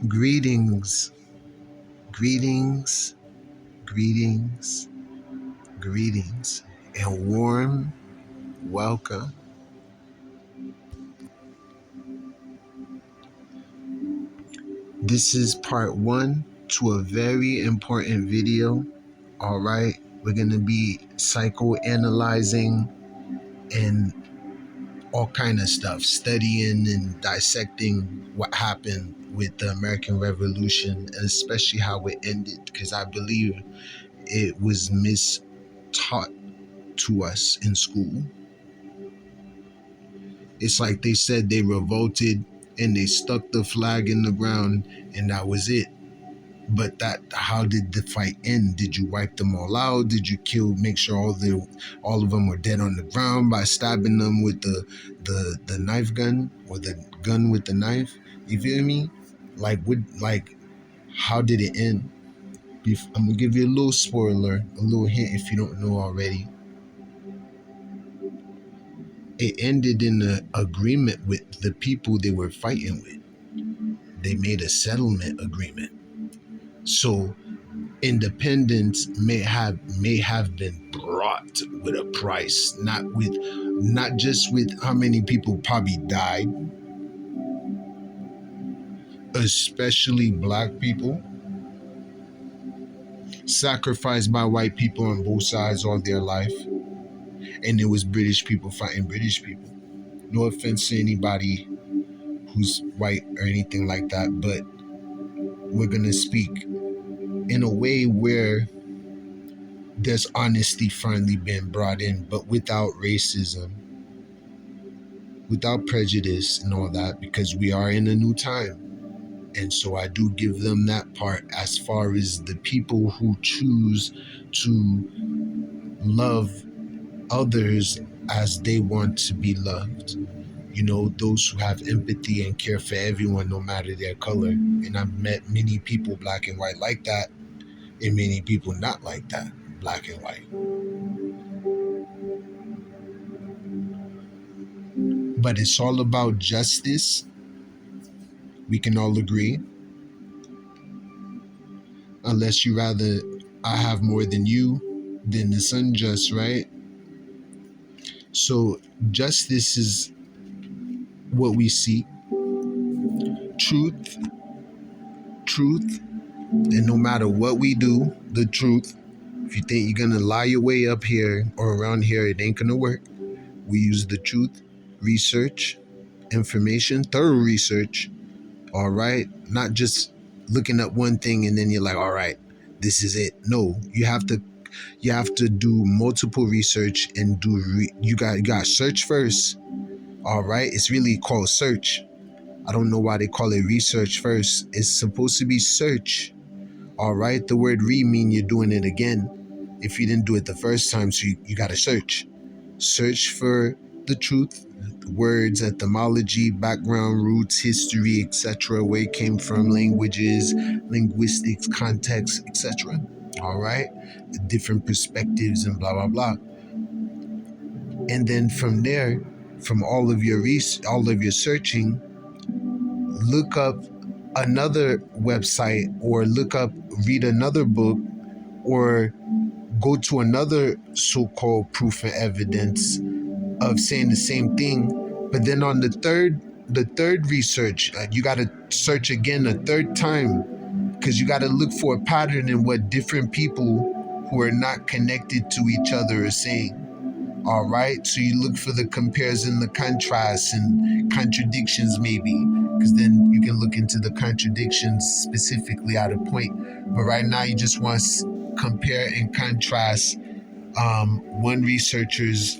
Greetings, greetings, greetings, greetings, and warm welcome. This is part one to a very important video. All right, we're going to be psychoanalyzing and all kind of stuff, studying and dissecting what happened with the American Revolution, and especially how it ended, because I believe it was mistaught to us in school. It's like they said they revolted and they stuck the flag in the ground and that was it. But how did the fight end? Did you wipe them all out? Did you make sure all of them were dead on the ground by stabbing them with the knife gun, or the gun with the knife? You feel me? How did it end? I'm gonna give you a little spoiler, a little hint if you don't know already. It ended in an agreement with the people they were fighting with. They made a settlement agreement. So independence may have been brought with a price, not just with how many people probably died, especially black people, sacrificed by white people on both sides all their life, and it was British people fighting British people. No offense to anybody who's white or anything like that, but we're gonna speak in a way where there's honesty finally been brought in, but without racism, without prejudice and all that, because we are in a new time. And so I do give them that part as far as the people who choose to love others as they want to be loved. You know, those who have empathy and care for everyone, no matter their color. And I've met many people, black and white, like that, and many people not like that, black and white. But it's all about justice. We can all agree. Unless you rather I have more than you, then it's unjust, right? So justice is what we seek. Truth, and no matter what we do, the truth. If you think you're gonna lie your way up here or around here, it ain't gonna work. We use the truth, research, information, thorough research, all right? Not just looking at one thing and then you're like, all right, this is it. No, you have to do multiple research and you got search first, all right? It's really called search. I don't know why they call it research first. It's supposed to be search, all right? The word mean you're doing it again if you didn't do it the first time, so you got to search for the truth, words, etymology, background, roots, history, etc., where it came from, languages, linguistics, context, etc. All right, different perspectives and blah blah blah. And then from there, from all of your searching, look up another website, or read another book, or go to another so-called proof and evidence of saying the same thing. But then on the third research, you got to search again a third time, because you got to look for a pattern in what different people who are not connected to each other are saying. All right, so you look for the comparison, the contrasts and contradictions, maybe, because then you can look into the contradictions specifically at a point. But right now you just want to compare and contrast one researcher's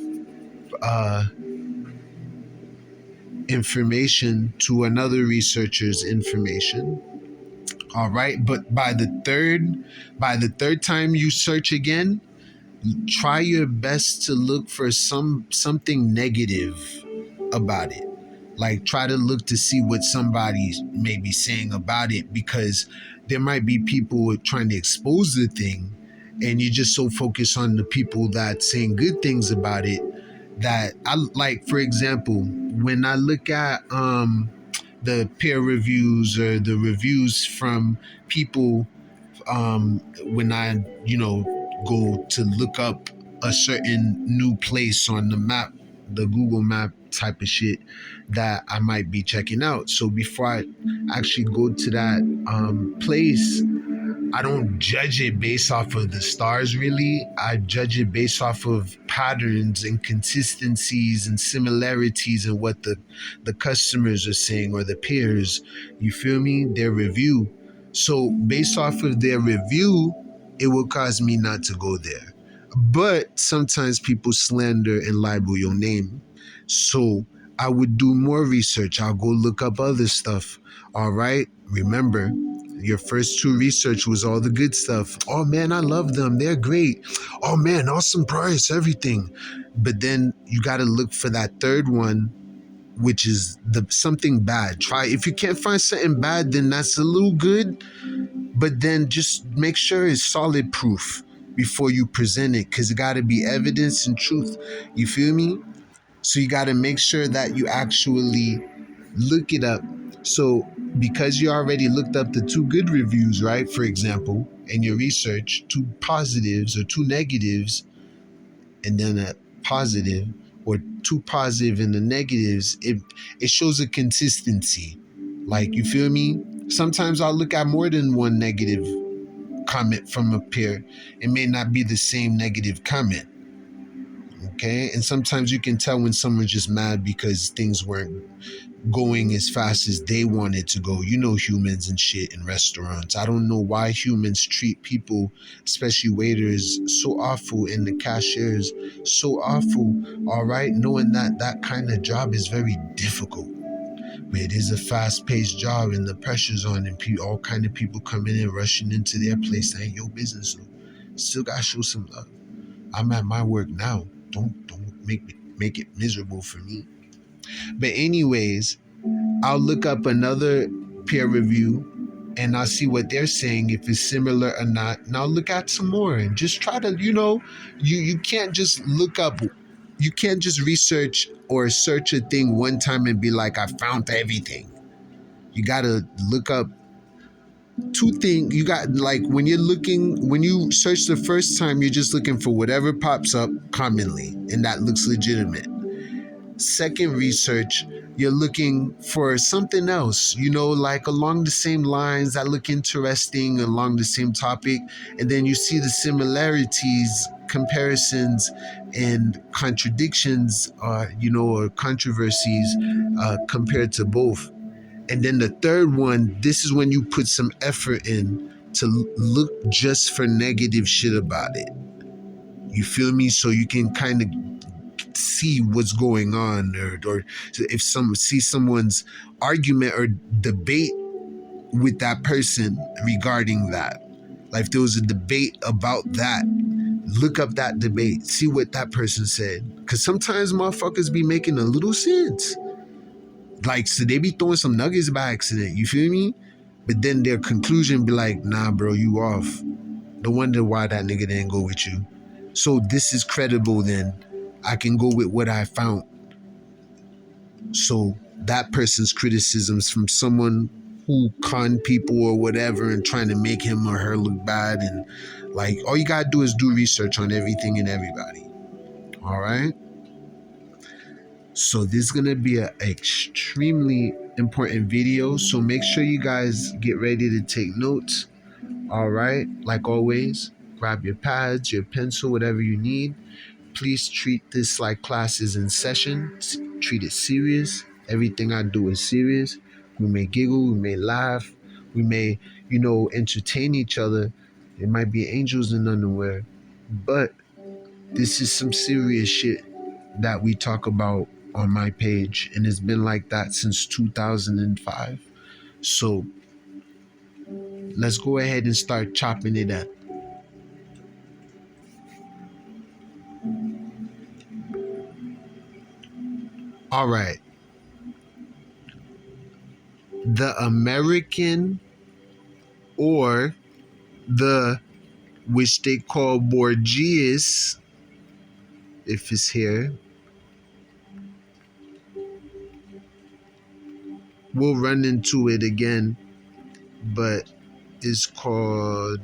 information to another researcher's information. All right, but by the third time you search again, try your best to look for something negative about it. Like, try to look to see what somebody may be saying about it, because there might be people trying to expose the thing, and you're just so focused on the people that saying good things about it that I like. For example, when I look at the peer reviews or the reviews from people, when I, go to look up a certain new place on the map, the Google map type of shit that I might be checking out. So before I actually go to that place, I don't judge it based off of the stars, really. I judge it based off of patterns and consistencies and similarities in what the customers are saying or the peers. You feel me? Their review. So based off of their review, it will cause me not to go there. But sometimes people slander and libel your name. So I would do more research. I'll go look up other stuff. All right. Remember, your first two research was all the good stuff. Oh man, I love them. They're great. Oh man, awesome price, everything. But then you got to look for that third one, which is the something bad. Try, if you can't find something bad, then that's a little good. But then just make sure it's solid proof before you present it, because it got to be evidence and truth. You feel me? So you got to make sure that you actually look it up. So because you already looked up the two good reviews, right? For example, in your research, two positives or two negatives, and then a positive, or two positive and the negatives, it shows a consistency. Like, you feel me? Sometimes I'll look at more than one negative comment from a peer. It may not be the same negative comment. Okay. And sometimes you can tell when someone's just mad because things weren't going as fast as they wanted to go. You know, humans and shit in restaurants. I don't know why humans treat people, especially waiters, so awful, and the cashiers so awful. All right. Knowing that that kind of job is very difficult. But it is a fast-paced job, and the pressure's on, and all kind of people coming in, rushing into their place. That ain't your business. So still gotta show some love. I'm at my work now. Don't make it miserable for me. But anyways, I'll look up another peer review and I'll see what they're saying, if it's similar or not. And I'll look at some more and just try to, you can't just look up, you can't just research or search a thing one time and be like, I found everything. You gotta look up two things. You got, like, when you search the first time, you're just looking for whatever pops up commonly and that looks legitimate. Second research, you're looking for something else, like along the same lines that look interesting, along the same topic, and then you see the similarities, comparisons, and contradictions, or controversies, compared to both. And then the third one, this is when you put some effort in to look just for negative shit about it. You feel me? So you can kind of see what's going on, or if see someone's argument or debate with that person regarding that. Like, if there was a debate about that, look up that debate, see what that person said, because sometimes motherfuckers be making a little sense. Like, so they be throwing some nuggets by accident, you feel me? But then their conclusion be like, nah bro, you off. No wonder why that nigga didn't go with you. So this is credible, then I can go with what I found. So that person's criticisms from someone who conned people or whatever and trying to make him or her look bad, and like, all you gotta do is do research on everything and everybody. All right. So this is gonna be an extremely important video. So make sure you guys get ready to take notes. All right. Like always, grab your pads, your pencil, whatever you need. Please treat this like classes in session. Treat it serious. Everything I do is serious. We may giggle, we may laugh, we may, entertain each other. It might be angels in underwear, but this is some serious shit that we talk about on my page, and it's been like that since 2005. So let's go ahead and start chopping it up. All right. The American, or the, which they call Borgias, if it's here, we'll run into it again, but it's called,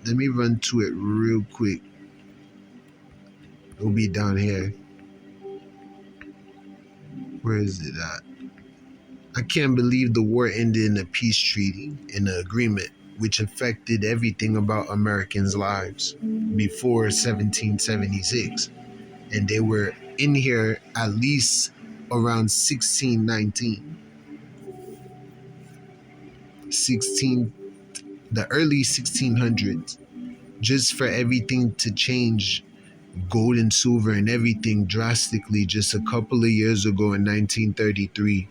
let me run to it real quick. It'll be down here. Where is it at? I can't believe the war ended in a peace treaty, in an agreement, which affected everything about Americans' lives before 1776. And they were in here at least around 1619. 16, the early 1600s, just for everything to change, gold and silver and everything drastically just a couple of years ago in 1933.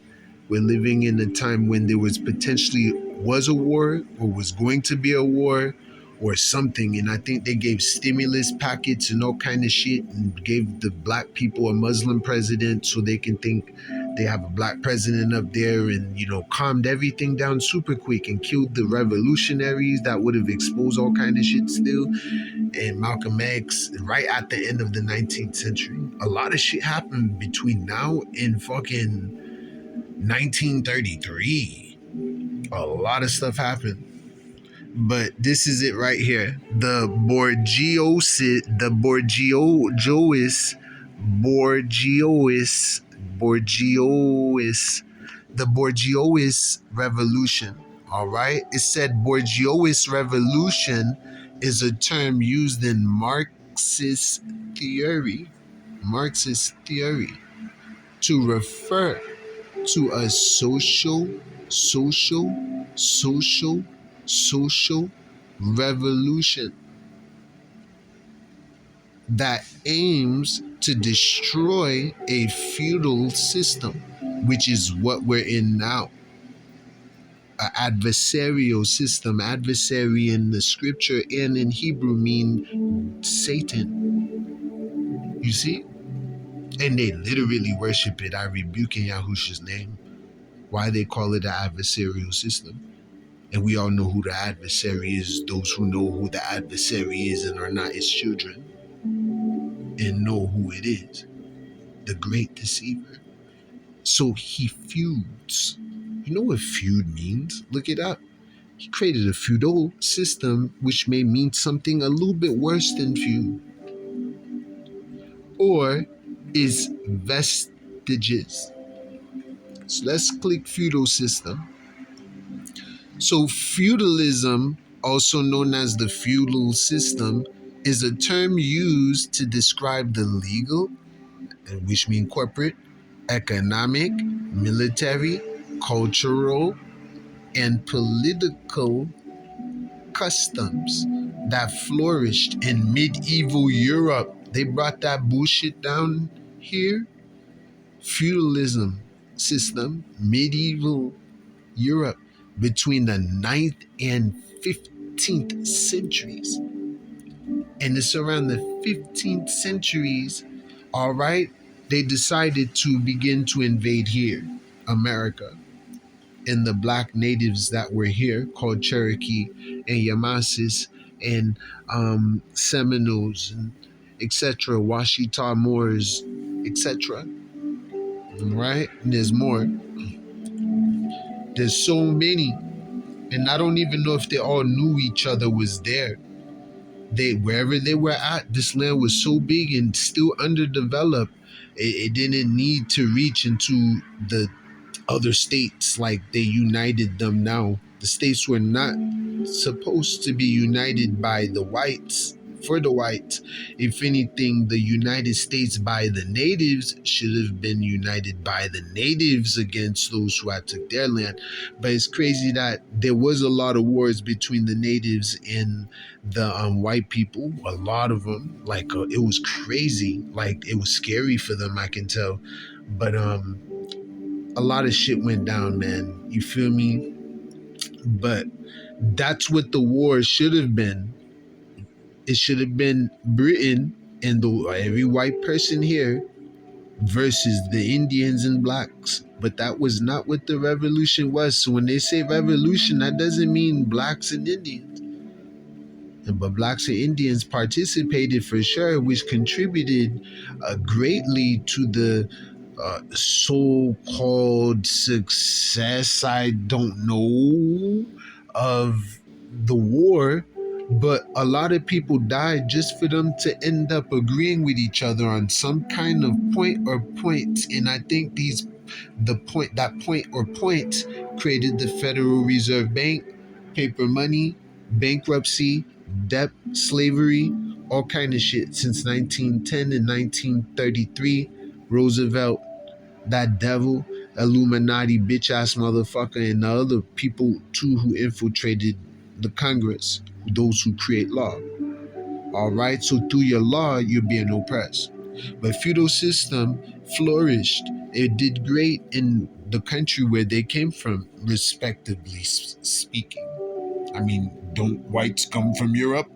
We're living in a time when there was potentially was a war or was going to be a war or something, and I think they gave stimulus packets and all kind of shit and gave the black people a Muslim president so they can think they have a black president up there, and calmed everything down super quick and killed the revolutionaries that would have exposed all kind of shit still, and Malcolm X right at the end of the 19th century. A lot of shit happened between now and fucking 1933. A lot of stuff happened. But this is it right here. The Borgiosis, the Borgiosis Revolution. All right. It said Borgiosis Revolution is a term used in Marxist theory to refer to a social revolution that aims to destroy a feudal system, which is what we're in now. An adversarial system. Adversary in the scripture and in Hebrew mean Satan. You see? And they literally worship it. I rebuke in Yahushua's name. Why they call it an adversarial system. And we all know who the adversary is. Those who know who the adversary is and are not his children and know who it is. The great deceiver. So he feuds. You know what feud means? Look it up. He created a feudal system which may mean something a little bit worse than feud. Or is vestiges. So let's click feudal system. So feudalism, also known as the feudal system, is a term used to describe the legal, which means corporate, economic, military, cultural, and political customs that flourished in medieval Europe. They brought that bullshit down here. Feudalism system, medieval Europe, between the 9th and 15th centuries. And it's around the 15th centuries, all right, they decided to begin to invade here, America. And the black natives that were here, called Cherokee and Yamasis and Seminoles, and etc., Washita Moors, etc. Right? And there's more. There's so many. And I don't even know if they all knew each other was there. Wherever they were at, this land was so big and still underdeveloped. It didn't need to reach into the other states like they united them now. The states were not supposed to be united by the whites, for the whites. If anything, the United States by the natives should have been united by the natives against those who had took their land. But it's crazy that there was a lot of wars between the natives and the white people. A lot of them, it was crazy. Like, it was scary for them, I can tell. But a lot of shit went down, man. You feel me? But that's what the war should have been. It should have been Britain and every white person here versus the Indians and blacks. But that was not what the revolution was. So when they say revolution, that doesn't mean blacks and Indians. But blacks and Indians participated for sure, which contributed greatly to the so-called success, I don't know, of the war, but a lot of people died just for them to end up agreeing with each other on some kind of point or points. And I think that point or points created the Federal Reserve Bank, paper money, bankruptcy, debt, slavery, all kind of shit. Since 1910 and 1933, Roosevelt, that devil, Illuminati bitch ass motherfucker, and the other people too who infiltrated the Congress, those who create law. All right, so through your law, you're being oppressed. But feudal system flourished. It did great in the country where they came from, respectively speaking. I mean, don't whites come from Europe?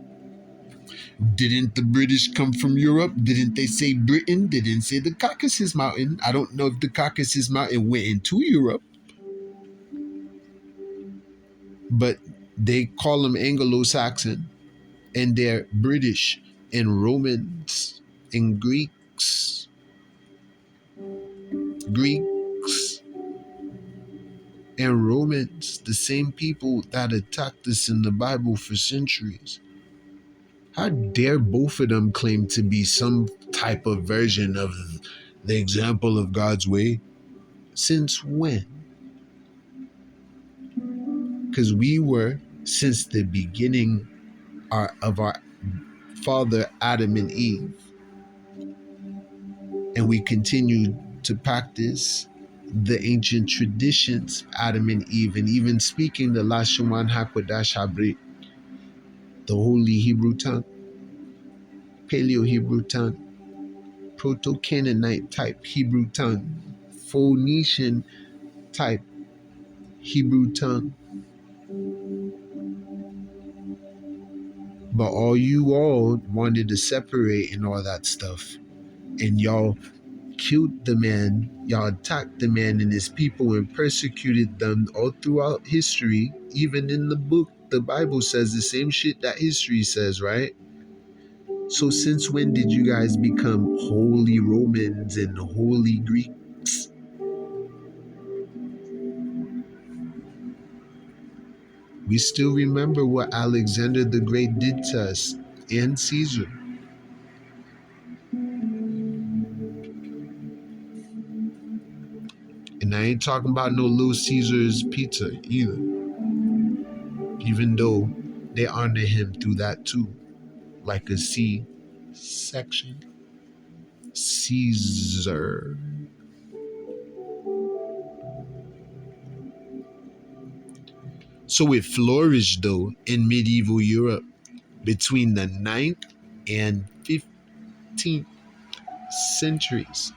Didn't the British come from Europe? Didn't they say Britain? They didn't say the Caucasus Mountain. I don't know if the Caucasus Mountain went into Europe, but they call them Anglo-Saxon, and they're British and Romans and Greeks and Romans, the same people that attacked us in the Bible for centuries. How dare both of them claim to be some type of version of the example of God's way? Since when? Because we were, since the beginning of our father Adam and Eve, and we continue to practice the ancient traditions, Adam and Eve, and even speaking the Lashawan Hakodash Habrit, the Holy Hebrew tongue, Paleo Hebrew tongue, Proto-Canaanite type Hebrew tongue, Phoenician type Hebrew tongue. But you all wanted to separate and all that stuff. And y'all killed the man, y'all attacked the man and his people and persecuted them all throughout history. Even in the book, the Bible says the same shit that history says, right? So since when did you guys become holy Romans and holy Greeks? We still remember what Alexander the Great did to us and Caesar. And I ain't talking about no Little Caesar's pizza either. Even though they honor him through that too. Like a C section. Caesar. So it flourished though in medieval Europe between the 9th and 15th centuries.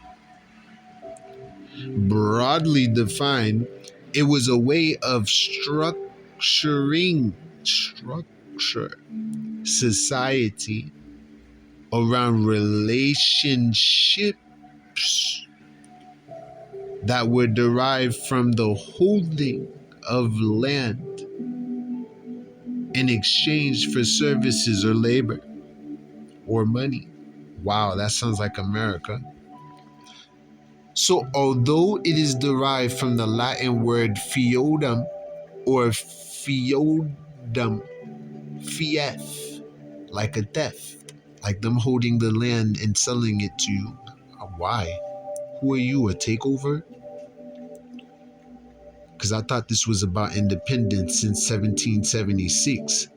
Broadly defined, it was a way of structure society around relationships that were derived from the holding of land in exchange for services or labor or money. Wow, that sounds like America. So although it is derived from the Latin word feodum or feodum, fief, like a theft, like them holding the land and selling it to you. Why? Who are you, a takeover? Because I thought this was about independence since 1776.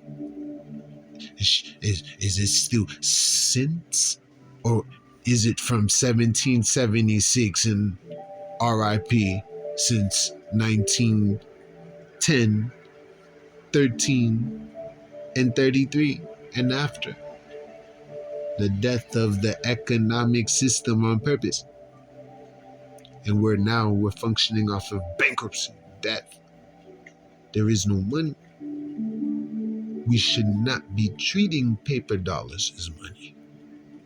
Is it still since? Or is it from 1776 and RIP since 1910, 13, and 33 and after? The death of the economic system on purpose. And we're functioning off of bankruptcy, death. There is no money. We should not be treating paper dollars as money.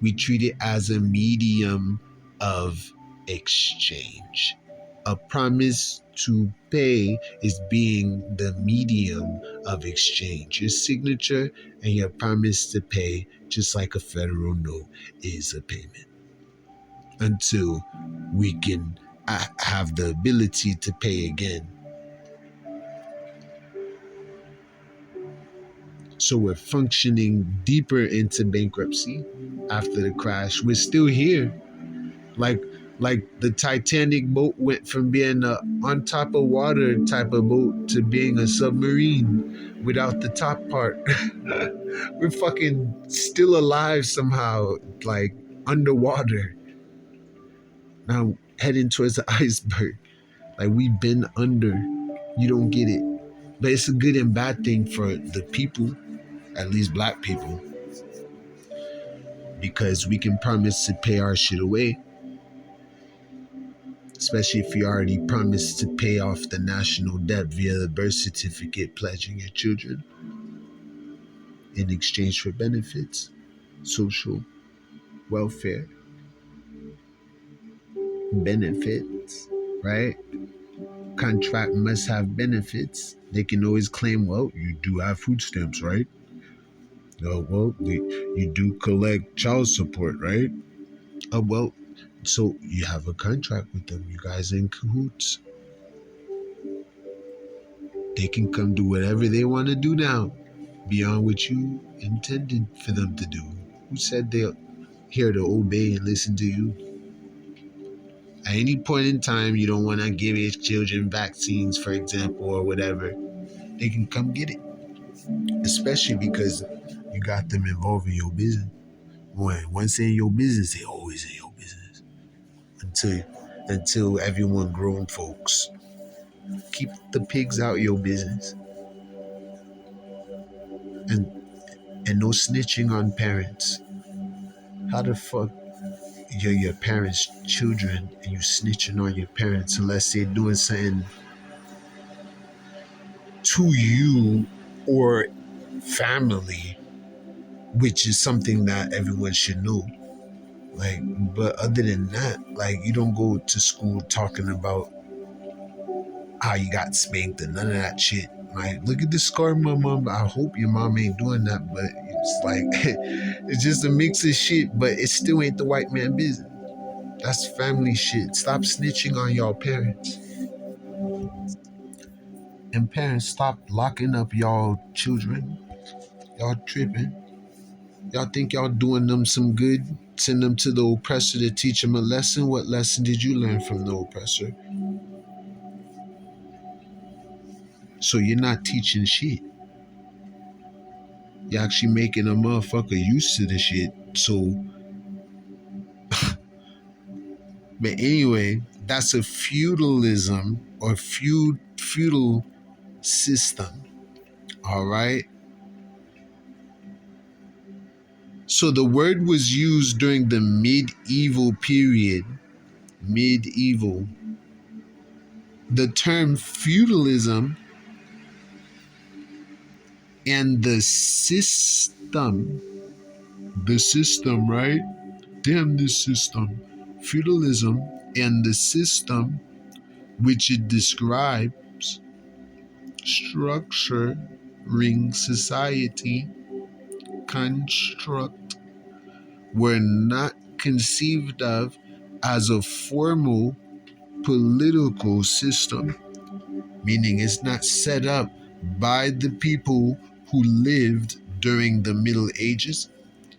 We treat it as a medium of exchange. A promise to pay is being the medium of exchange. Your signature and your promise to pay, just like a federal note, is a payment. until we can have the ability to pay again. So we're functioning deeper into bankruptcy after the crash. We're still here. Like like the Titanic boat went from being a on top of water type of boat to being a submarine without the top part. We're fucking still alive somehow, like underwater. Now heading towards the iceberg. Like we've been under. You don't get it. But it's a good and bad thing for the people, at least black people, because we can promise to pay our shit away, especially if you already promised to pay off the national debt via the birth certificate pledging your children in exchange for benefits, social welfare benefits, right? Contract must have benefits. They can always claim, well, you do have food stamps, right? Well, you do collect child support, right? Well, so you have a contract with them. You guys are in cahoots. They can come do whatever they want to do now beyond what you intended for them to do. Who said they're here to obey and listen to you? At any point in time, you don't want to give your children vaccines, for example, or whatever, they can come get it. Especially because you got them involved in your business. When once they're in your business, they always in your business. Until everyone grown folks. Keep the pigs out your business. And and no snitching on parents. How the fuck you're your parents' children and you snitching on your parents unless they're doing something to you or family, which is something that everyone should know. Like, but other than that, like, you don't go to school talking about how you got spanked and none of that shit. Like, look at the scar, my mom. I hope your mom ain't doing that, but it's like, it's just a mix of shit, but it still ain't the white man business. That's family shit. Stop snitching on y'all parents. And parents, stop locking up y'all children. Y'all tripping. Y'all think y'all doing them some good? Send them to the oppressor to teach them a lesson. What lesson did you learn from the oppressor? So you're not teaching shit. You're actually making a motherfucker used to the shit. So, but anyway, that's a feudalism or feudal system. All right. So the word was used during the medieval period. Medieval. The term feudalism and the system, right? Damn this system. Feudalism and the system which it describes, structuring society, construct, were not conceived of as a formal political system, meaning it's not set up by the people who lived during the Middle Ages.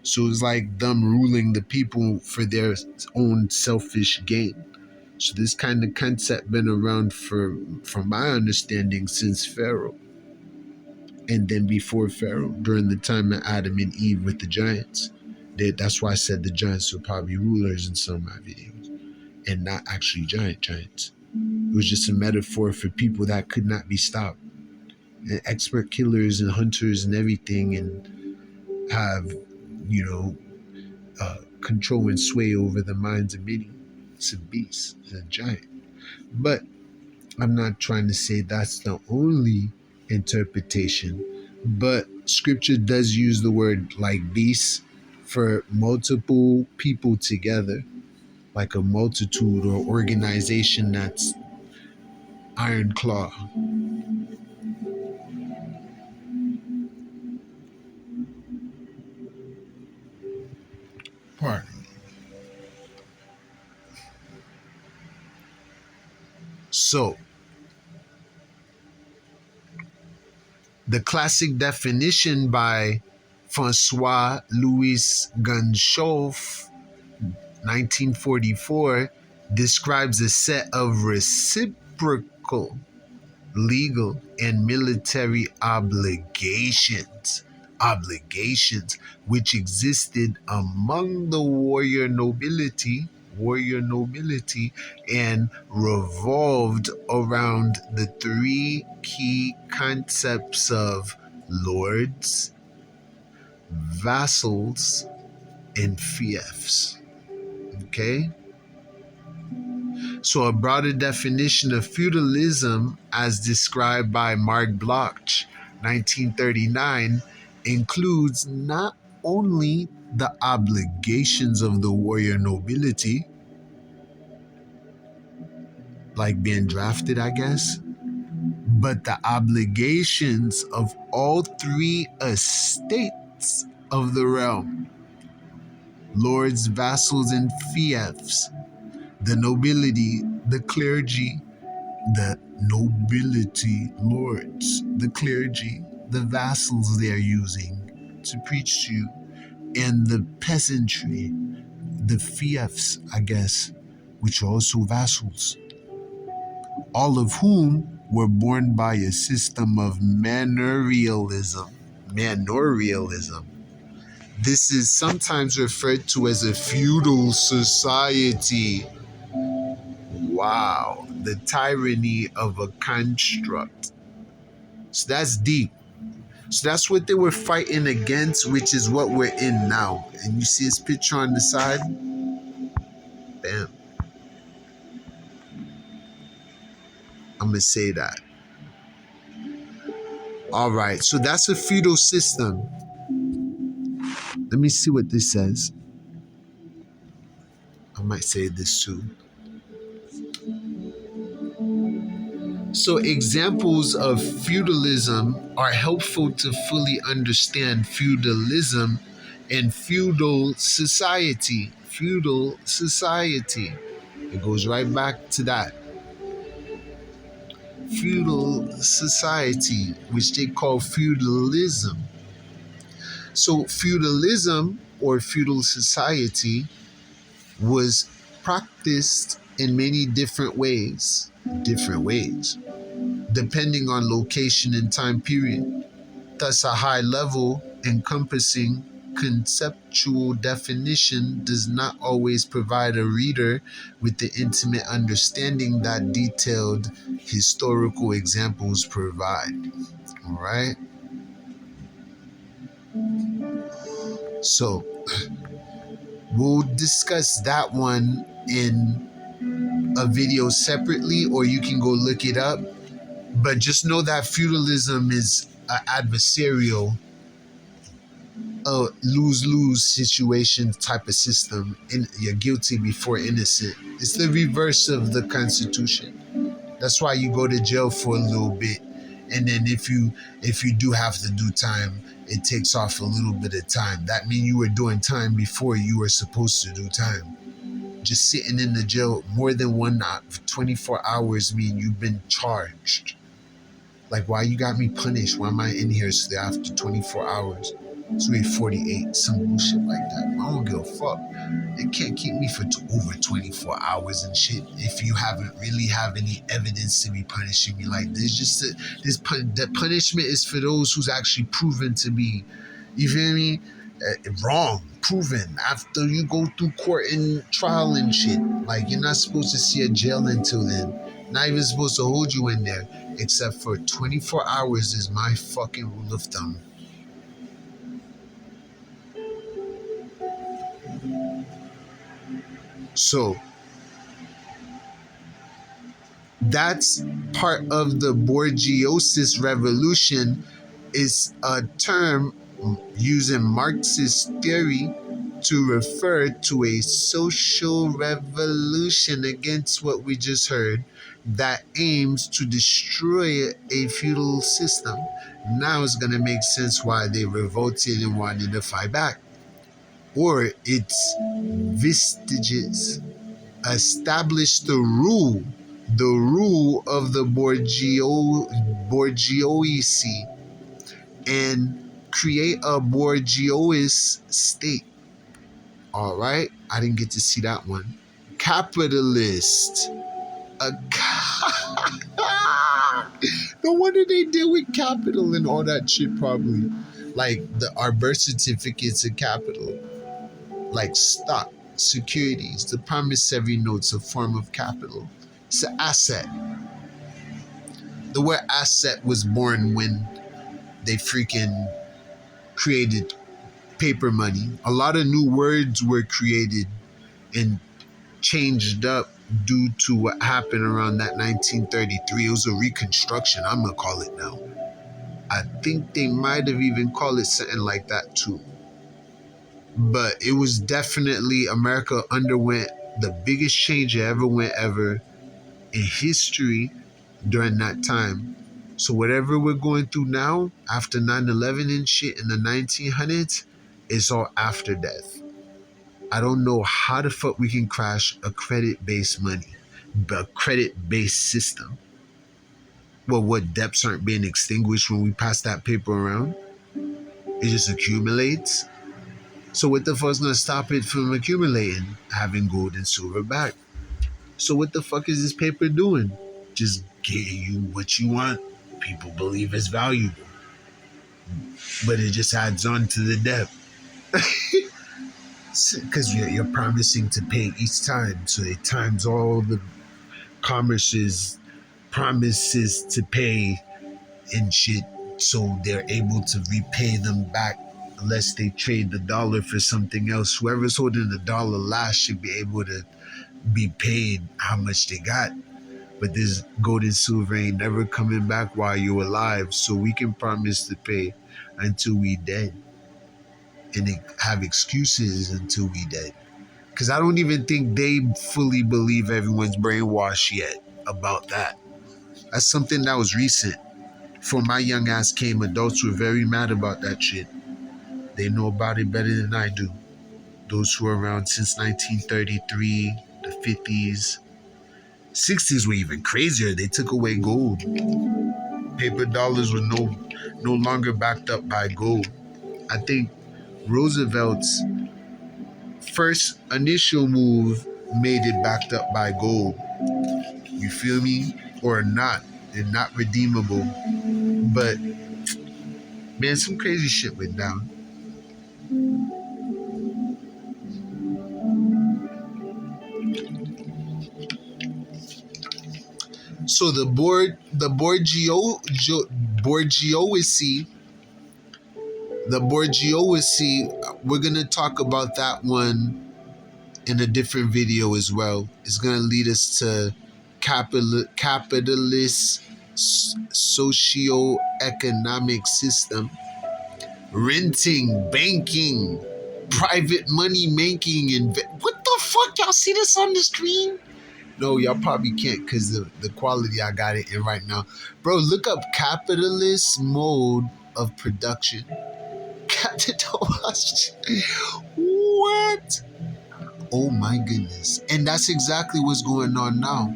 So it's like them ruling the people for their own selfish gain. So this kind of concept been around from my understanding, since Pharaoh. And then before Pharaoh, during the time of Adam and Eve with the giants. That's why I said the giants were probably rulers in some of my videos. And not actually giants. It was just a metaphor for people that could not be stopped. And expert killers and hunters and everything, and have, you know, control and sway over the minds of many. It's a beast. It's a giant. But I'm not trying to say that's the only interpretation, but scripture does use the word like beast for multiple people together, like a multitude or organization that's iron claw. Pardon. So, the classic definition by Francois Louis Gonchov, 1944, describes a set of reciprocal legal and military obligations which existed among the warrior nobility and revolved around the three key concepts of lords, vassals, and fiefs. Okay? So, a broader definition of feudalism, as described by Mark Bloch, 1939, includes not only the obligations of the warrior nobility, like being drafted, I guess, but the obligations of all three estates of the realm: lords, vassals, and fiefs. The nobility, the clergy, the nobility lords, the clergy, the vassals they are using to preach to you, and the peasantry, the fiefs, I guess, which are also vassals, all of whom were born by a system of manorialism. This is sometimes referred to as a feudal society. Wow, the tyranny of a construct. So that's deep. So that's what they were fighting against, which is what we're in now. And you see his picture on the side? Bam. I'm going to say that. All right, so that's a feudal system. Let me see what this says. I might say this too. So examples of feudalism are helpful to fully understand feudalism and feudal society. Feudal society. It goes right back to that. Feudal society, which they call feudalism. So feudalism or feudal society was practiced in many different ways, depending on location and time period. Thus, a high level encompassing conceptual definition does not always provide a reader with the intimate understanding that detailed historical examples provide. All right? So, we'll discuss that one in a video separately, or you can go look it up. But just know that feudalism is an adversarial, a lose-lose situation type of system. And you're guilty before innocent. It's the reverse of the Constitution. That's why you go to jail for a little bit, and then if you do have to do time, it takes off a little bit of time. That means you were doing time before you were supposed to do time. Just sitting in the jail more than 24 hours mean you've been charged. Like, why you got me punished? Why am I in here still after 24 hours? So we 48, some bullshit like that. I don't give a fuck. It can't keep me for over 24 hours and shit if you haven't really have any evidence to be punishing me like this. Just the punishment is for those who's actually proven to be, you feel me, wrong, proven after you go through court and trial and shit. Like, you're not supposed to see a jail until then. Not even supposed to hold you in there, except for 24 hours is my fucking rule of thumb. So that's part of the Borgiosis revolution, is a term using Marxist theory to refer to a social revolution against what we just heard that aims to destroy a feudal system. Now it's going to make sense why they revolted and wanted to fight back. Or its vestiges established the rule the rule of the bourgeoisie and create a bourgeois state. All right, I didn't get to see that one. Capitalist. A no wonder they deal with capital and all that shit. Probably like our birth certificates of capital, like stock, securities, the promissory notes, a form of capital. It's an asset. The word asset was born when they freaking created paper money. A lot of new words were created and changed up due to what happened around that 1933. It was a reconstruction, I'm gonna call it now. I think they might have even called it something like that too. But it was definitely, America underwent the biggest change it ever went ever in history during that time. So whatever we're going through now after 9/11 and shit in the 1900s, it's all after death. I don't know how the fuck we can crash a credit-based money, a credit-based system. Well, what debts aren't being extinguished when we pass that paper around? It just accumulates. So what the fuck's gonna stop it from accumulating? Having gold and silver back. So what the fuck is this paper doing? Just getting you what you want. People believe it's valuable, but it just adds on to the debt because you're promising to pay each time. So it times all the commerce's promises to pay and shit, so they're able to repay them back unless they trade the dollar for something else. Whoever's holding the dollar last should be able to be paid how much they got. But this gold and silver ain't never coming back while you're alive, so we can promise to pay until we dead and have excuses until we dead. Because I don't even think they fully believe everyone's brainwashed yet about that. That's something that was recent. Before my young ass came, adults were very mad about that shit. They know about it better than I do. Those who are around since 1933, the 50s, 60s were even crazier. They took away gold. Paper dollars were no longer backed up by gold. I think Roosevelt's first initial move made it backed up by gold. You feel me? Or not. They're not redeemable. But man, some crazy shit went down. So the Borgioisi, we're gonna talk about that one in a different video as well. It's gonna lead us to capitalist socio-economic system, renting, banking, private money making, and what the fuck? Y'all see this on the screen? No, y'all probably can't because the quality I got it in right now. Bro, look up capitalist mode of production. Capitalist. What? Oh my goodness. And that's exactly what's going on now.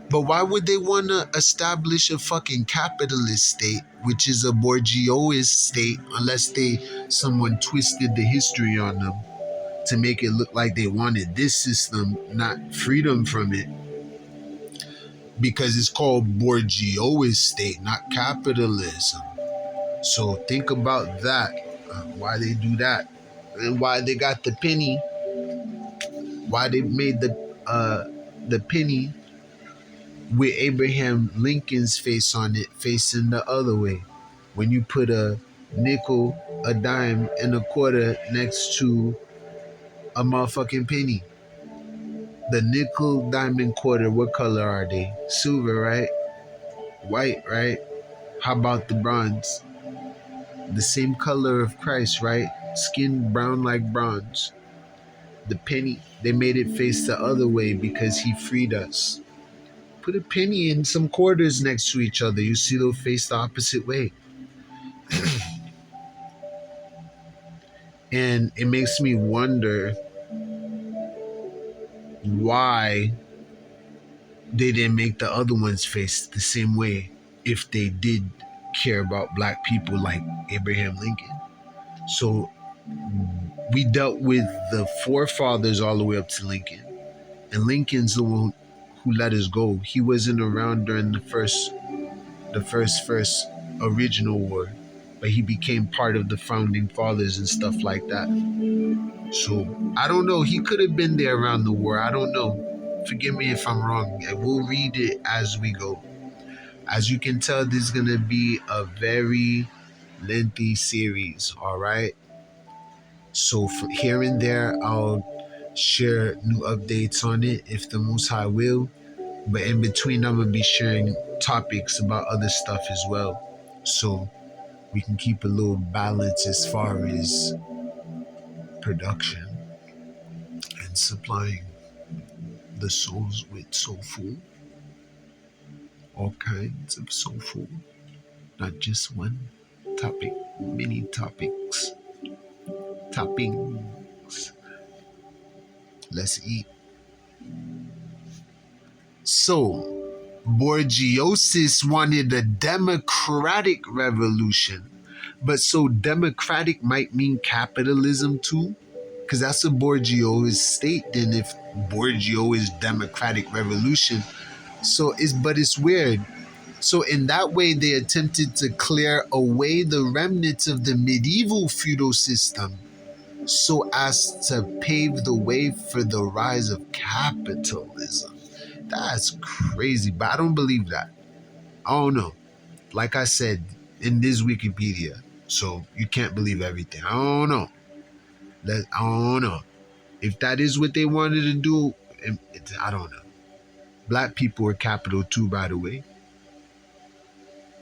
But why would they want to establish a fucking capitalist state, which is a bourgeois state, unless someone twisted the history on them to make it look like they wanted this system, not freedom from it? Because it's called bourgeois state, not capitalism. So think about that, why they do that, and why they got the penny, why they made the penny with Abraham Lincoln's face on it, facing the other way. When you put a nickel, a dime, and a quarter next to a motherfucking penny, the nickel, diamond, quarter, what color are they? Silver, right? White, right? How about the bronze? The same color of Christ, right? Skin brown like bronze. The penny, they made it face the other way because he freed us. Put a penny and some quarters next to each other. You see they'll face the opposite way. And it makes me wonder why they didn't make the other ones face the same way if they did care about black people like Abraham Lincoln. So we dealt with the forefathers all the way up to Lincoln. And Lincoln's the one who let us go. He wasn't around during the first original war, but he became part of the founding fathers and stuff like that. So I don't know. He could have been there around the war. I don't know. Forgive me if I'm wrong. And we'll read it as we go. As you can tell, this is gonna be a very lengthy series. All right. So for here and there, I'll share new updates on it if the Most High will. But in between, I'm gonna be sharing topics about other stuff as well, so we can keep a little balance as far as production and supplying the souls with soul food, all kinds of soul food, not just one topic, many topics, toppings. Let's eat. So, Borgiosis wanted a democratic revolution, but so democratic might mean capitalism too, because that's what Borgio is stating. If Borgio is democratic revolution, but it's weird. So in that way, they attempted to clear away the remnants of the medieval feudal system, so as to pave the way for the rise of capitalism. That's crazy, but I don't believe that. I don't know. Like I said, in this Wikipedia, so you can't believe everything. I don't know. I don't know. If that is what they wanted to do, I don't know. Black people are capital too, by the way.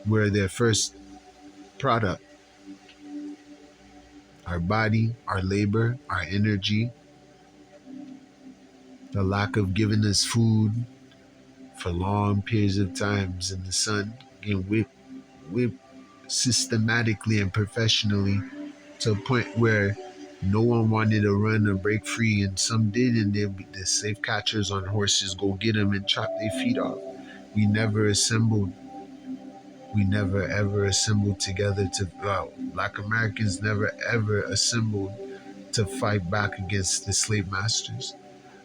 We're their first product. Our body, our labor, our energy, the lack of giving us food for long periods of times in the sun, getting whipped systematically and professionally to a point where no one wanted to run or break free, and some did, and the slave catchers on horses go get them and chop their feet off. We never assembled. We never ever assembled together Black Americans never ever assembled to fight back against the slave masters.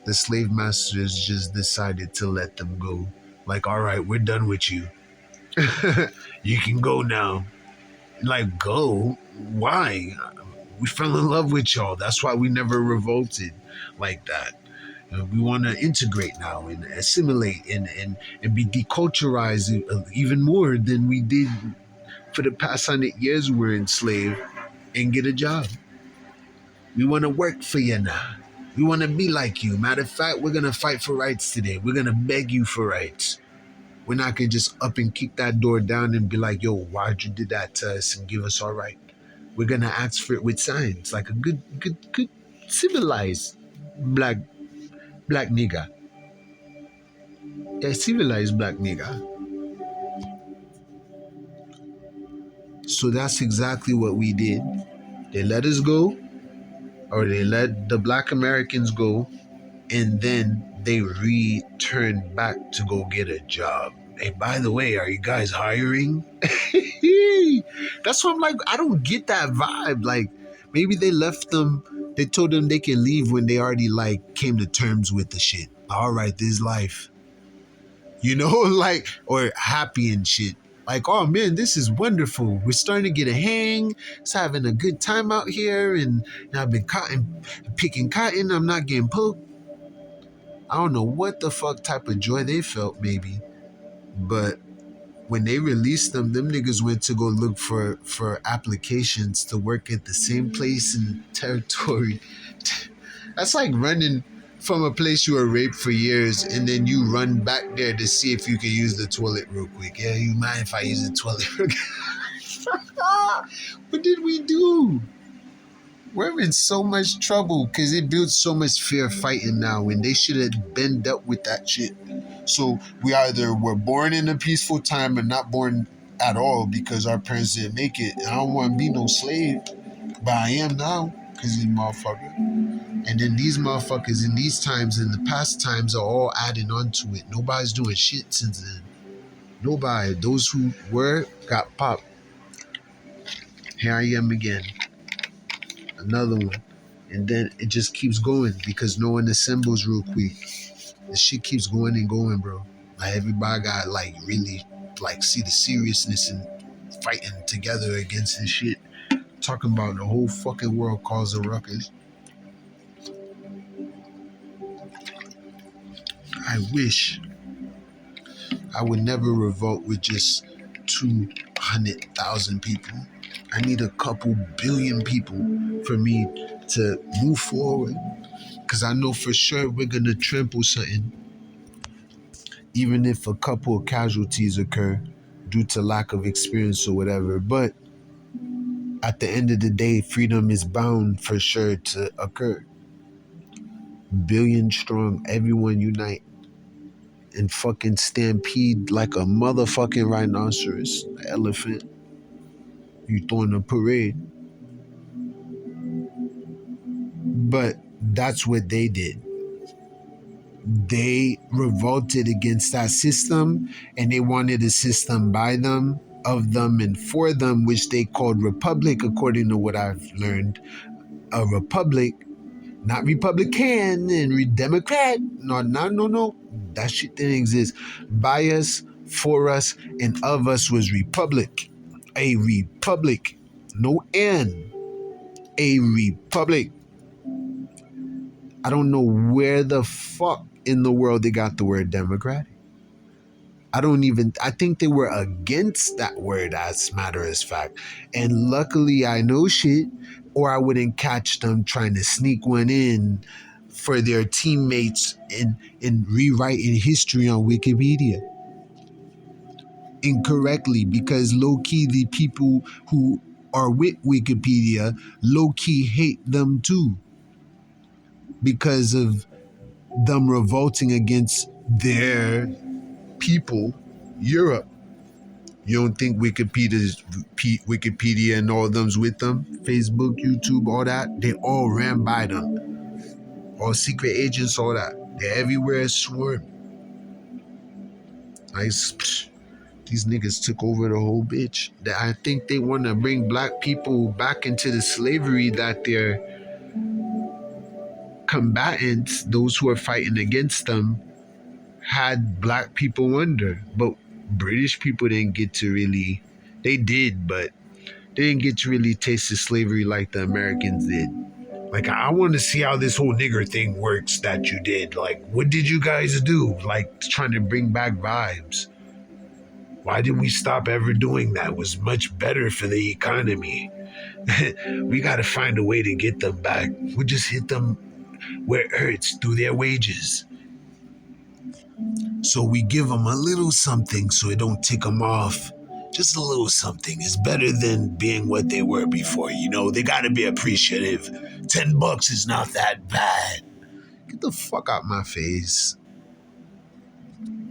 The slave masters just decided to let them go. Like, all right, we're done with you. You can go now. Like, go? Why? We fell in love with y'all. That's why we never revolted like that. We want to integrate now and assimilate and be deculturized even more than we did for the past 100 years we're enslaved, and get a job. We want to work for you now. We want to be like you. Matter of fact, we're going to fight for rights today. We're going to beg you for rights. We're not going to just up and kick that door down and be like, yo, why'd you do that to us and give us our right? We're going to ask for it with science, like a good civilized black nigga. A civilized black nigga. So that's exactly what we did. They let us go, or they let the Black Americans go, and then they returned back to go get a job. Hey, by the way, are you guys hiring? That's what I'm like. I don't get that vibe. Like, maybe they left them. They told them they can leave when they already came to terms with the shit. All right, this life, or happy and shit. Like, oh man, this is wonderful. We're starting to get a hang. It's having a good time out here, and I've been picking cotton. I'm not getting poked. I don't know what the fuck type of joy they felt, maybe, but when they released them niggas went to go look for applications to work at the same place and territory. That's like running from a place you were raped for years, and then you run back there to see if you can use the toilet real quick. Yeah, you mind if I use the toilet real quick? What did we do? We're in so much trouble because it builds so much fear fighting now when they should have been dealt with that shit. So we either were born in a peaceful time or not born at all because our parents didn't make it. And I don't want to be no slave, but I am now because these motherfuckers. And then these motherfuckers in these times, in the past times, are all adding on to it. Nobody's doing shit since then. Nobody. Those who were got popped. Here I am again. Another one. And then it just keeps going because no one assembles real quick. The shit keeps going and going, bro. Like everybody got like really like see the seriousness in fighting together against this shit. Talking about the whole fucking world causing ruckus. I wish I would never revolt with just 200,000 people. I need a couple billion people for me to move forward. Because I know for sure we're going to trample something, even if a couple of casualties occur due to lack of experience or whatever. But at the end of the day, freedom is bound for sure to occur. Billion strong, everyone unite and fucking stampede like a motherfucking rhinoceros, elephant. You throwing a parade. But that's what they did. They revolted against that system, and they wanted a system by them, of them, and for them, which they called republic, according to what I've learned. A republic, not Republican and Democrat. No. That shit didn't exist. By us, for us, and of us was republic. A republic. No N. A republic. I don't know where the fuck in the world they got the word Democratic. I think they were against that word as a matter of fact. And luckily I know shit, or I wouldn't catch them trying to sneak one in for their teammates in rewriting history on Wikipedia. Incorrectly, because low-key the people who are with Wikipedia low-key hate them too. Because of them revolting against their people, Europe. You don't think Wikipedia and all of them's with them? Facebook, YouTube, all that? They all ran by them. All secret agents, all that. They're everywhere, swarm. These niggas took over the whole bitch. I think they want to bring black people back into the slavery that they're combatants, those who are fighting against them, had black people under. But British people didn't get to really, they did, but they didn't get to really taste the slavery like the Americans did. Like, I want to see how this whole nigger thing works that you did. Like, what did you guys do? Like, trying to bring back vibes. Why did we stop ever doing that? It was much better for the economy. We got to find a way to get them back. We just hit them where it hurts through their wages. So we give them a little something so it don't tick them off. Just a little something is better than being what they were before. You know, they got to be appreciative. $10 is not that bad. Get the fuck out my face.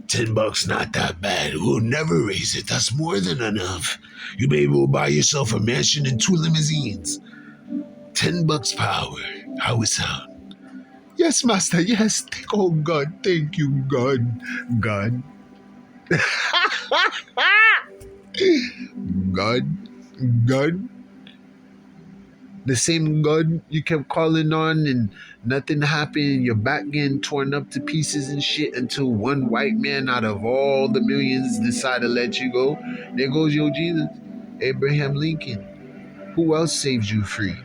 $10 not that bad. We'll never raise it. That's more than enough. You may able to buy yourself a mansion and 2 limousines. $10 per hour. How it sound? Yes, master. Yes. Oh, God. Thank you, God. God. God. The same God you kept calling on and nothing happened. Your back getting torn up to pieces and shit until one white man out of all the millions decided to let you go. There goes your Jesus. Abraham Lincoln. Who else saved you free?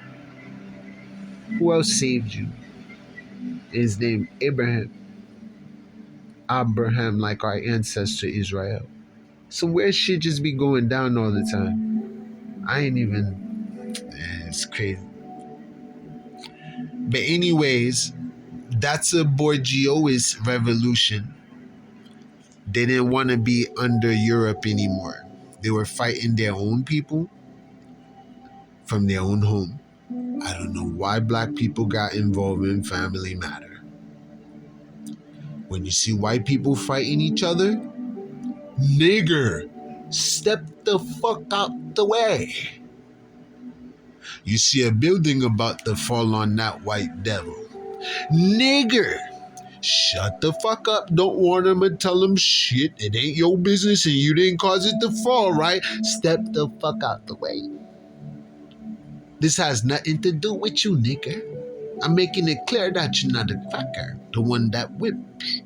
Who else saved you? His name Abraham. Abraham, like our ancestor Israel. So where shit just be going down all the time? I ain't even... it's crazy. But anyways, that's a Bourgeois revolution. They didn't want to be under Europe anymore. They were fighting their own people from their own home. I don't know why black people got involved in Family Matter. When you see white people fighting each other, nigger, step the fuck out the way. You see a building about to fall on that white devil. Nigger, shut the fuck up. Don't warn them and tell them shit. It ain't your business and you didn't cause it to fall, right? Step the fuck out the way. This has nothing to do with you, nigger. I'm making it clear that you're not a cracker, the one that whips.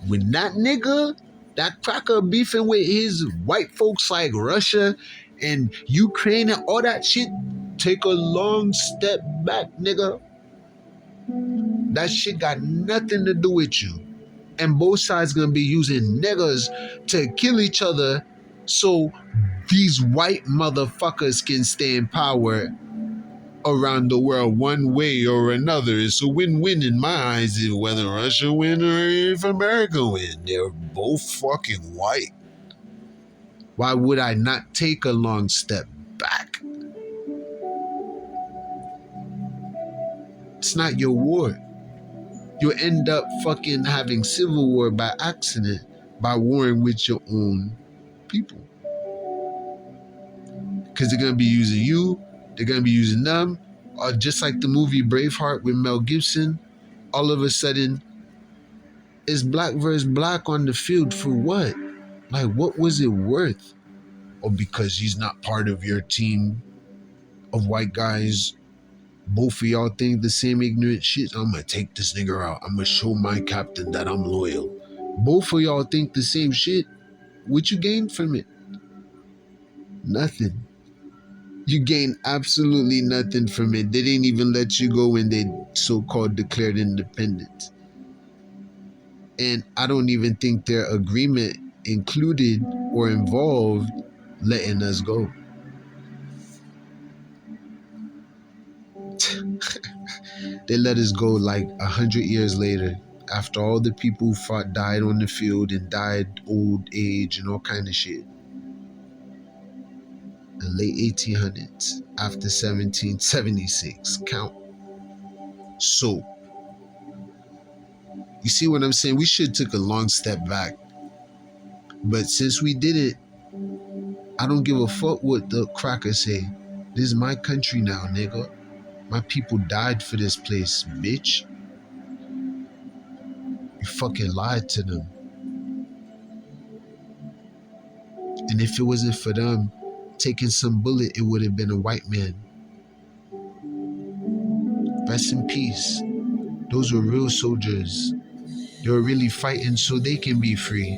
When that nigga, that cracker beefing with his white folks like Russia and Ukraine and all that shit, take a long step back, nigga. That shit got nothing to do with you. And both sides gonna be using niggas to kill each other so these white motherfuckers can stay in power around the world one way or another. It's a win-win in my eyes, whether Russia win or if America win. They're both fucking white. Why would I not take a long step back? It's not your war. You'll end up fucking having civil war by accident by warring with your own people. Because they're going to be using you, they're going to be using them, or just like the movie Braveheart with Mel Gibson, all of a sudden, it's black versus black on the field for what? Like, what was it worth? Or because he's not part of your team of white guys, both of y'all think the same ignorant shit? I'm going to take this nigga out. I'm going to show my captain that I'm loyal. Both of y'all think the same shit. What you gain from it? Nothing. You gain absolutely nothing from it. They didn't even let you go when they so-called declared independence. And I don't even think their agreement included or involved letting us go. They let us go like 100 years later, after all the people who fought died on the field and died old age and all kind of shit. The late 1800s, after 1776, count. So, you see what I'm saying? We should took a long step back. But since we did it, I don't give a fuck what the crackers say. This is my country now, nigga. My people died for this place, bitch. You fucking lied to them. And if it wasn't for them taking some bullet, it would have been a white man. Rest in peace. Those were real soldiers. They were really fighting so they can be free.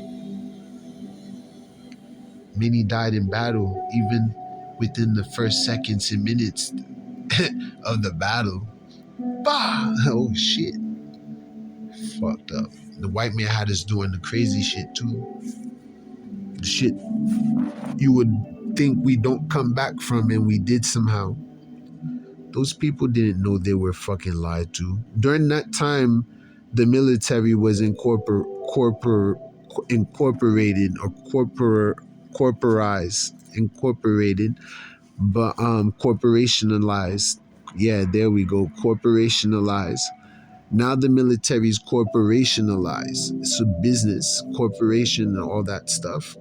Many died in battle, even within the first seconds and minutes of the battle. Bah! Oh shit. Fucked up. The white man had us doing the crazy shit too. The shit you would think we don't come back from, and we did somehow. Those people didn't know they were fucking lied to. During that time, the military was incorporated but corporationalized. Yeah, there we go. Corporationalized. Now the military is corporationalized. It's a business, corporation, and all that stuff.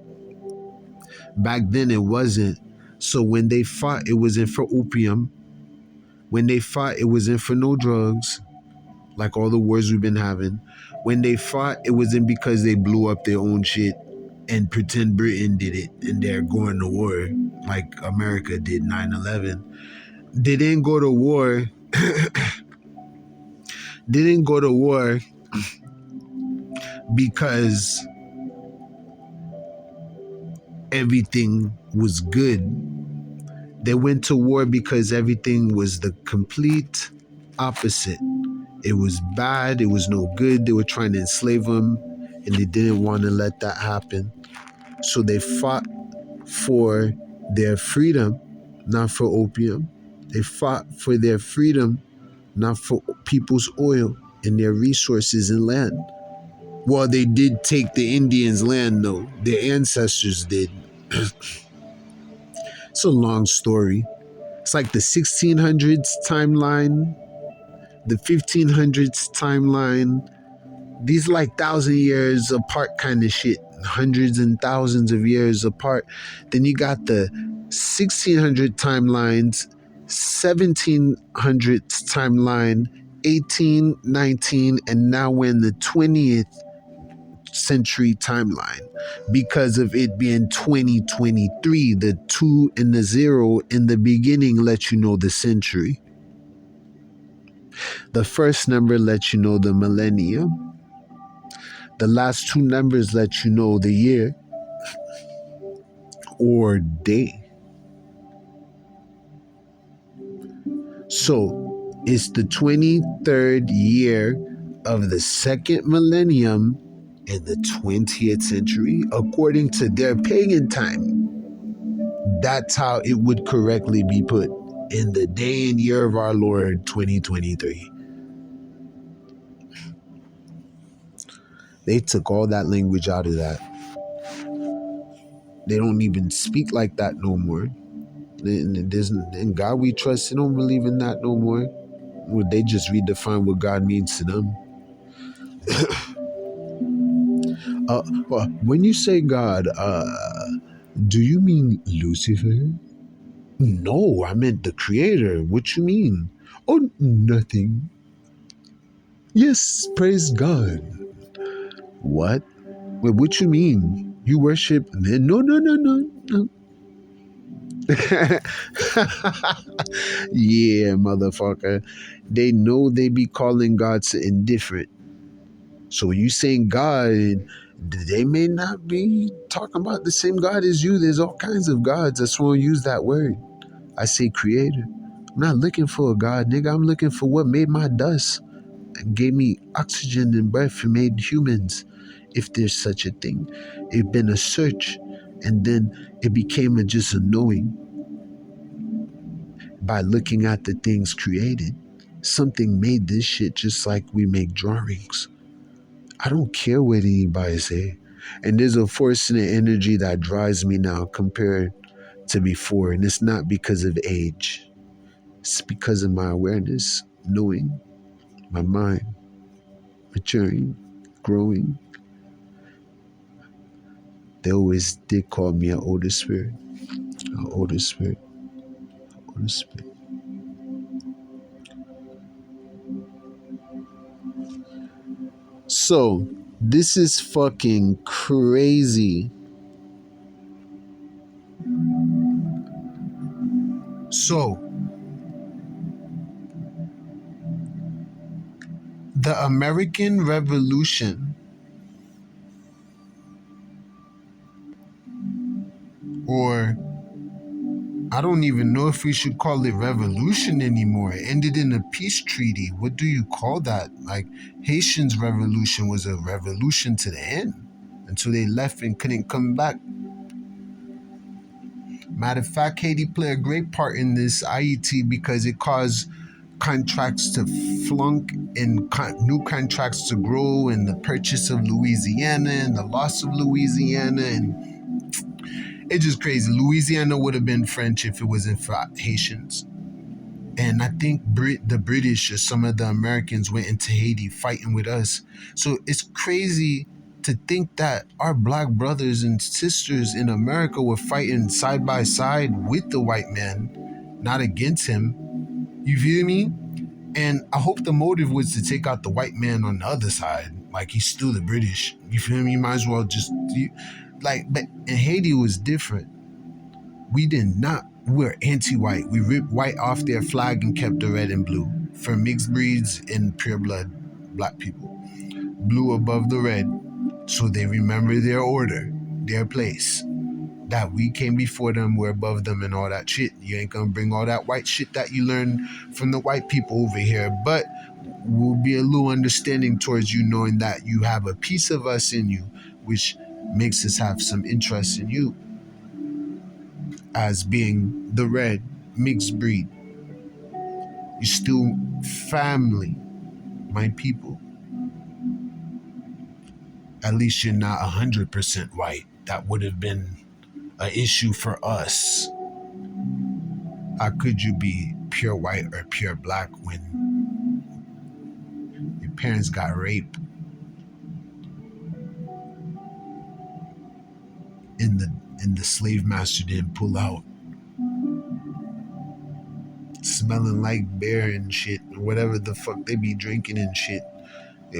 Back then it wasn't. So when they fought, it wasn't for opium. When they fought, it wasn't for no drugs, like all the wars we've been having. When they fought, it wasn't because they blew up their own shit and pretend Britain did it and they're going to war like America did 9/11. They didn't go to war. They didn't go to war because everything was good. They went to war because everything was the complete opposite. It was bad. It was no good. They were trying to enslave them, and they didn't want to let that happen. So they fought for their freedom, not for opium. They fought for their freedom, not for people's oil and their resources and land. Well, they did take the Indians' land, though. Their ancestors did. It's a long story. It's like the 1600s timeline, the 1500s timeline. These like 1,000 years apart kind of shit, hundreds and thousands of years apart. Then you got the 1600 timelines, 1700s timeline, 18, 19, and now we're in the 20th century timeline. Because of it being 2023, the 2 and the 0 in the beginning let you know the century. The first number lets you know the millennium. The last two numbers let you know the year or day. So it's the 23rd year of the second millennium in the 20th century, according to their pagan time. That's how it would correctly be put, in the day and year of our Lord 2023. They took all that language out of that. They don't even speak like that no more. In God we trust, they don't believe in that no more. They just redefine what God means to them. Well, when you say God, do you mean Lucifer? No, I meant the creator. What you mean? Oh, nothing. Yes, praise God. What? Wait, what you mean? You worship? No, no, no, no, no. Yeah, motherfucker. They know they be calling God something different. So when you saying God, they may not be talking about the same God as you. There's all kinds of gods. That's why I use that word. I say creator. I'm not looking for a God, nigga. I'm looking for what made my dust and gave me oxygen and breath and made humans, if there's such a thing. It's been a search, and then it became just a knowing by looking at the things created. Something made this shit just like we make drawings. I don't care what anybody say. And there's a force and an energy that drives me now compared to before. And it's not because of age. It's because of my awareness, knowing, my mind, maturing, growing. They always did call me an older spirit, an older spirit, older spirit. So, this is fucking crazy. So, the American Revolution, or I don't even know if we should call it revolution anymore. It ended in a peace treaty. What do you call that? Like Haitians' revolution was a revolution to the end until they left and couldn't come back. Matter of fact, Haiti played a great part in this IET because it caused contracts to flunk and new contracts to grow, and the purchase of Louisiana and the loss of Louisiana, and it's just crazy. Louisiana would have been French if it wasn't for Haitians. And I think the British or some of the Americans went into Haiti fighting with us. So it's crazy to think that our black brothers and sisters in America were fighting side by side with the white man, not against him. You feel me? And I hope the motive was to take out the white man on the other side. Like he's still the British. You feel me? You might as well just but in Haiti was different. We did not. We're anti-white. We ripped white off their flag and kept the red and blue for mixed breeds and pure blood black people. Blue above the red, so they remember their order, their place. That we came before them, we're above them, and all that shit. You ain't gonna bring all that white shit that you learned from the white people over here, but we'll be a little understanding towards you, knowing that you have a piece of us in you, which makes us have some interest in you as being the red mixed breed. You're still family, my people. At least you're not 100% white. That would have been an issue for us. How could you be pure white or pure black when your parents got raped and the slave master didn't pull out? It's smelling like beer and shit, or whatever the fuck they be drinking and shit.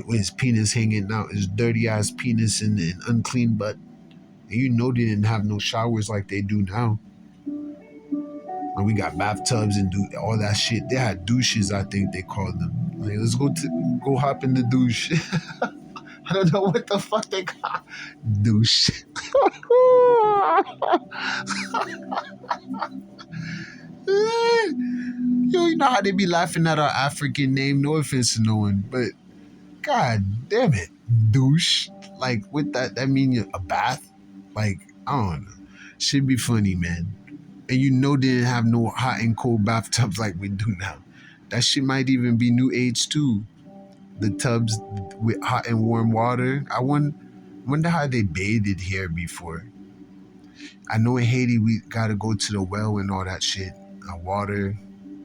His penis hanging out, his dirty ass penis and unclean butt. And you know they didn't have no showers like they do now. And we got bathtubs and do all that shit. They had douches, I think they called them. Like, let's go hop in the douche. I don't know what the fuck they call douche. Yo, you know how they be laughing at our African name? No offense to no one, but god damn it, douche. Like with that mean a bath? Like, I don't know. Should be funny, man. And you know they didn't have no hot and cold bathtubs like we do now. That shit might even be new age too. The tubs with hot and warm water. I wonder how they bathed here before. I know in Haiti we gotta go to the well and all that shit. Water,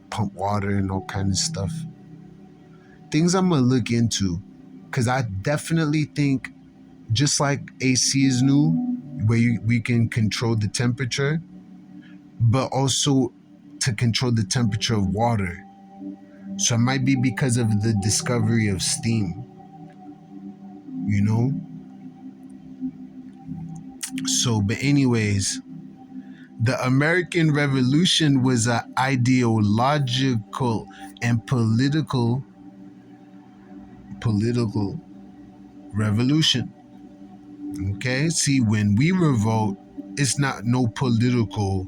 pump water and all kind of stuff. Things I'm gonna look into. Cause I definitely think just like AC is new, where we can control the temperature, but also to control the temperature of water. So it might be because of the discovery of steam, you know? So, but anyways, the American Revolution was an ideological and political revolution. Okay? See, when we revolt, it's not no political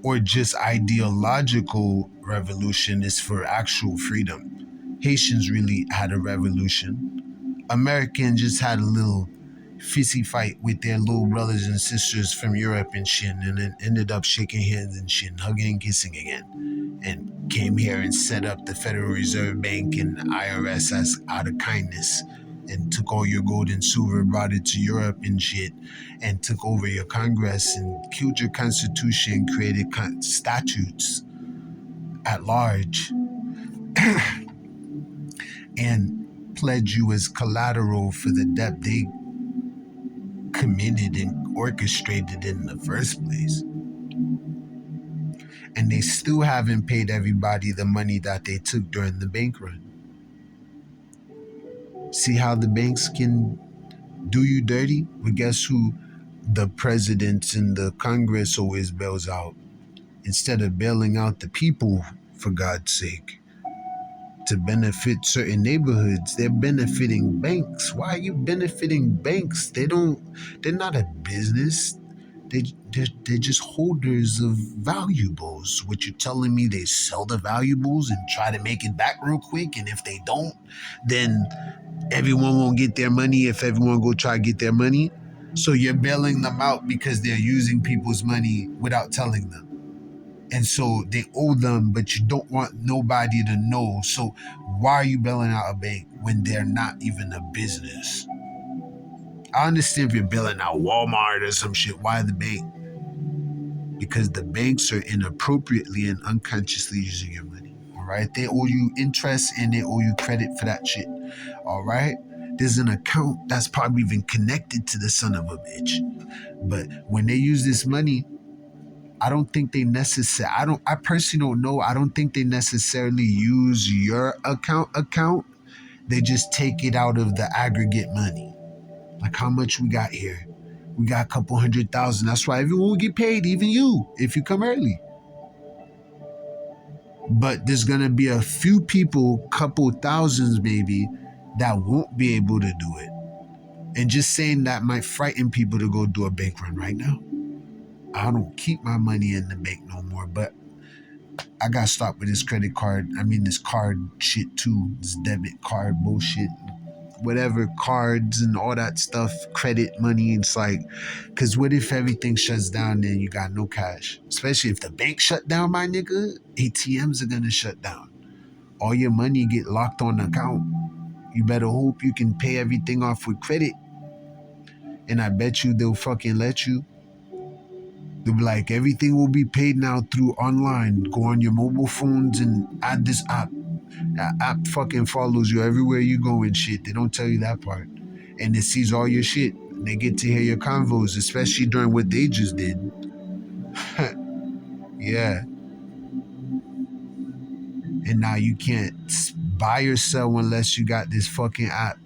or just ideological revolution, it's for actual freedom. Haitians really had a revolution. Americans just had a little fissy fight with their little brothers and sisters from Europe and shit, and then ended up shaking hands and shit, hugging and kissing again, and came here and set up the Federal Reserve Bank and IRS as out of kindness, and took all your gold and silver, brought it to Europe and shit, and took over your Congress and killed your Constitution, created statutes at large, and pledged you as collateral for the debt they committed and orchestrated in the first place. And they still haven't paid everybody the money that they took during the bank run. See how the banks can do you dirty? But guess who the presidents and the Congress always bails out? Instead of bailing out the people, for God's sake, to benefit certain neighborhoods, they're benefiting banks. Why are you benefiting banks? They're not a business. They're just holders of valuables. What you're telling me, they sell the valuables and try to make it back real quick, and if they don't, then everyone won't get their money if everyone go try to get their money. So you're bailing them out because they're using people's money without telling them. And so they owe them, but you don't want nobody to know. So why are you bailing out a bank when they're not even a business? I understand if you're bailing out Walmart or some shit. Why the bank? Because the banks are inappropriately and unconsciously using your money. All right? They owe you interest and they owe you credit for that shit. All right? There's an account that's probably even connected to the son of a bitch. But when they use this money, I don't think they I personally don't know. I don't think they necessarily use your account. They just take it out of the aggregate money. Like how much we got here. We got a couple 100,000. That's why everyone will get paid, even you, if you come early. But there's going to be a few people, couple thousands maybe, that won't be able to do it. And just saying that might frighten people to go do a bank run right now. I don't keep my money in the bank no more, but I got stopped with this credit card. I mean, this card shit too, this debit card bullshit, whatever, cards and all that stuff, credit money. It's like, because what if everything shuts down and you got no cash? Especially if the bank shut down, my nigga, ATMs are going to shut down. All your money get locked on the account. You better hope you can pay everything off with credit. And I bet you they'll fucking let you. They'll be like, everything will be paid now through online. Go on your mobile phones and add this app. That app fucking follows you everywhere you go and shit. They don't tell you that part. And it sees all your shit. And they get to hear your convos, especially during what they just did. Yeah. and now you can't buy or sell unless you got this fucking app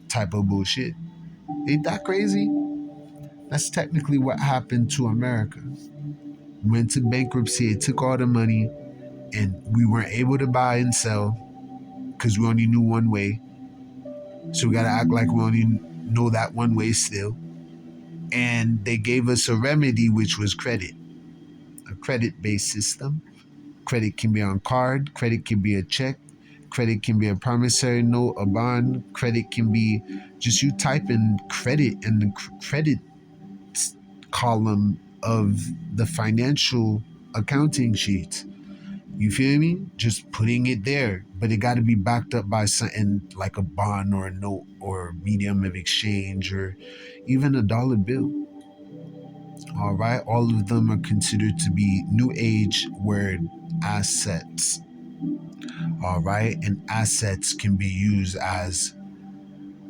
type of bullshit. Ain't that crazy? That's technically what happened to America. Went to bankruptcy, it took all the money, and we weren't able to buy and sell because we only knew one way. So we gotta act like we only know that one way still. And they gave us a remedy, which was credit, a credit-based system. Credit can be on card, credit can be a check, credit can be a promissory note, a bond, credit can be just you type in credit in the credit column of the financial accounting sheet. You feel me? Just putting it there. But it got to be backed up by something like a bond or a note or medium of exchange or even a dollar bill. All right. All of them are considered to be new age word assets. All right. And assets can be used as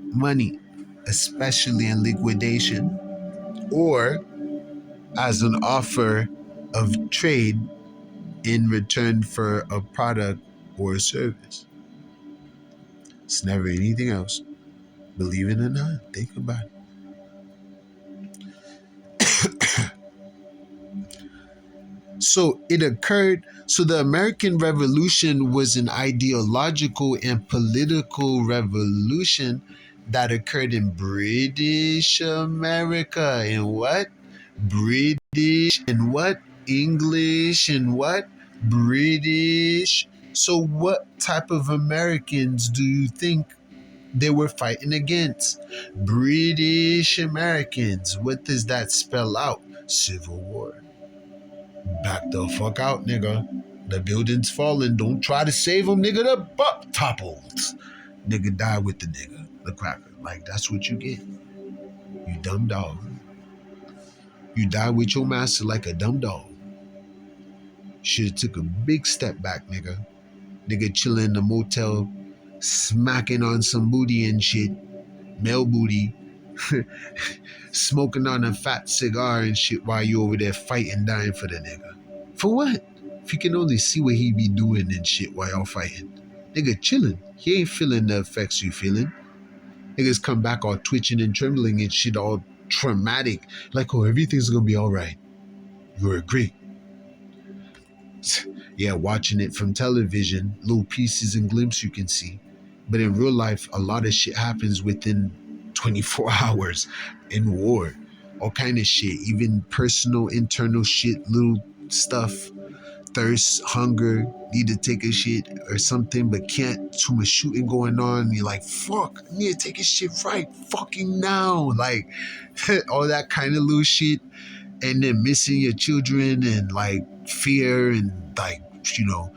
money, especially in liquidation or as an offer of trade in return for a product or a service. It's never anything else. Believe it or not, think about it. So it occurred. So the American Revolution was an ideological and political revolution that occurred in British America. In what? British and what? English and what? British. So what type of Americans do you think they were fighting against? British Americans. What does that spell out? Civil War. Back the fuck out, nigga. The building's falling. Don't try to save them, nigga. The buck topples. Nigga die with the nigga. The cracker. Like, that's what you get. You dumb dog. You die with your master like a dumb dog. Should've took a big step back, nigga. Nigga chilling in the motel, smacking on some booty and shit. Male booty. Smoking on a fat cigar and shit while you over there fighting, dying for the nigga. For what? If you can only see what he be doing and shit while y'all fighting. Nigga chilling. He ain't feeling the effects you feeling. Niggas come back all twitching and trembling and shit, all traumatic. Like, oh, everything's gonna be alright. You agree. Yeah, watching it from television, little pieces and glimpses you can see. But in real life, a lot of shit happens within 24 hours in war. All kind of shit, even personal, internal shit, little stuff. Thirst, hunger, need to take a shit or something, but can't. Too much shooting going on. You're like, fuck, I need to take a shit right fucking now. Like, all that kind of little shit. And then missing your children and like fear and like, you know,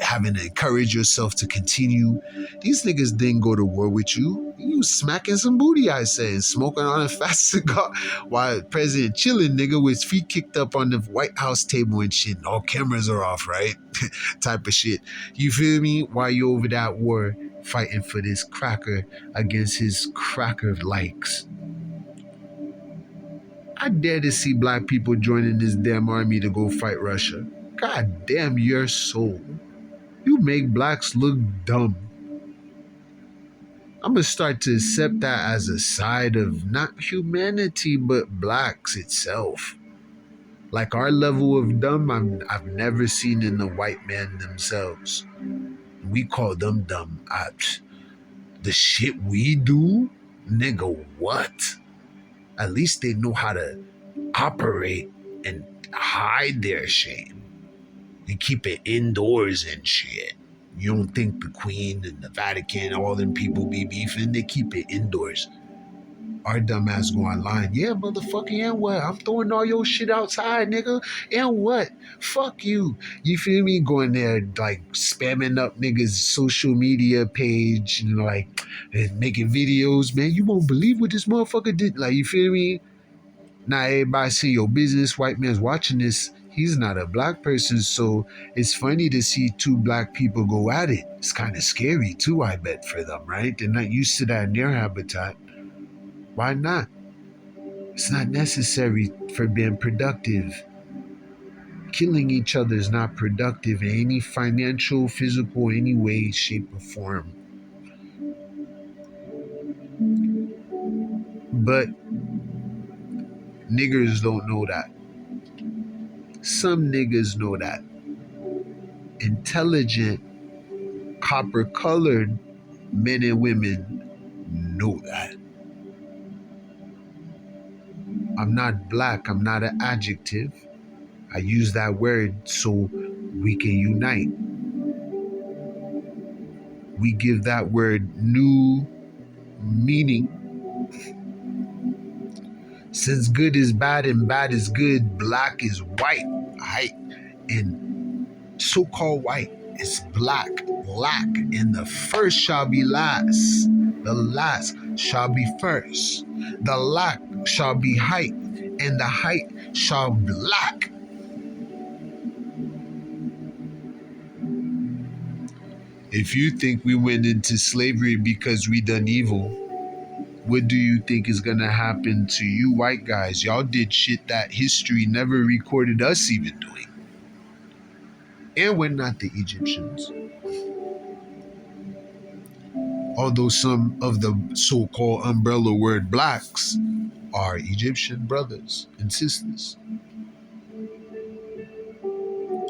having to encourage yourself to continue. These niggas didn't go to war with you. You smacking some booty, I say, and smoking on a fat cigar while President chilling, nigga, with his feet kicked up on the White House table and shit. And all cameras are off, right? Type of shit. You feel me? While you over that war fighting for this cracker against his cracker likes. I dare to see black people joining this damn army to go fight Russia. God damn your soul. You make blacks look dumb. I'm gonna start to accept that as a side of not humanity, but blacks itself. Like our level of dumb, I've never seen in the white man themselves. We call them dumb. The shit we do? Nigga, what? At least they know how to operate and hide their shame and keep it indoors and shit. You don't think the Queen and the Vatican, all them people be beefing? They keep it indoors. Our dumbass go online. Yeah, motherfucker, and what? I'm throwing all your shit outside, nigga. And what? Fuck you. You feel me? Going there, like, spamming up niggas' social media page, and like, and making videos, man. You won't believe what this motherfucker did. Like, you feel me? Now everybody see your business. White man's watching this. He's not a black person, so it's funny to see two black people go at it. It's kind of scary too, I bet, for them, right? They're not used to that in their habitat. Why not? It's not necessary for being productive. Killing each other is not productive in any financial, physical, any way, shape, or form. But niggers don't know that. Some niggas know that. Intelligent, copper colored men and women know that. I'm not black, I'm not an adjective. I use that word so we can unite. We give that word new meaning. Since good is bad and bad is good, black is white, right? And so-called white is black, and the first shall be last. The last shall be first. The lack shall be height, and the height shall black. If you think we went into slavery because we done evil, what do you think is gonna happen to you white guys? Y'all did shit that history never recorded us even doing. And we're not the Egyptians. Although some of the so-called umbrella word blacks are Egyptian brothers and sisters.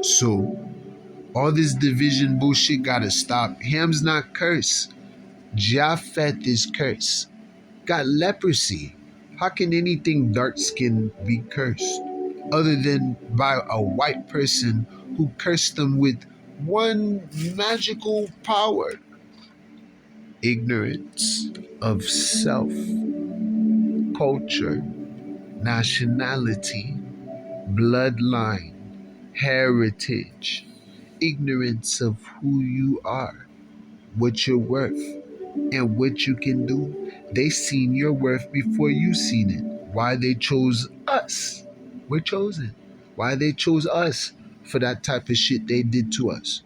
So all this division bullshit gotta stop. Ham's not cursed. Japheth is cursed. Got leprosy. How can anything dark-skinned be cursed? Other than by a white person who cursed them with one magical power. Ignorance of self, culture, nationality, bloodline, heritage, ignorance of who you are, what you're worth, and what you can do. They seen your worth before you seen it. Why they chose us? We're chosen. Why they chose us for that type of shit they did to us?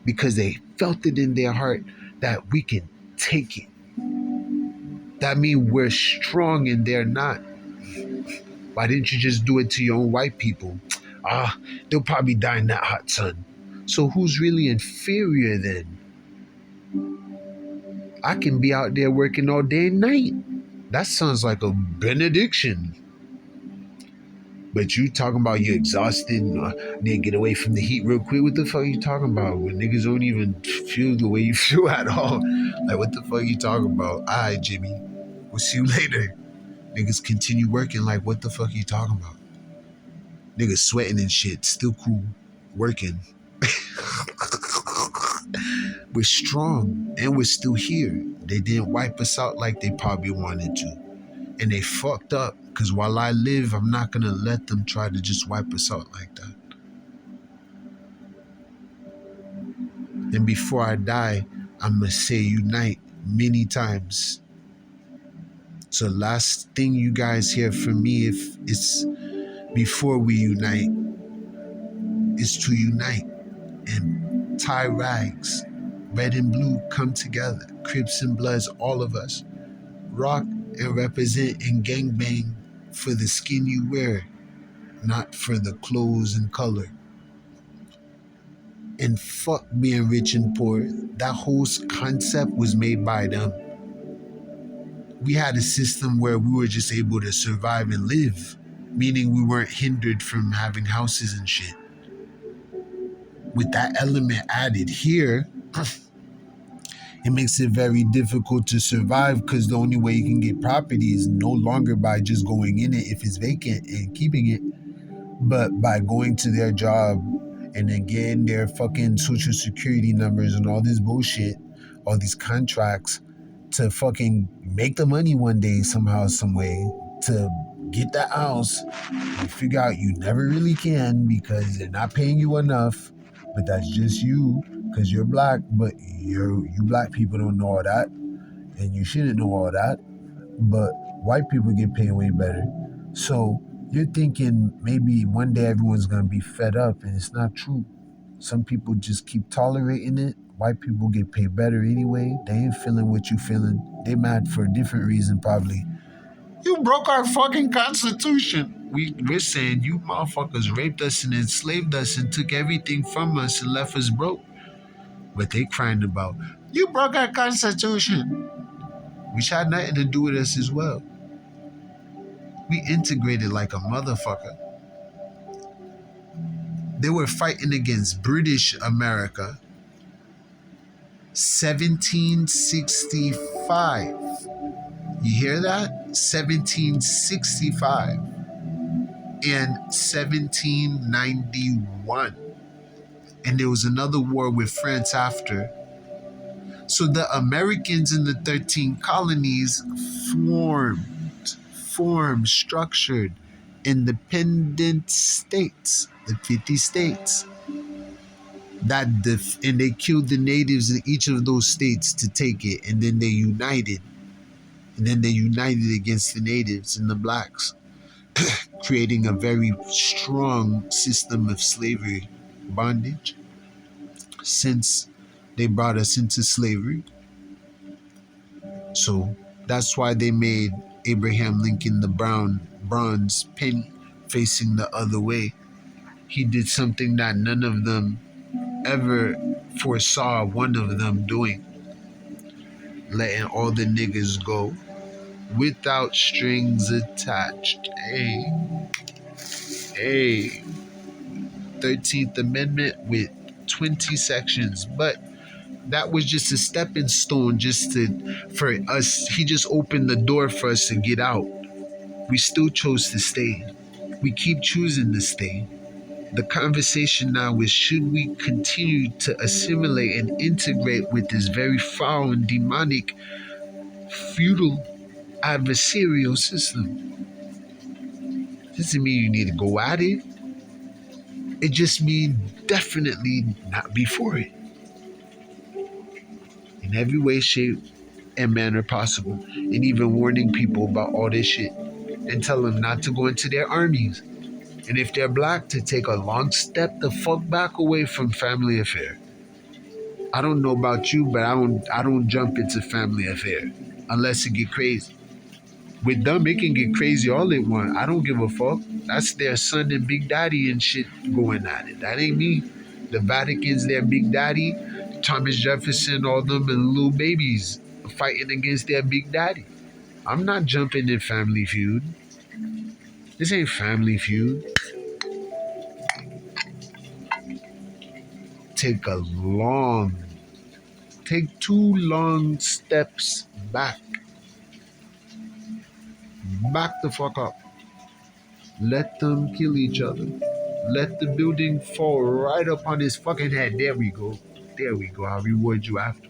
Because they felt it in their heart that we can take it. That means we're strong and they're not. Why didn't you just do it to your own white people? They'll probably die in that hot sun. So who's really inferior then? I can be out there working all day and night. That sounds like a benediction. But you talking about you exhausted, then get away from the heat real quick. What the fuck are you talking about? When niggas don't even feel the way you feel at all. Like, what the fuck are you talking about? All right, Jimmy, we'll see you later. Niggas continue working like, what the fuck are you talking about? Niggas sweating and shit, still cool, working. We're strong and we're still here. They didn't wipe us out like they probably wanted to. And they fucked up, because while I live, I'm not gonna let them try to just wipe us out like that. And before I die, I'm gonna say unite many times. So last thing you guys hear from me, if it's before we unite, is to unite and tie rags. Red and blue come together. Crips and Bloods, all of us. Rock and represent and gangbang for the skin you wear, not for the clothes and color. And fuck being rich and poor. That whole concept was made by them. We had a system where we were just able to survive and live, meaning we weren't hindered from having houses and shit. With that element added here, it makes it very difficult to survive, because the only way you can get property is no longer by just going in it if it's vacant and keeping it, but by going to their job and then getting their fucking social security numbers and all this bullshit, all these contracts to fucking make the money one day somehow, some way, to get that house. You figure out you never really can because they're not paying you enough, but that's just you because you're black, but you black people don't know all that, and you shouldn't know all that, but white people get paid way better. So you're thinking maybe one day everyone's gonna be fed up, and it's not true. Some people just keep tolerating it. White people get paid better anyway. They ain't feeling what you feeling. They mad for a different reason probably. You broke our fucking constitution. We're saying you motherfuckers raped us and enslaved us and took everything from us and left us broke. But they crying about, you broke our constitution. Which had nothing to do with us as well. We integrated like a motherfucker. They were fighting against British America. 1765. You hear that? 1765 and 1791. And there was another war with France after. So the Americans in the 13 colonies formed structured independent states, the 50 states. And they killed the natives in each of those states to take it, and then they united. And then they united against the natives and the blacks, creating a very strong system of slavery, bondage, since they brought us into slavery. So that's why they made Abraham Lincoln the bronze penny facing the other way. He did something that none of them ever foresaw one of them doing, letting all the niggas go without strings attached. Hey, 13th Amendment with 20 sections. But that was just a stepping stone for us. He just opened the door for us to get out. We still chose to stay. We keep choosing to stay. The conversation now is, should we continue to assimilate and integrate with this very foul and demonic, feudal, adversarial system? Doesn't mean you need to go at it. It just means definitely not be for it. In every way, shape, and manner possible. And even warning people about all this shit. And tell them not to go into their armies. And if they're black, to take a long step the fuck back away from family affair. I don't know about you, but I don't jump into family affair unless it get crazy. With them, it can get crazy all they want. I don't give a fuck. That's their son and big daddy and shit going at it. That ain't me. The Vatican's their big daddy. Thomas Jefferson, all them and little babies fighting against their big daddy. I'm not jumping in Family Feud. This ain't Family Feud. Take 2 long steps back. Back the fuck up. Let them kill each other. Let the building fall right up on his fucking head. There we go. I'll reward you after.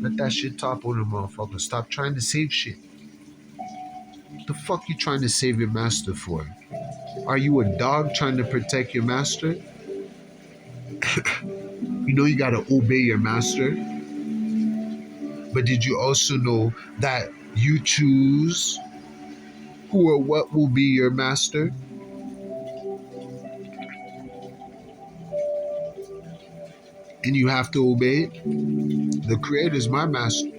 Let that shit topple the motherfucker. Stop trying to save shit. What the fuck you trying to save your master for? Are you a dog trying to protect your master? You know you gotta obey your master. But did you also know that you choose who or what will be your master? And you have to obey it? The Creator is my master.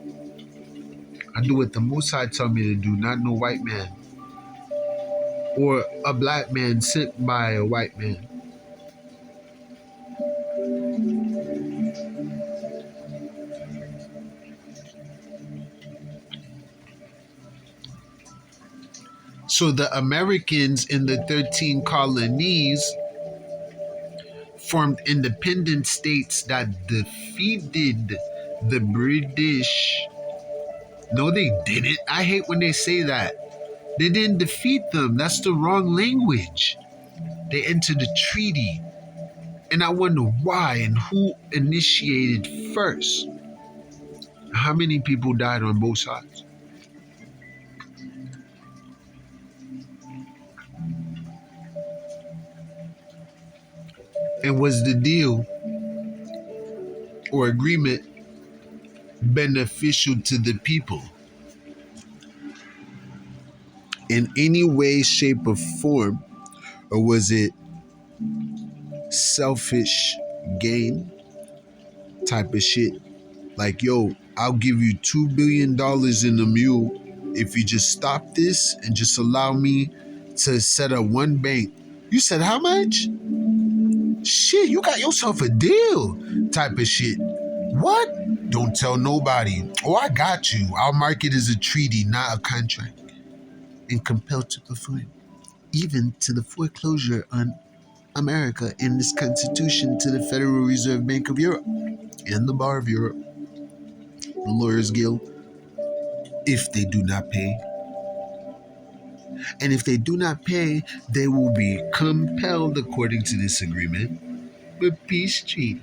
I do what the Most High tell me to do, not no white man. Or a black man sent by a white man. So the Americans in the 13 colonies formed independent states that defeated the British. No, they didn't. I hate when they say that. They didn't defeat them. That's the wrong language. They entered a treaty. And I wonder why and who initiated first. How many people died on both sides? And was the deal or agreement beneficial to the people in any way, shape, or form? Or was it selfish gain type of shit? Like, yo, I'll give you $2 billion in a mule if you just stop this and just allow me to set up one bank. You said how much? Shit, you got yourself a deal type of shit. What? Don't tell nobody. Oh, I got you. Our market is a treaty, not a contract. And compelled to perform. Even to the foreclosure on America and this constitution to the Federal Reserve Bank of Europe and the Bar of Europe, the Lawyers Guild, if they do not pay. And if they do not pay, they will be compelled, according to this agreement, the peace treaty.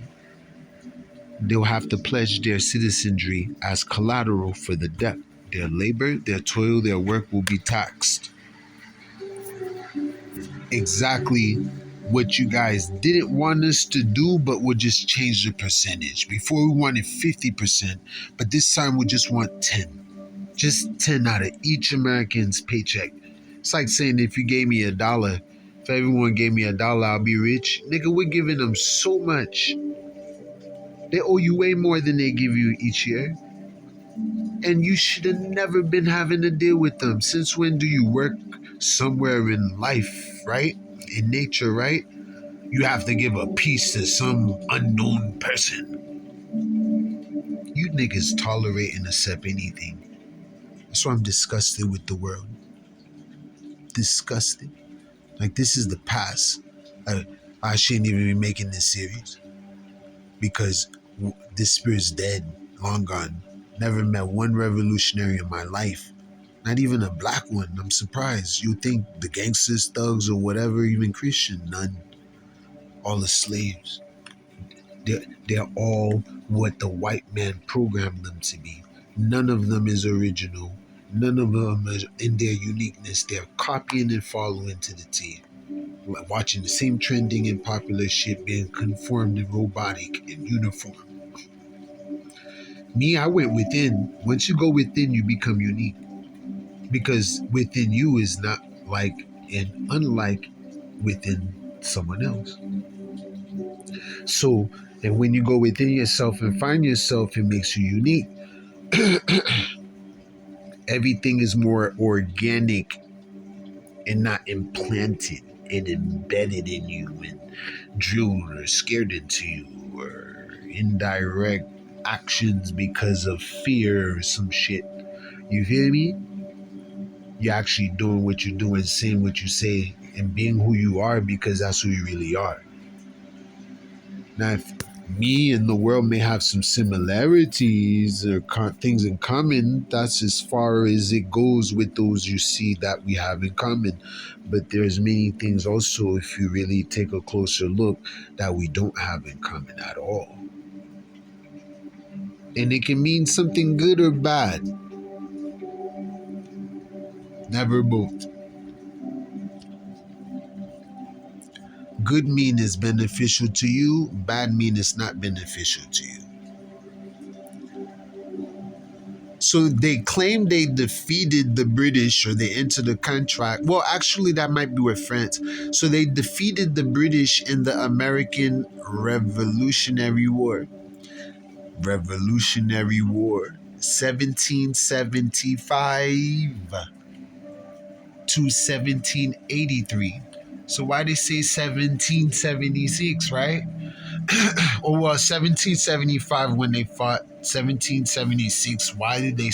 They'll have to pledge their citizenry as collateral for the debt. Their labor, their toil, their work will be taxed. Exactly what you guys didn't want us to do, but we'll just change the percentage. Before we wanted 50%, but this time we just want 10. Just 10 out of each American's paycheck. It's like saying if you gave me $1, if everyone gave me $1, I'll be rich. Nigga, we're giving them so much. They owe you way more than they give you each year. And you should have never been having to deal with them. Since when do you work somewhere in life, right? In nature, right? You have to give a piece to some unknown person. You niggas tolerate and accept anything. That's why I'm disgusted with the world. Disgusted. Like, this is the past. I shouldn't even be making this series. Because this spirit's dead, long gone. Never met one revolutionary in my life. Not even a black one. I'm surprised. You think the gangsters, thugs, or whatever, even Christian? None. All the slaves. They're all what the white man programmed them to be. None of them is original. None of them is in their uniqueness. They're copying and following to the T. Watching the same trending and popular shit being conformed and robotic and uniform. Me, I went within. Once you go within, you become unique. Because within you is not like and unlike within someone else. So, and when you go within yourself and find yourself, it makes you unique. Everything is more organic and not implanted and embedded in you and drilled or scared into you or indirect actions because of fear or some shit. You feel me? You're actually doing what you're doing, saying what you say, and being who you are because that's who you really are. Now, if me and the world may have some similarities or things in common, that's as far as it goes with those you see that we have in common. But there's many things also, if you really take a closer look, that we don't have in common at all. And it can mean something good or bad. Never both. Good mean is beneficial to you, bad mean is not beneficial to you. So they claim they defeated the British or they entered the contract. Well, actually, that might be with France. So they defeated the British in the American Revolutionary War. Revolutionary War. 1775 to 1783. So why they say 1776, right? Or well, 1775 when they fought. 1776. Why did they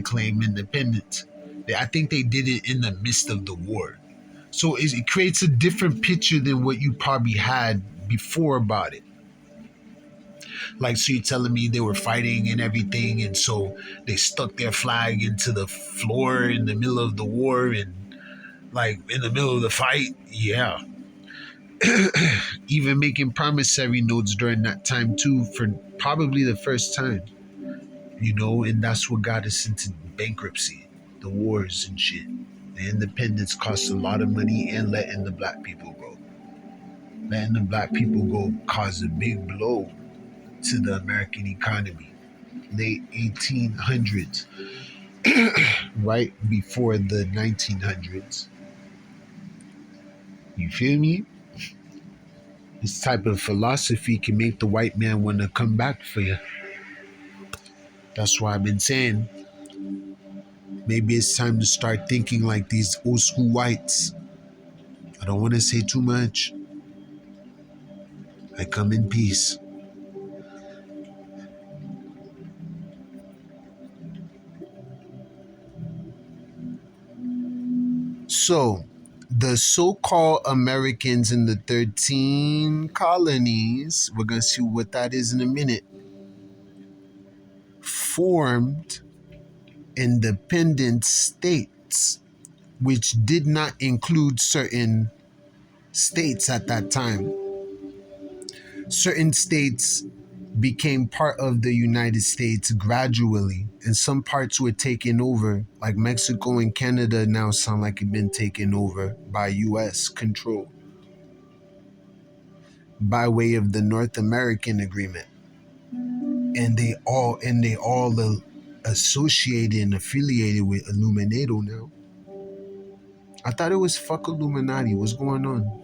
claim independence? I think they did it in the midst of the war. So it creates a different picture than what you probably had before about it. Like, so you're telling me they were fighting and everything, and so they stuck their flag into the floor in the middle of the war and like in the middle of the fight? Yeah. Even making promissory notes during that time too, for probably the first time, and that's what got us into bankruptcy, the wars and shit. The independence cost a lot of money, and letting the black people go. Letting the black people go caused a big blow to the American economy. Late 1800s, right before the 1900s. You feel me? This type of philosophy can make the white man want to come back for you. That's why I've been saying maybe it's time to start thinking like these old school whites. I don't want to say too much. I come in peace. So, the so-called Americans in the 13 colonies, we're going to see what that is in a minute, formed independent states, which did not include certain states at that time. Certain states became part of the United States gradually, and some parts were taken over, like Mexico and Canada now sound like it's been taken over by US control by way of the North American agreement. And they all associated and affiliated with Illuminato now. I thought it was fuck Illuminati. What's going on?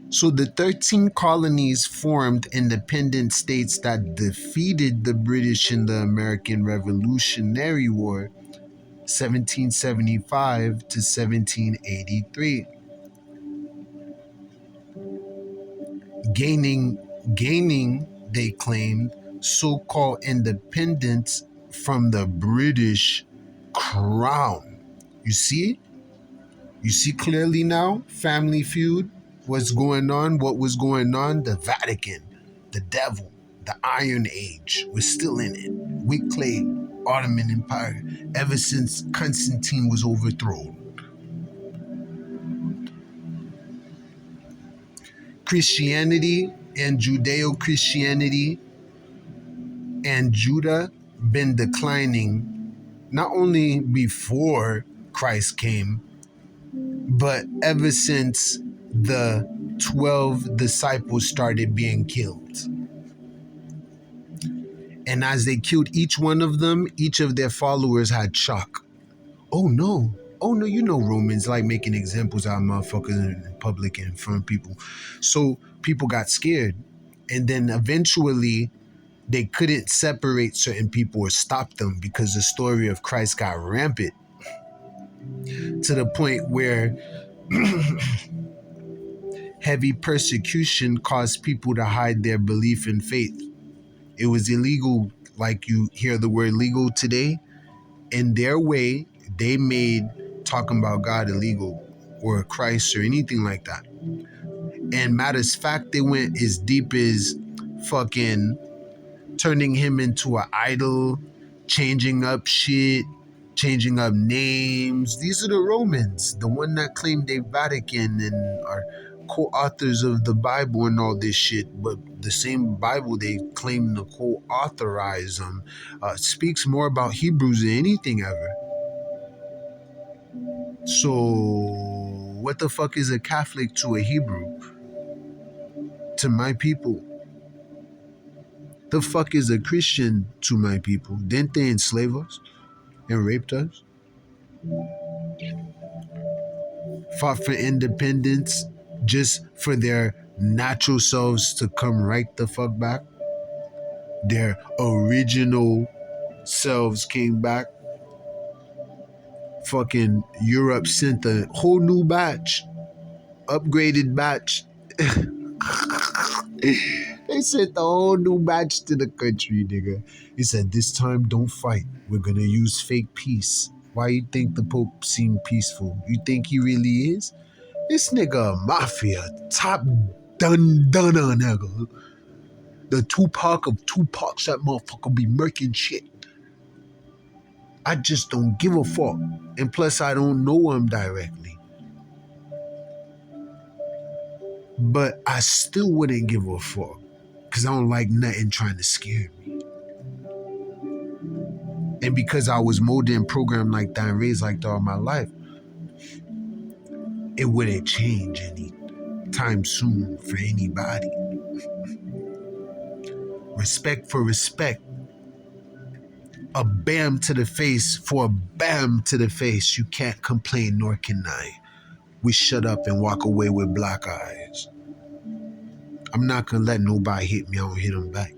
So the 13 colonies formed independent states that defeated the British in the American Revolutionary War, 1775 to 1783. Gaining, they claimed, so-called independence from the British Crown. You see? You see clearly now, Family Feud, what's going on, what was going on? The Vatican, the devil, the Iron Age, we're still in it. Wick clay, Ottoman Empire, ever since Constantine was overthrown. Christianity and Judeo-Christianity and Judah been declining not only before Christ came, but ever since the 12 disciples started being killed. And as they killed each one of them, each of their followers had shock. Oh no, you know Romans like making examples out of motherfuckers in public and in front of people. So people got scared. And then eventually they couldn't separate certain people or stop them because the story of Christ got rampant to the point where heavy persecution caused people to hide their belief in faith. It was illegal, like you hear the word legal today. In their way, they made talking about God illegal or Christ or anything like that. And matters of fact, they went as deep as fucking turning him into an idol, changing up shit, changing up names. These are the Romans, the one that claimed they Vatican and are co-authors of the Bible and all this shit. But the same Bible they claim to co-authorize speaks more about Hebrews than anything ever. So what the fuck is a Catholic to a Hebrew? To my people. The fuck is a Christian to my people? Didn't they enslave us and raped us? Fought for independence just for their natural selves to come right the fuck back? Their original selves came back. Fucking Europe sent a whole new batch, upgraded batch. They sent the whole new batch to the country, nigga. He said, this time don't fight. We're gonna use fake peace. Why you think the Pope seemed peaceful? You think he really is? This nigga a mafia, top dun-dunner nigga. The Tupac of Tupacs, that motherfucker be murking shit. I just don't give a fuck. And plus I don't know him directly. But I still wouldn't give a fuck. Because I don't like nothing trying to scare me. And because I was molded and programmed like that and raised like that all my life, it wouldn't change any time soon for anybody. Respect for respect. A bam to the face for a bam to the face. You can't complain, nor can I. We shut up and walk away with black eyes. I'm not gonna let nobody hit me. I don't hit them back.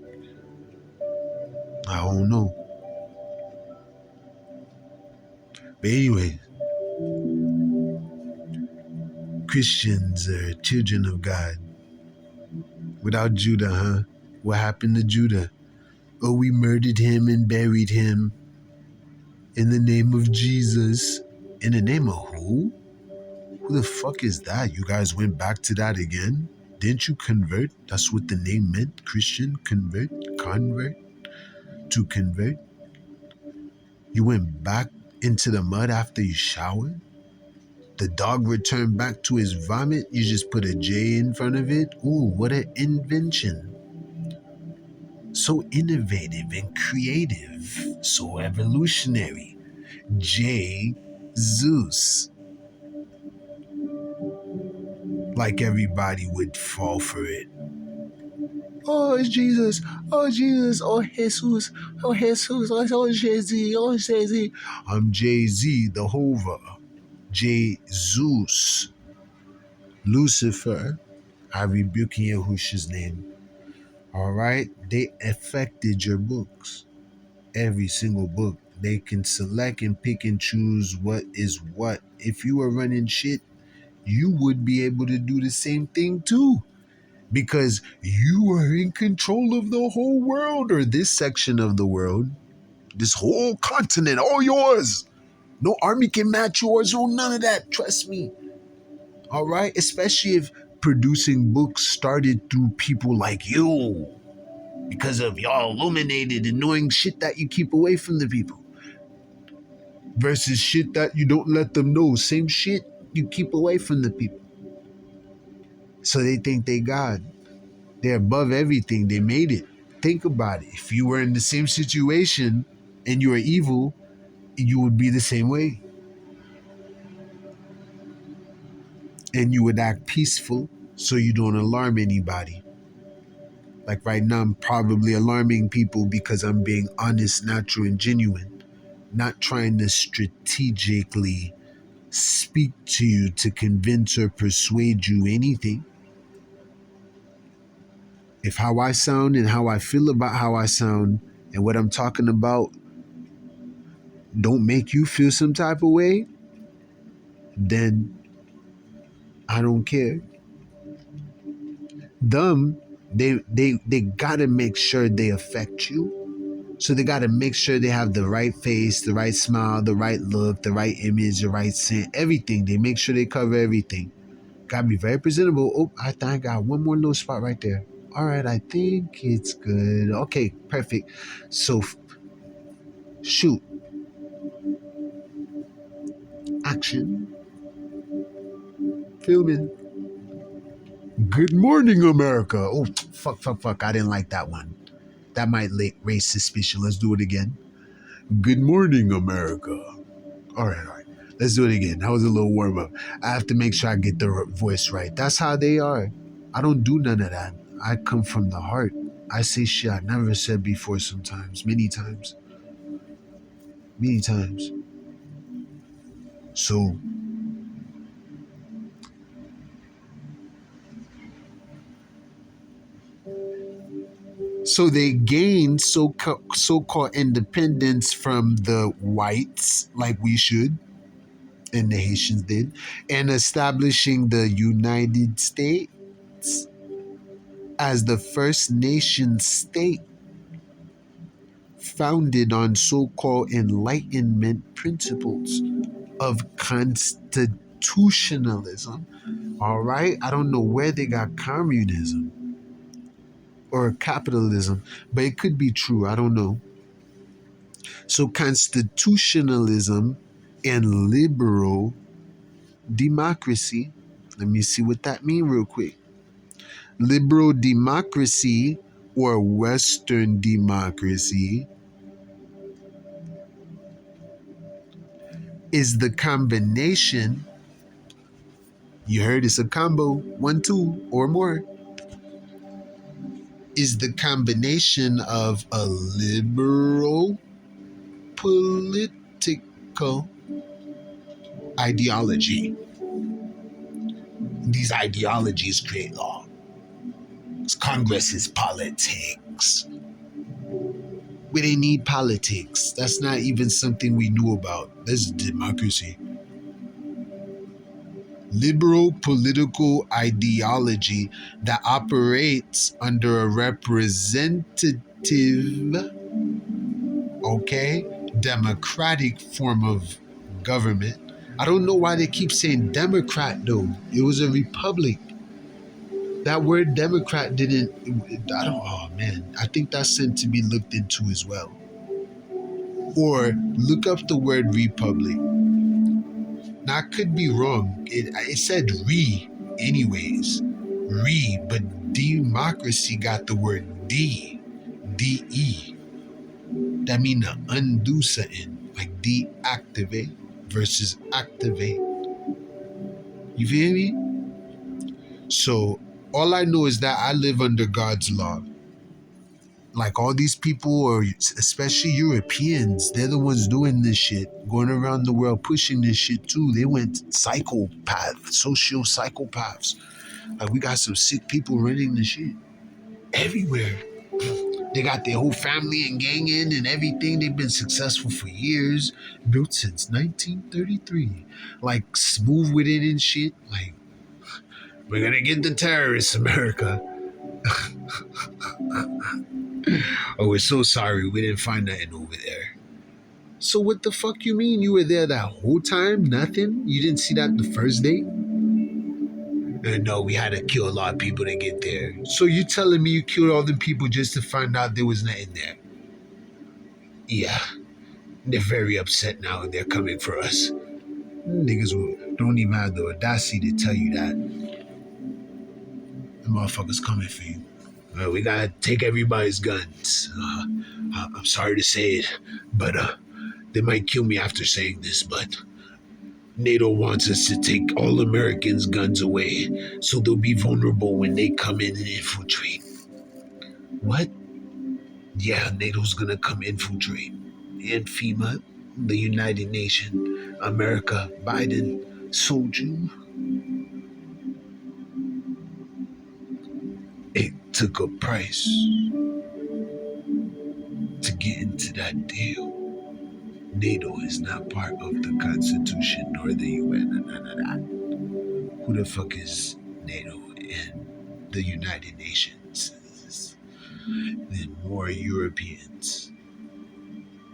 I don't know. But anyway, Christians are children of God. Without Judah, huh? What happened to Judah? Oh, we murdered him and buried him in the name of Jesus. In the name of who? Who the fuck is that? You guys went back to that again? Didn't you convert? That's what the name meant. Christian, convert, to convert. You went back into the mud after you showered? The dog returned back to his vomit? You just put a J in front of it? Ooh, what an invention. So innovative and creative. So evolutionary. J. Zeus. Like everybody would fall for it. Oh, it's Jesus. Oh, Jesus. Oh, Jesus. Oh, Jesus. Oh, Jay-Z. Oh, Jay-Z. I'm Jay-Z, the Hover. J-Zeus. Lucifer. I rebuke in Yahushua's name. All right? They affected your books. Every single book. They can select and pick and choose what is what. If you were running shit, you would be able to do the same thing too. Because you are in control of the whole world, or this section of the world, this whole continent, all yours. No army can match yours, or none of that. Trust me. All right? Especially if producing books started through people like you, because of y'all illuminated and knowing shit that you keep away from the people versus shit that you don't let them know. Same shit you keep away from the people. So they think they God. They're above everything. They made it. Think about it. If you were in the same situation and you were evil, you would be the same way. And you would act peaceful so you don't alarm anybody. Like right now, I'm probably alarming people because I'm being honest, natural, and genuine. Not trying to strategically speak to you to convince or persuade you anything. If how I sound and how I feel about how I sound and what I'm talking about don't make you feel some type of way, then I don't care. Them, they gotta make sure they affect you. So they gotta make sure they have the right face, the right smile, the right look, the right image, the right scent, everything. They make sure they cover everything. Gotta be very presentable. Oh, I think I got one more little spot right there. All right, I think it's good. Okay, perfect. So, shoot. Action. Filming. Good morning, America. Oh, fuck. I didn't like that one. That might raise suspicion. Let's do it again. Good morning, America. All right. Let's do it again. That was a little warm up. I have to make sure I get the voice right. That's how they are. I don't do none of that. I come from the heart. I say shit I never said before sometimes. Many times. So they gained so-called independence from the whites, like we should, and the Haitians did, and establishing the United States as the first nation state founded on so-called Enlightenment principles of constitutionalism. All right? I don't know where they got communism or capitalism, but it could be true. I don't know. So constitutionalism and liberal democracy. Let me see what that means real quick. Liberal democracy or Western democracy is the combination. You heard it's a combo, 1, 2, or more. Is the combination of a liberal political ideology. These ideologies create law. Congress is politics. We didn't need politics. That's not even something we knew about. This is democracy. Liberal political ideology that operates under a representative, okay, democratic form of government. I don't know why they keep saying Democrat though. It was a republic. That word Democrat didn't, I don't, oh man, I think that's sent to be looked into as well. Or look up the word republic. Now, I could be wrong. It said anyways. But democracy got the word D-E. That means to undo something, like deactivate versus activate. You feel me? So, all I know is that I live under God's law. Like all these people, or especially Europeans, they're the ones doing this shit, going around the world pushing this shit too. They went social psychopaths. Like we got some sick people running the shit everywhere. They got their whole family and gang in and everything. They've been successful for years, built since 1933. Like smooth with it and shit. Like we're gonna get the terrorists, America. Oh, we're so sorry. We didn't find nothing over there. So what the fuck you mean you were there that whole time? Nothing? You didn't see that the first day? No, we had to kill a lot of people to get there. So you telling me you killed all them people just to find out there was nothing there? Yeah. They're very upset now and they're coming for us. Niggas don't even have the audacity to tell you that. The motherfuckers coming for you. Well, we gotta take everybody's guns. I'm sorry to say it, but they might kill me after saying this, but NATO wants us to take all Americans' guns away so they'll be vulnerable when they come in and infiltrate. What? Yeah, NATO's gonna come infiltrate. And FEMA, the United Nations, America, Biden, sold you. It took a price to get into that deal. NATO is not part of the Constitution nor the UN, none of that. Who the fuck is NATO and the United Nations? Then more Europeans,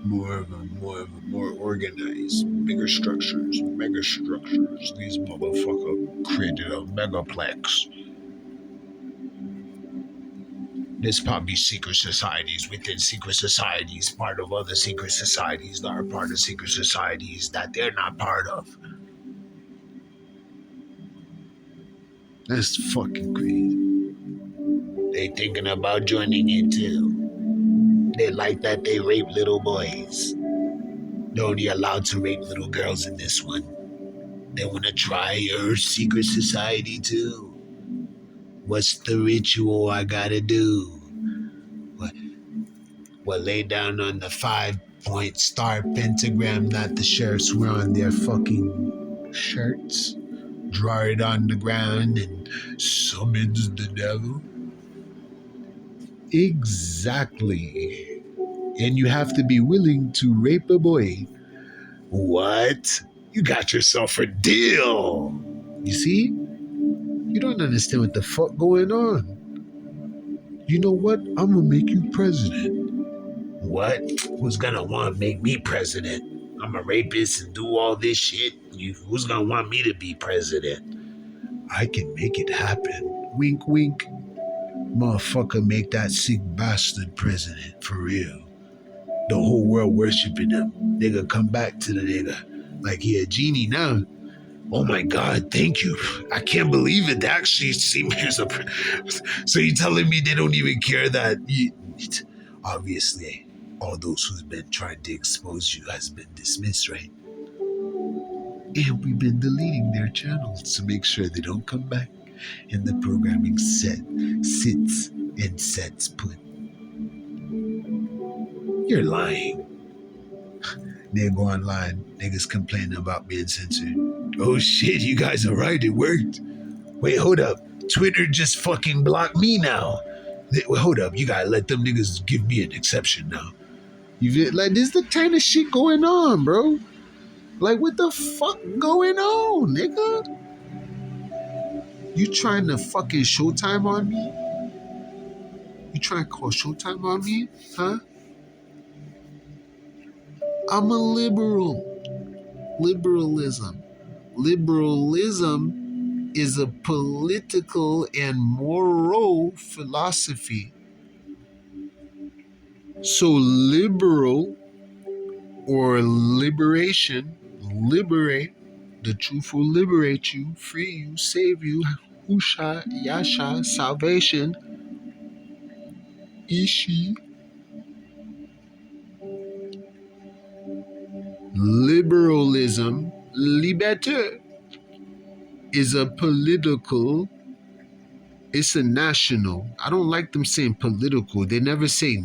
more organized, bigger structures, mega structures. These motherfuckers created a megaplex. There's probably secret societies within secret societies, part of other secret societies that are part of secret societies that they're not part of. That's fucking crazy. They thinking about joining in too. They like that they rape little boys. They're only allowed to rape little girls in this one. They want to try your secret society too. What's the ritual I gotta do? What, lay down on the 5-point star pentagram that the sheriffs wear on their fucking shirts? Draw it on the ground and summons the devil? Exactly. And you have to be willing to rape a boy. What? You got yourself a deal. You see? You don't understand what the fuck going on. You know what? I'm gonna make you president. What? Who's gonna want to make me president? I'm a rapist and do all this shit. Who's gonna want me to be president? I can make it happen. Wink, wink. Motherfucker, make that sick bastard president for real. The whole world worshiping him. Nigga, come back to the nigga. Like he a genie now. Oh my God, thank you. I can't believe it. They actually see me as a... So you're telling me they don't even care that... Obviously, all those who's been trying to expose you has been dismissed, right? And we've been deleting their channels to make sure they don't come back. And the programming sits and sets put. You're lying. They go online, niggas complaining about being censored. Oh shit, you guys are right, it worked. Wait, hold up. Twitter just fucking blocked me now. Wait, hold up, you gotta let them niggas give me an exception now. You feel like this the kind of shit going on, bro. Like what the fuck going on, nigga? You trying to fucking Showtime on me? You trying to call Showtime on me? Huh? I'm a liberal. Liberalism. Liberalism is a political and moral philosophy. So liberal or liberation, liberate, the truth will liberate you, free you, save you, Husha, Yasha, salvation, Ishi. Liberalism, liberté, is a political, it's a national. I don't like them saying political. They never say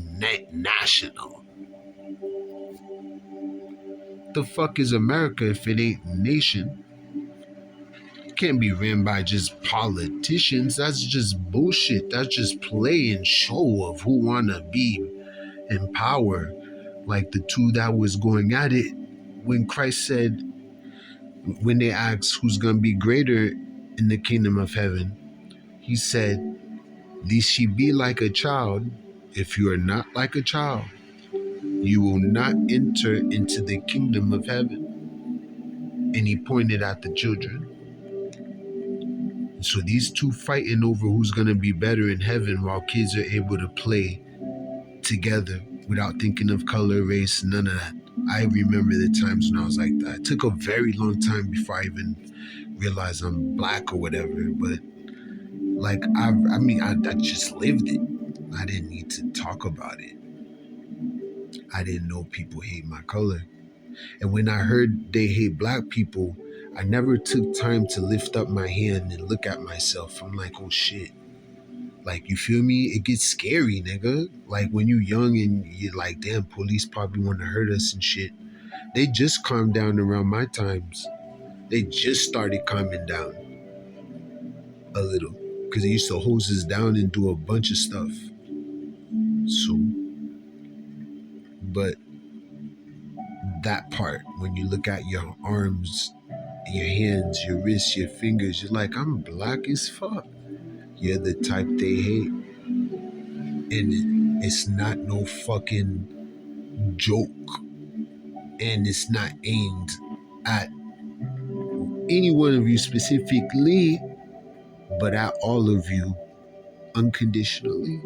national. The fuck is America if it ain't nation? It can't be ran by just politicians. That's just bullshit. That's just play and show of who wanna be in power. Like the two that was going at it when Christ said, when they asked who's gonna be greater in the kingdom of heaven, he said, "Lest ye be like a child. If you are not like a child, you will not enter into the kingdom of heaven." And he pointed at the children. So these two fighting over who's gonna be better in heaven while kids are able to play together without thinking of color, race, none of that. I remember the times when I was like that. It took a very long time before I even realized I'm black or whatever, but like I just lived it. I didn't need to talk about it. I didn't know people hate my color. And when I heard they hate black people, I never took time to lift up my hand and look at myself. I'm like, oh shit. Like, you feel me? It gets scary, nigga. Like when you're young and you're like, damn, police probably want to hurt us and shit. They just calmed down around my times. They just started calming down a little because they used to hose us down and do a bunch of stuff. So, but that part, when you look at your arms, your hands, your wrists, your fingers, you're like, I'm black as fuck. You're the type they hate. And it's not no fucking joke. And it's not aimed at any one of you specifically, but at all of you unconditionally.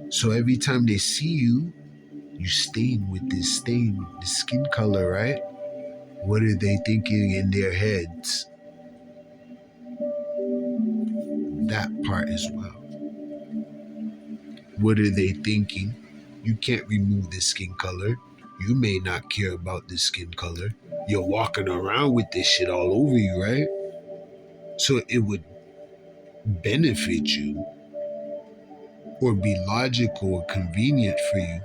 So every time they see you, you stain with this stain, the skin color, right? What are they thinking in their heads? That part as well. What are they thinking? You can't remove this skin color. You may not care about this skin color. You're walking around with this shit all over you, right? So it would benefit you or be logical or convenient for you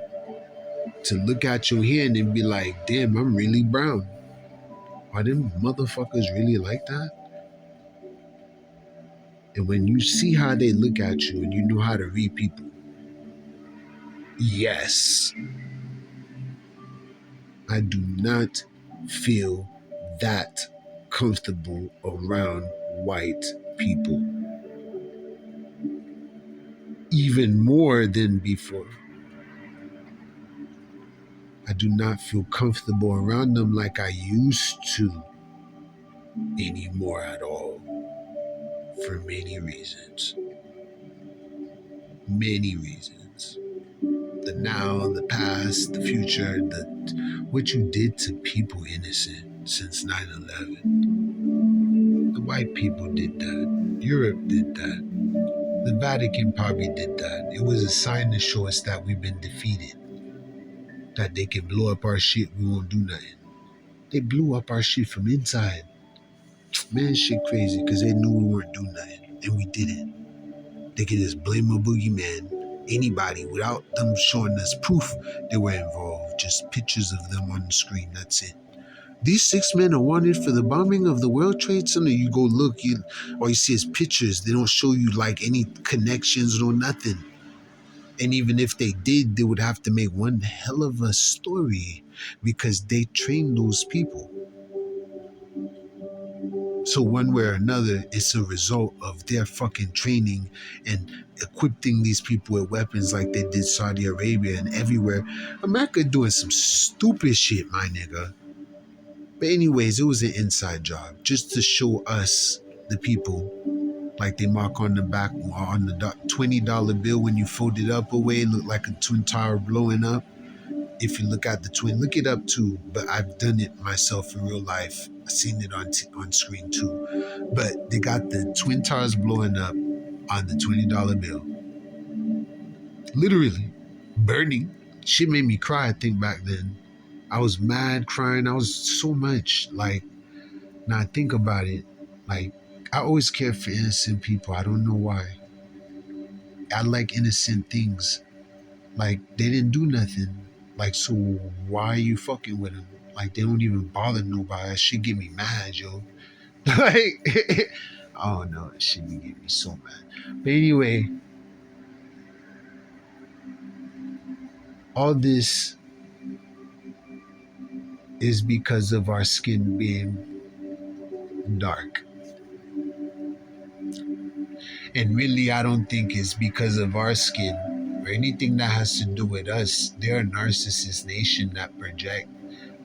to look at your hand and be like, damn, I'm really brown. Are them motherfuckers really like that? And when you see how they look at you and you know how to read people, yes, I do not feel that comfortable around white people. Even more than before. I do not feel comfortable around them like I used to anymore at all. For many reasons. Many reasons. The now, the past, the future, what you did to people innocent since 9/11. The white people did that. Europe did that. The Vatican probably did that. It was a sign to show us that we've been defeated. That they can blow up our shit, we won't do nothing. They blew up our shit from inside. Man, shit crazy because they knew we weren't doing nothing. And we didn't. They can just blame a boogeyman, anybody, without them showing us proof they were involved. Just pictures of them on the screen, that's it. These 6 men are wanted for the bombing of the World Trade Center. You go look, all you see is pictures. They don't show you like any connections or nothing. And even if they did, they would have to make one hell of a story because they trained those people. So one way or another, it's a result of their fucking training and equipping these people with weapons like they did Saudi Arabia and everywhere. America doing some stupid shit, my nigga. But anyways, it was an inside job just to show us, the people, like they mark on the back on the $20 bill when you fold it up away, look like a twin tower blowing up. If you look at the twin, look it up too. But I've done it myself in real life. I've seen it on screen too. But they got the twin towers blowing up on the $20 bill, literally burning. Shit made me cry. I think back then, I was mad, crying. I was so much like. Now I think about it, like I always care for innocent people. I don't know why. I like innocent things. Like they didn't do nothing. Like so, why are you fucking with them? Like they don't even bother nobody. That shit get me mad, yo. Like oh no, that shit get me so mad. But anyway, all this is because of our skin being dark. And really, I don't think it's because of our skin or anything that has to do with us. They're a narcissist nation that project.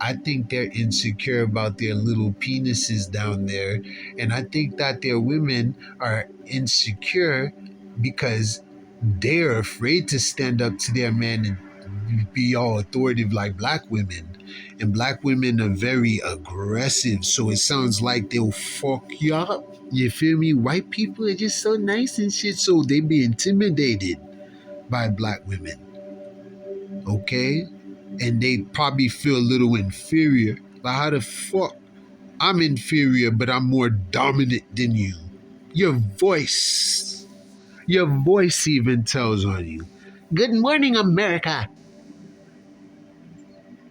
I think they're insecure about their little penises down there. And I think that their women are insecure because they're afraid to stand up to their men and be all authoritative like black women. And black women are very aggressive. So it sounds like they'll fuck you up. You feel me? White people are just so nice and shit. So they be intimidated by black women. Okay? And they probably feel a little inferior. Like, how the fuck? I'm inferior, but I'm more dominant than you. Your voice even tells on you. Good morning, America.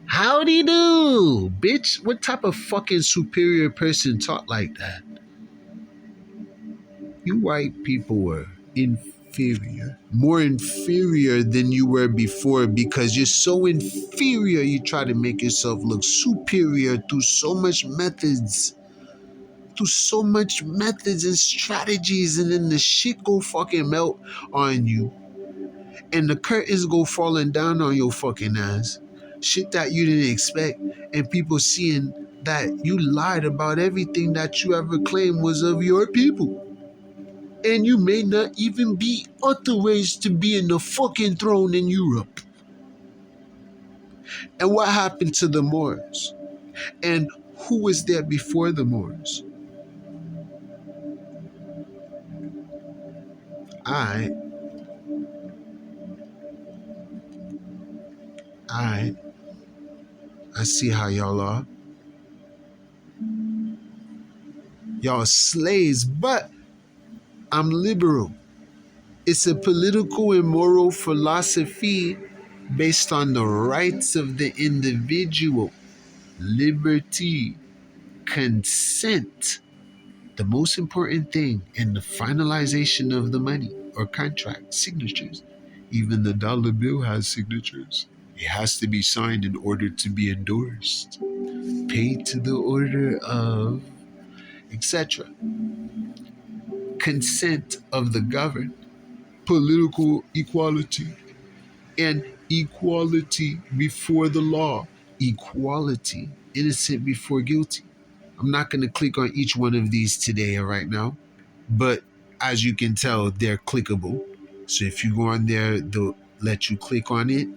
Howdy do, bitch. What type of fucking superior person talk like that? You white people were inferior. More inferior than you were before because you're so inferior you try to make yourself look superior through so much methods. Through so much methods and strategies, and then the shit go fucking melt on you. And the curtains go falling down on your fucking ass. Shit that you didn't expect. And people seeing that you lied about everything that you ever claimed was of your people. And you may not even be authorized to be in the fucking throne in Europe. And what happened to the Moors? And who was there before the Moors? I see how y'all are. Y'all are slaves, but I'm liberal. It's a political and moral philosophy based on the rights of the individual, liberty, consent, the most important thing in the finalization of the money or contract, signatures. Even the dollar bill has signatures. It has to be signed in order to be endorsed, paid to the order of, etc. Consent of the governed, political equality, and equality before the law. Equality, innocent before guilty. I'm not going to click on each one of these today or right now, but as you can tell, they're clickable. So if you go on there, they'll let you click on it,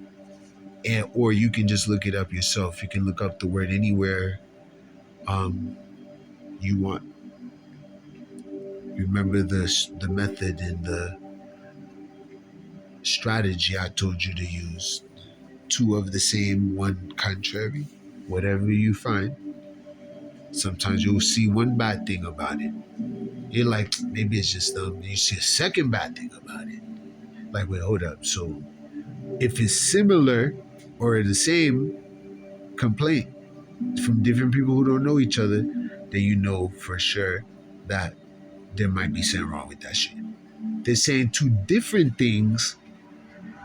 and or you can just look it up yourself. You can look up the word anywhere you want. Remember the method and the strategy I told you to use. Two of the same, one contrary. Whatever you find. Sometimes you'll see one bad thing about it. You're like, maybe it's just them. You see a second bad thing about it. Like, wait, hold up. So if it's similar or the same complaint from different people who don't know each other, then you know for sure that there might be something wrong with that shit. They're saying two different things,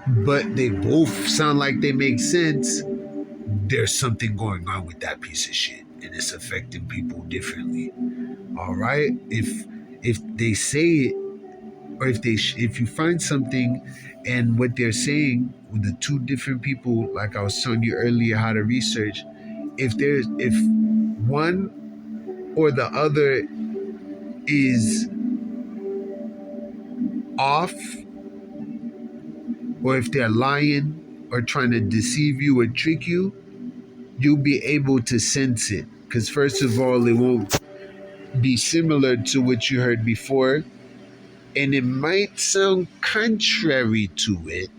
but they both sound like they make sense, there's something going on with that piece of shit, and it's affecting people differently. All right, if they say it, or if you find something, and what they're saying with the two different people, like I was telling you earlier, how to research. If one or the other is off, or if they're lying or trying to deceive you or trick you, you'll be able to sense it. Because first of all, it won't be similar to what you heard before, and it might sound contrary to it.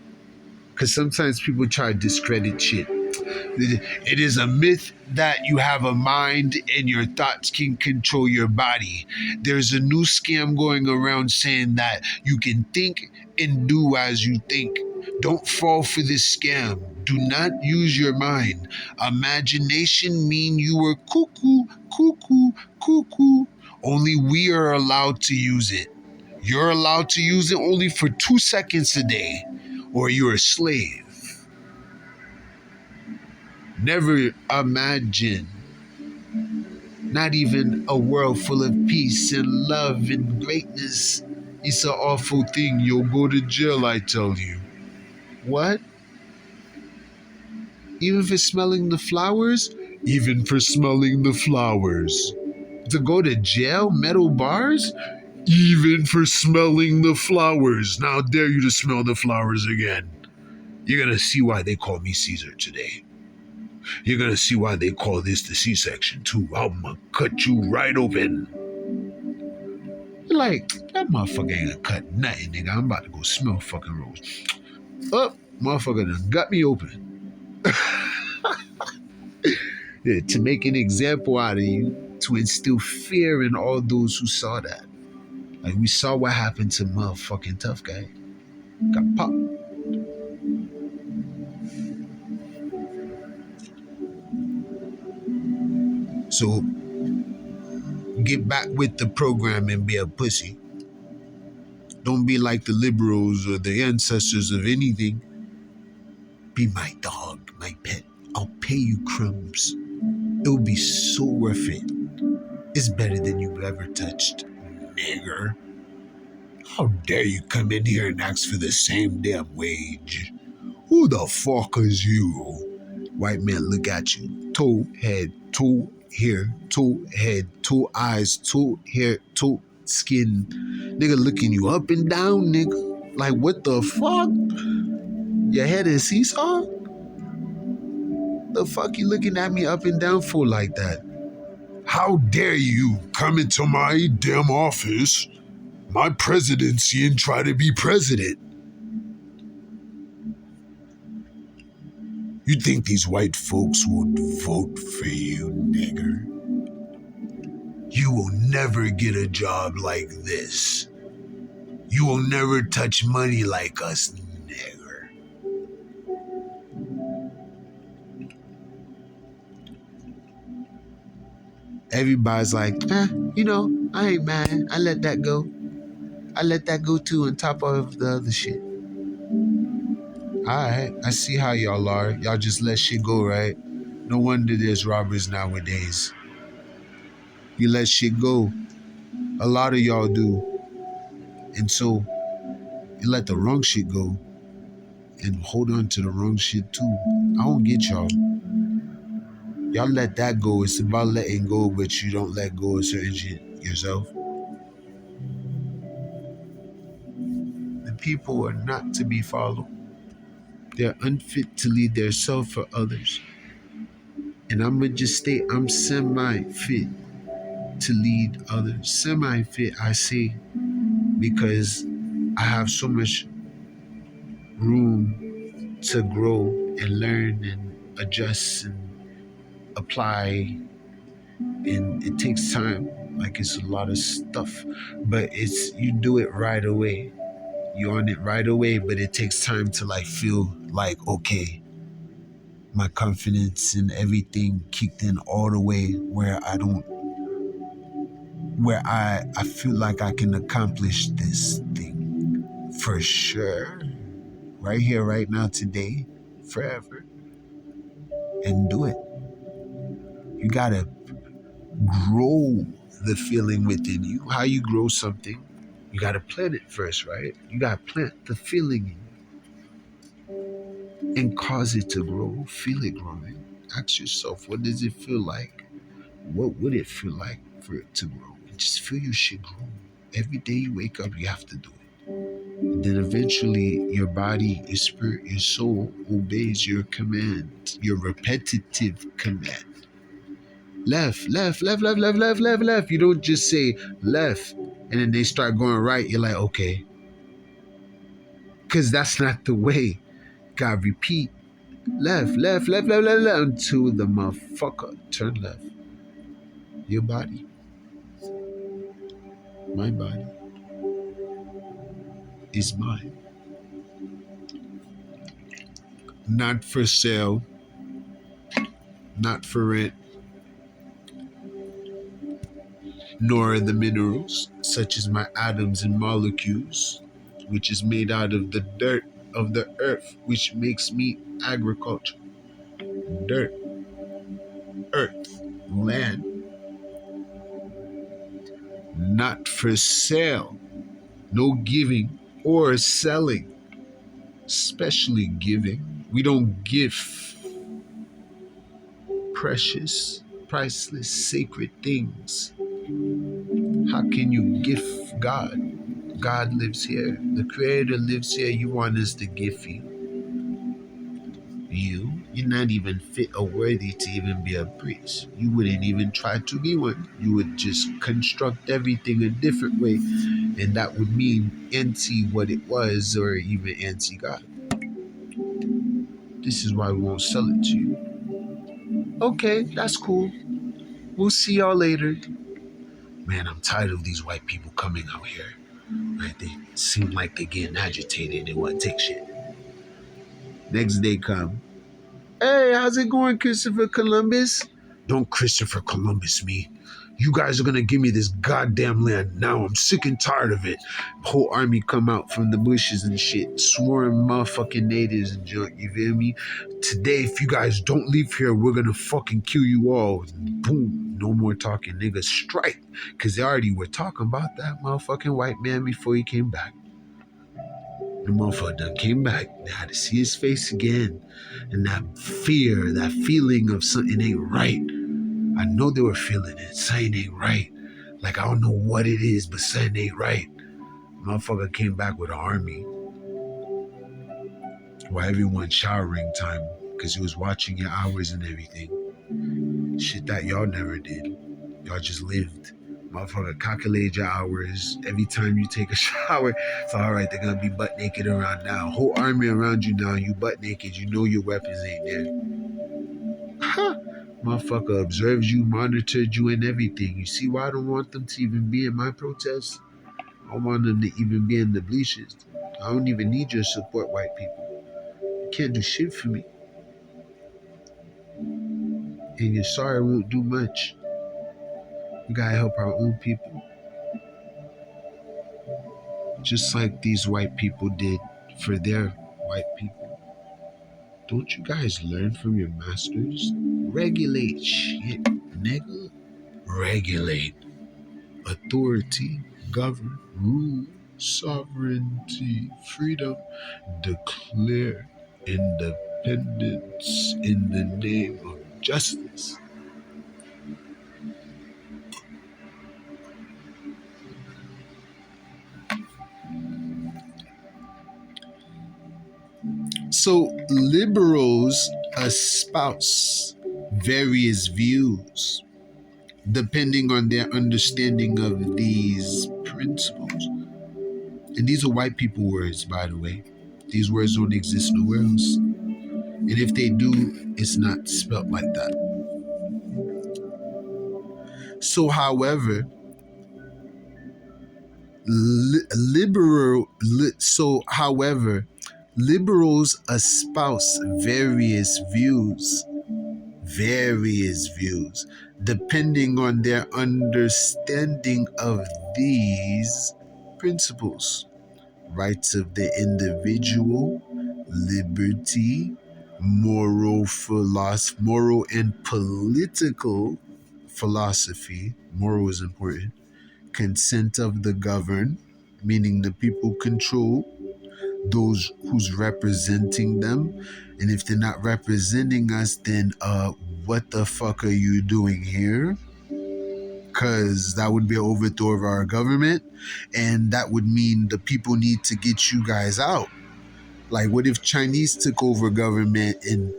Because sometimes people try to discredit shit. It is a myth that you have a mind and your thoughts can control your body. There's a new scam going around saying that you can think and do as you think. Don't fall for this scam. Do not use your mind. Imagination mean you were cuckoo, cuckoo, cuckoo. Only we are allowed to use it. You're allowed to use it only for 2 seconds a day, or you're a slave. Never imagine not even a world full of peace and love and greatness. It's an awful thing. You'll go to jail, I tell you. What? Even for smelling the flowers? Even for smelling the flowers. To go to jail? Metal bars? Even for smelling the flowers. Now, dare you to smell the flowers again. You're gonna see why they call me Caesar today. You're gonna see why they call this the C-section too. I'm gonna cut you right open. You're like, that motherfucker ain't gonna cut nothing, nigga. I'm about to go smell fucking rose. Oh, motherfucker done got me open. Yeah, to make an example out of you, to instill fear in all those who saw that. Like we saw what happened to motherfucking tough guy. Got popped. So get back with the program and be a pussy. Don't be like the liberals or the ancestors of anything. Be my dog, my pet. I'll pay you crumbs. It'll be so worth it. It's better than you've ever touched, nigger. How dare you come in here and ask for the same damn wage? Who the fuck is you? White man look at you. Toe, head, toe, hair, toe, head, toe, eyes, toe, hair, toe, skin. Nigga looking you up and down, nigga. Like, what the fuck? Your head is seesaw? The fuck you looking at me up and down for like that? How dare you come into my damn office, my presidency, and try to be president? You think these white folks would vote for you, nigger? You will never get a job like this. You will never touch money like us, nigger. Everybody's like, I ain't mad. I let that go. I let that go too on top of the other shit. Alright, I see how y'all are. Y'all just let shit go, right? No wonder there's robbers nowadays. You let shit go. A lot of y'all do. And so, you let the wrong shit go and hold on to the wrong shit too. I don't get y'all. Y'all let that go. It's about letting go, but you don't let go of certain shit yourself. The people are not to be followed. They're unfit to lead their self for others. And I'm going to just state I'm semi-fit to lead others. Semi-fit, I say, because I have so much room to grow and learn and adjust and apply. And it takes time. Like, it's a lot of stuff. But you do it right away. You're on it right away, but it takes time to feel like, okay, my confidence and everything kicked in all the way where I feel like I can accomplish this thing for sure. right here, right now, today, forever, and do it. You gotta grow the feeling within you. How you grow something, you gotta plant it first, right? You gotta plant the feeling in and cause it to grow. Feel it growing. Ask yourself, what does it feel like? What would it feel like for it to grow? And just feel your shit grow. Every day you wake up, you have to do it. And then eventually your body, your spirit, your soul obeys your command, your repetitive command. Left, left, left, left, left, left, left, left. You don't just say left and then they start going right. You're like, okay. Because that's not the way. God, repeat. Left, left, left, left, left, left until the motherfucker turn left. Your body, my body, is mine. Not for sale, not for rent, nor the minerals, such as my atoms and molecules, which is made out of the dirt of the earth, which makes me agriculture. Dirt, earth, land, not for sale, no giving or selling, especially giving. We don't give precious, priceless, sacred things. How can you gift God? God lives here. The Creator lives here. You want us to gift you. You're not even fit or worthy to even be a priest. You wouldn't even try to be one. You would just construct everything a different way, and that would mean anti what it was, or even anti God. This is why we won't sell it to you. Okay, that's cool. We'll see y'all later. Man, I'm tired of these white people coming out here. Right? They seem like they're getting agitated and they want to take shit. Next day come. Hey, how's it going, Christopher Columbus? Don't Christopher Columbus me. You guys are gonna give me this goddamn land now. I'm sick and tired of it. Whole army come out from the bushes and shit, swarm motherfucking natives and junk. You feel me? Today, if you guys don't leave here, we're gonna fucking kill you all. Boom. No more talking, niggas. Strike. Cause they already were talking about that motherfucking white man before he came back. The motherfucker done came back. They had to see his face again. And that fear, that feeling of something ain't right. I know they were feeling it. Something ain't right. Like, I don't know what it is, but something ain't right. Motherfucker came back with an army. While everyone's showering time. Because he was watching your hours and everything. Shit that y'all never did. Y'all just lived. Motherfucker calculate your hours. Every time you take a shower, it's all right. They're gonna be butt naked around now. Whole army around you now. You butt naked. You know your weapons ain't there. Ha! Motherfucker observes you, monitored you, and everything. You see why I don't want them to even be in my protest? I want them to even be in the bleachers. I don't even need your support, white people. You can't do shit for me. And your sorry won't do much. We gotta help our own people. Just like these white people did for their white people. Don't you guys learn from your masters? Regulate shit, nigga. Regulate. Authority, govern, rule, sovereignty, freedom. Declare independence in the name of justice. So liberals espouse various views depending on their understanding of these principles. And these are white people words, by the way. These words don't exist nowhere else. And if they do, it's not spelt like that. So, however, liberals espouse various views, depending on their understanding of these principles: rights of the individual, liberty, moral and political philosophy. Moral is important. Consent of the governed, meaning the people control those who's representing them. And if they're not representing us, then what the fuck are you doing here? Because that would be an overthrow of our government, and that would mean the people need to get you guys out. Like, what if Chinese took over government and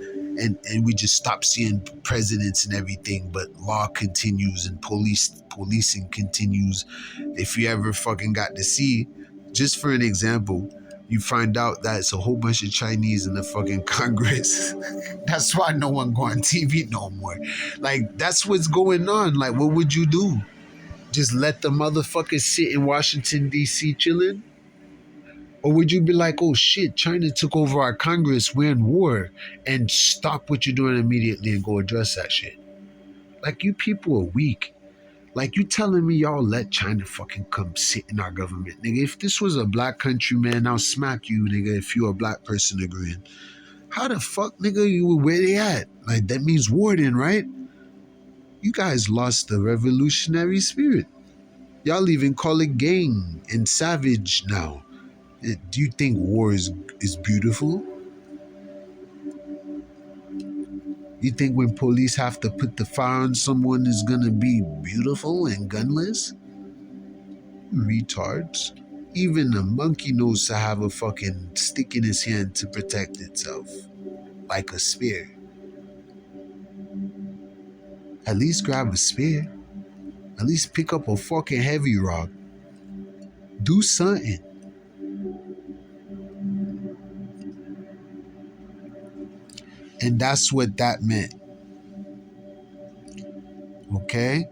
we just stopped seeing presidents and everything, but law continues and policing continues? If you ever fucking got to see, just for an example, you find out that it's a whole bunch of Chinese in the fucking Congress. That's why no one go on TV no more. Like, that's what's going on. Like, what would you do? Just let the motherfuckers sit in Washington, D.C. chilling? Or would you be like, oh shit, China took over our Congress, we're in war, and stop what you're doing immediately and go address that shit? Like, you people are weak. Like, you telling me y'all let China fucking come sit in our government? Nigga, if this was a black country, man, I'll smack you, nigga, if you're a black person agreeing. How the fuck, nigga, where they at? Like, that means war then, right? You guys lost the revolutionary spirit. Y'all even call it gang and savage now. Do you think war is beautiful? You think when police have to put the fire on someone is gonna be beautiful and gunless? Retards. Even a monkey knows to have a fucking stick in his hand to protect itself. Like a spear. At least grab a spear. At least pick up a fucking heavy rock. Do something. And that's what that meant. Okay?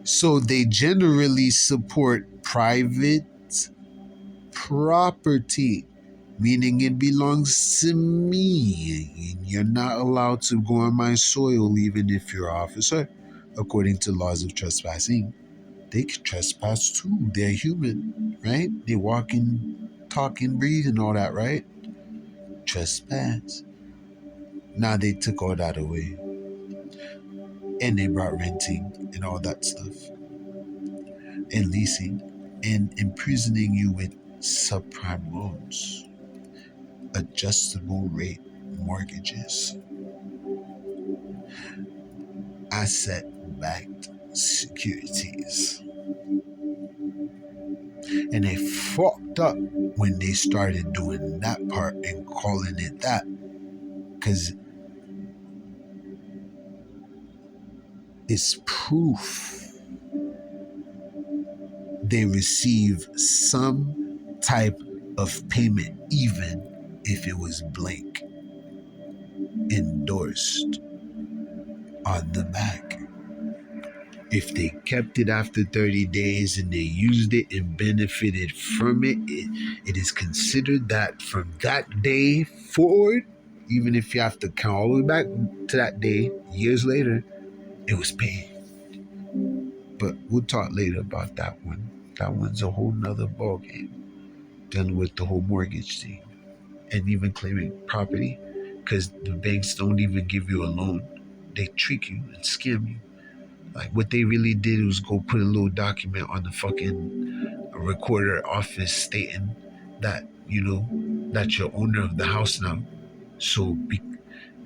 So they generally support private property, meaning it belongs to me. And you're not allowed to go on my soil even if you're an officer, according to laws of trespassing. They can trespass too. They're human, right? They walk and talk and breathe and all that, right? Trespass. Now they took all that away. And they brought renting and all that stuff. And leasing. And imprisoning you with subprime loans. Adjustable rate mortgages. Asset-backed securities. And they fucked up when they started doing that part and calling it that. Because it's proof they receive some type of payment, even if it was blank, endorsed on the back. If they kept it after 30 days and they used it and benefited from it, it is considered that from that day forward, even if you have to count all the way back to that day, years later, it was paid. But we'll talk later about that one. That one's a whole nother ballgame, dealing with the whole mortgage thing and even claiming property, because the banks don't even give you a loan. They trick you and scam you. Like, what they really did was go put a little document on the fucking recorder office stating that, that you're owner of the house now. So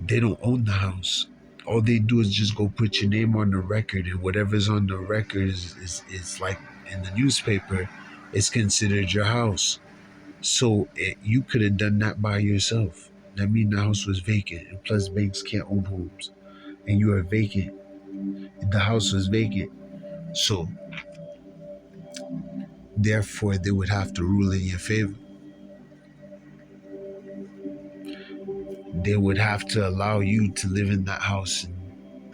they don't own the house. All they do is just go put your name on the record, and whatever's on the record is like in the newspaper, it's considered your house. So you could have done that by yourself. That means the house was vacant, and plus banks can't own homes, and you are vacant. The house was vacant. So therefore they would have to rule in your favor. They would have to allow you to live in that house and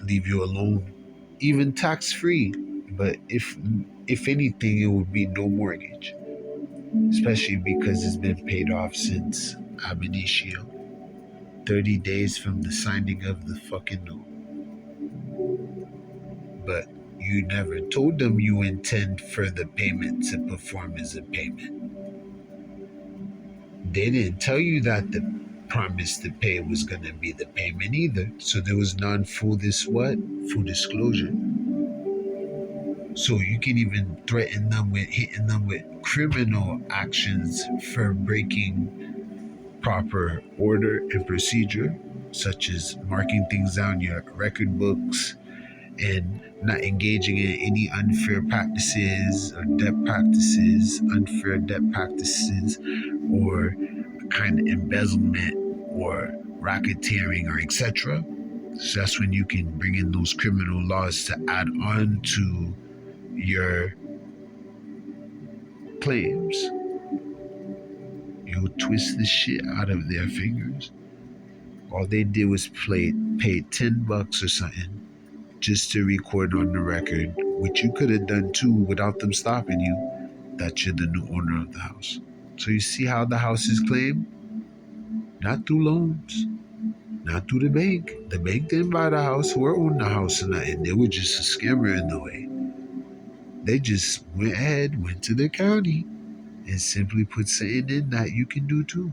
leave you alone, even tax-free. But if anything, it would be no mortgage, especially because it's been paid off since ab initio, 30 days from the signing of the fucking note. But you never told them you intend for the payment to perform as a payment. they didn't tell you that the promise to pay was going to be the payment either. So there was non-full full disclosure. So you can even threaten them with hitting them with criminal actions for breaking proper order and procedure, such as marking things down your record books and not engaging in any unfair practices or unfair debt practices, or kind of embezzlement or racketeering or etc. So that's when you can bring in those criminal laws to add on to your claims. You'll twist the shit out of their fingers. All they did was pay $10 or something just to record on the record, which you could have done too without them stopping you, that you're the new owner of the house. So you see how the house is claimed? Not through loans, not through the bank. The bank didn't buy the house or own the house or nothing. They were just a scammer in the way. They just went to the county and simply put something in that you can do too.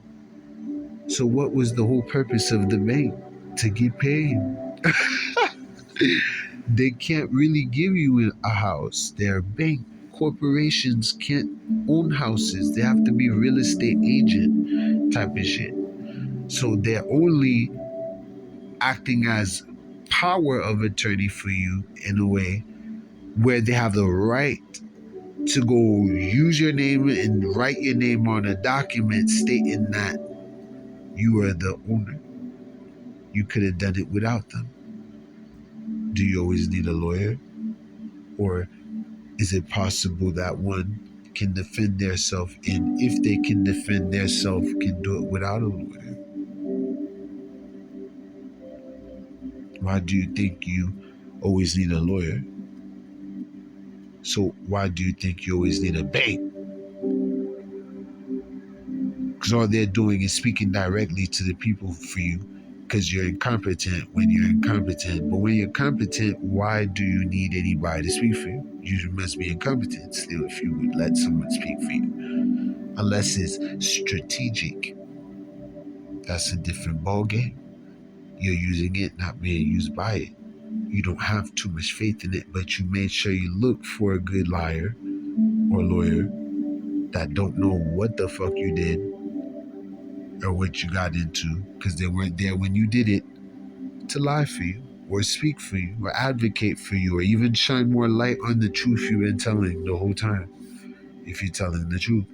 So what was the whole purpose of the bank? To get paid. They can't really give you a house. They're a bank. Corporations can't own houses. They have to be real estate agent type of shit. So they're only acting as power of attorney for you in a way where they have the right to go use your name and write your name on a document stating that you are the owner. You could have done it without them. Do you always need a lawyer? Or is it possible that one can defend themselves, and if they can defend themselves, can do it without a lawyer? Why do you think you always need a lawyer? So why do you think you always need a bank? Because all they're doing is speaking directly to the people for you, because you're incompetent when you're incompetent. But when you're competent, why do you need anybody to speak for you? You must be incompetent still if you would let someone speak for you. Unless it's strategic. That's a different ballgame. You're using it, not being used by it. You don't have too much faith in it, but you made sure you look for a good liar or lawyer that don't know what the fuck you did or what you got into, because they weren't there when you did it to lie for you or speak for you or advocate for you or even shine more light on the truth you've been telling the whole time. If you're telling the truth,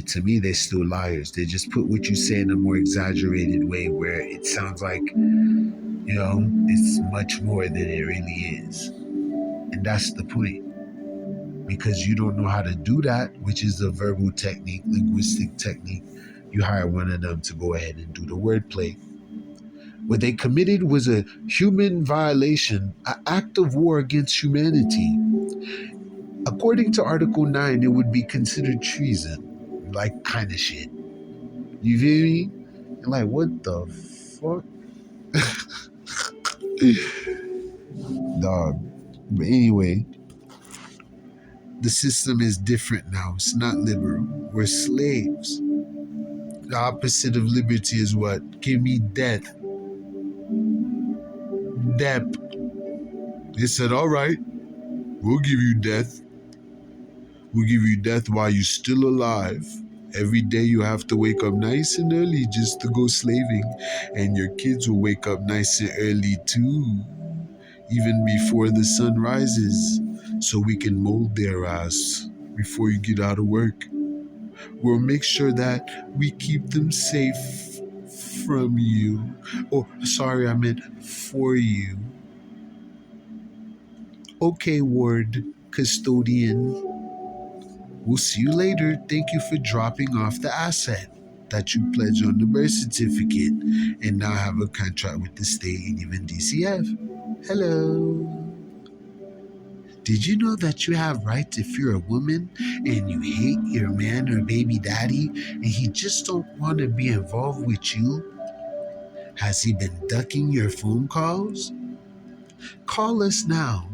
to me, they're still liars. They just put what you say in a more exaggerated way where it sounds like, it's much more than it really is. And that's the point. Because you don't know how to do that, which is a verbal technique, linguistic technique. You hire one of them to go ahead and do the wordplay. What they committed was a human violation, an act of war against humanity. According to Article 9, it would be considered treason. Like, kind of shit. You feel me? Like, what the fuck? Dog. But anyway, the system is different now. It's not liberal. We're slaves. The opposite of liberty is what? Give me death. Death. They said, all right, we'll give you death. We'll give you death while you're still alive. Every day you have to wake up nice and early just to go slaving. And your kids will wake up nice and early too, even before the sun rises, so we can mold their ass before you get out of work. We'll make sure that we keep them safe from you. Oh, sorry, I meant for you. Okay, ward custodian. We'll see you later. Thank you for dropping off the asset that you pledged on the birth certificate and now have a contract with the state and even DCF. Hello. Did you know that you have rights if you're a woman and you hate your man or baby daddy and he just don't want to be involved with you? Has he been ducking your phone calls? Call us now.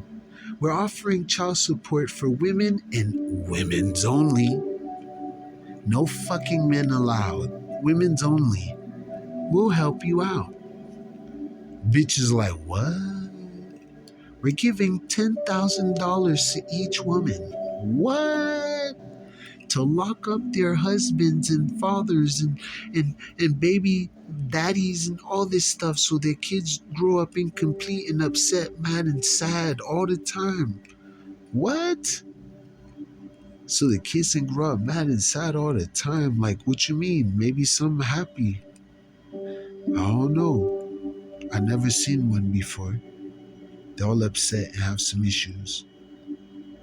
We're offering child support for women and women's only. No fucking men allowed. Women's only. We'll help you out. Bitch is like, what? We're giving $10,000 to each woman. What? To lock up their husbands and fathers and baby daddies and all this stuff so their kids grow up incomplete and upset, mad, and sad all the time. What? So the kids can grow up mad and sad all the time? Like, what you mean? Maybe some happy. I don't know. I never seen one before. They're all upset and have some issues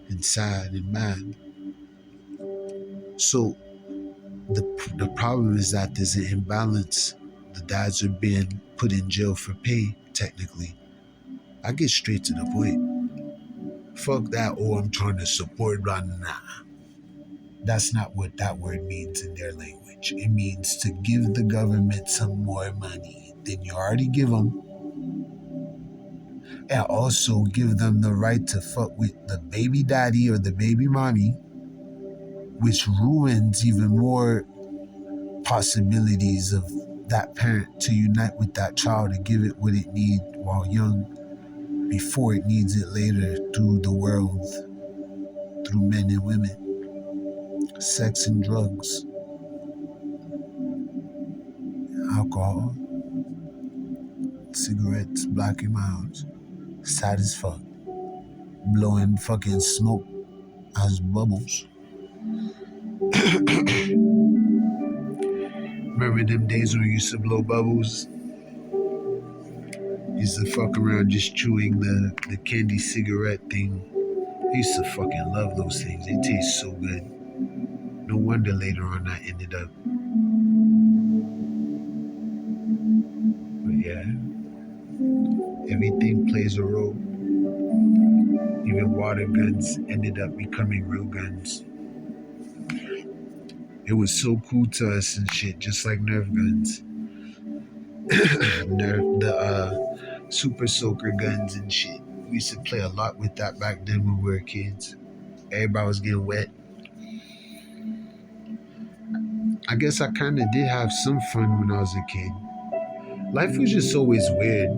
and sad and mad. So the problem is that there's an imbalance. The dads are being put in jail for pay, technically. I get straight to the point. Fuck that, oh, I'm trying to support, blah, nah. That's not what that word means in their language. It means to give the government some more money than you already give them. And also give them the right to fuck with the baby daddy or the baby mommy, which ruins even more possibilities of that parent to unite with that child to give it what it needs while young before it needs it later through the world, through men and women, sex and drugs, alcohol, cigarettes, black and miles, sad as fuck, blowing fucking smoke as bubbles. Remember them days when we used to blow bubbles? Used to fuck around just chewing the candy cigarette thing. I used to fucking love those things. They taste so good. No wonder later on I ended up. But yeah, everything plays a role. Even water guns ended up becoming real guns. It was so cool to us and shit, just like Nerf guns. The super soaker guns and shit. We used to play a lot with that back then when we were kids. Everybody was getting wet. I guess I kind of did have some fun when I was a kid. Life was just always weird.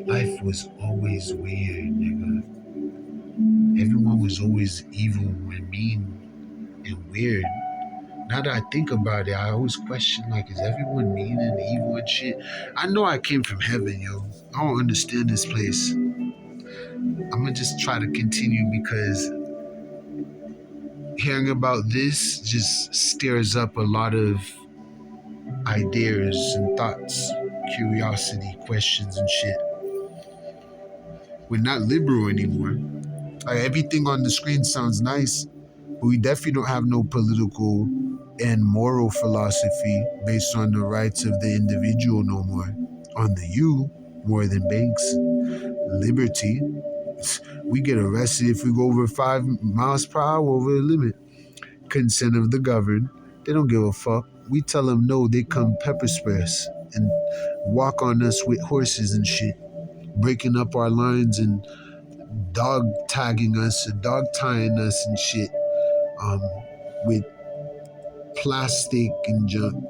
Life was always weird, nigga. Everyone was always evil and mean and weird. Now that I think about it, I always question, like, is everyone mean and evil and shit? I know I came from heaven, yo. I don't understand this place. I'm gonna just try to continue because hearing about this just stirs up a lot of ideas and thoughts, curiosity, questions and shit. We're not liberal anymore. Like, everything on the screen sounds nice, but we definitely don't have no political and moral philosophy based on the rights of the individual no more. On the you more than banks. Liberty. We get arrested if we go over 5 miles per hour over the limit. Consent of the governed. They don't give a fuck. We tell them no, they come pepper spray us and walk on us with horses and shit, breaking up our lines and dog tagging us and dog tying us and shit, with plastic and junk,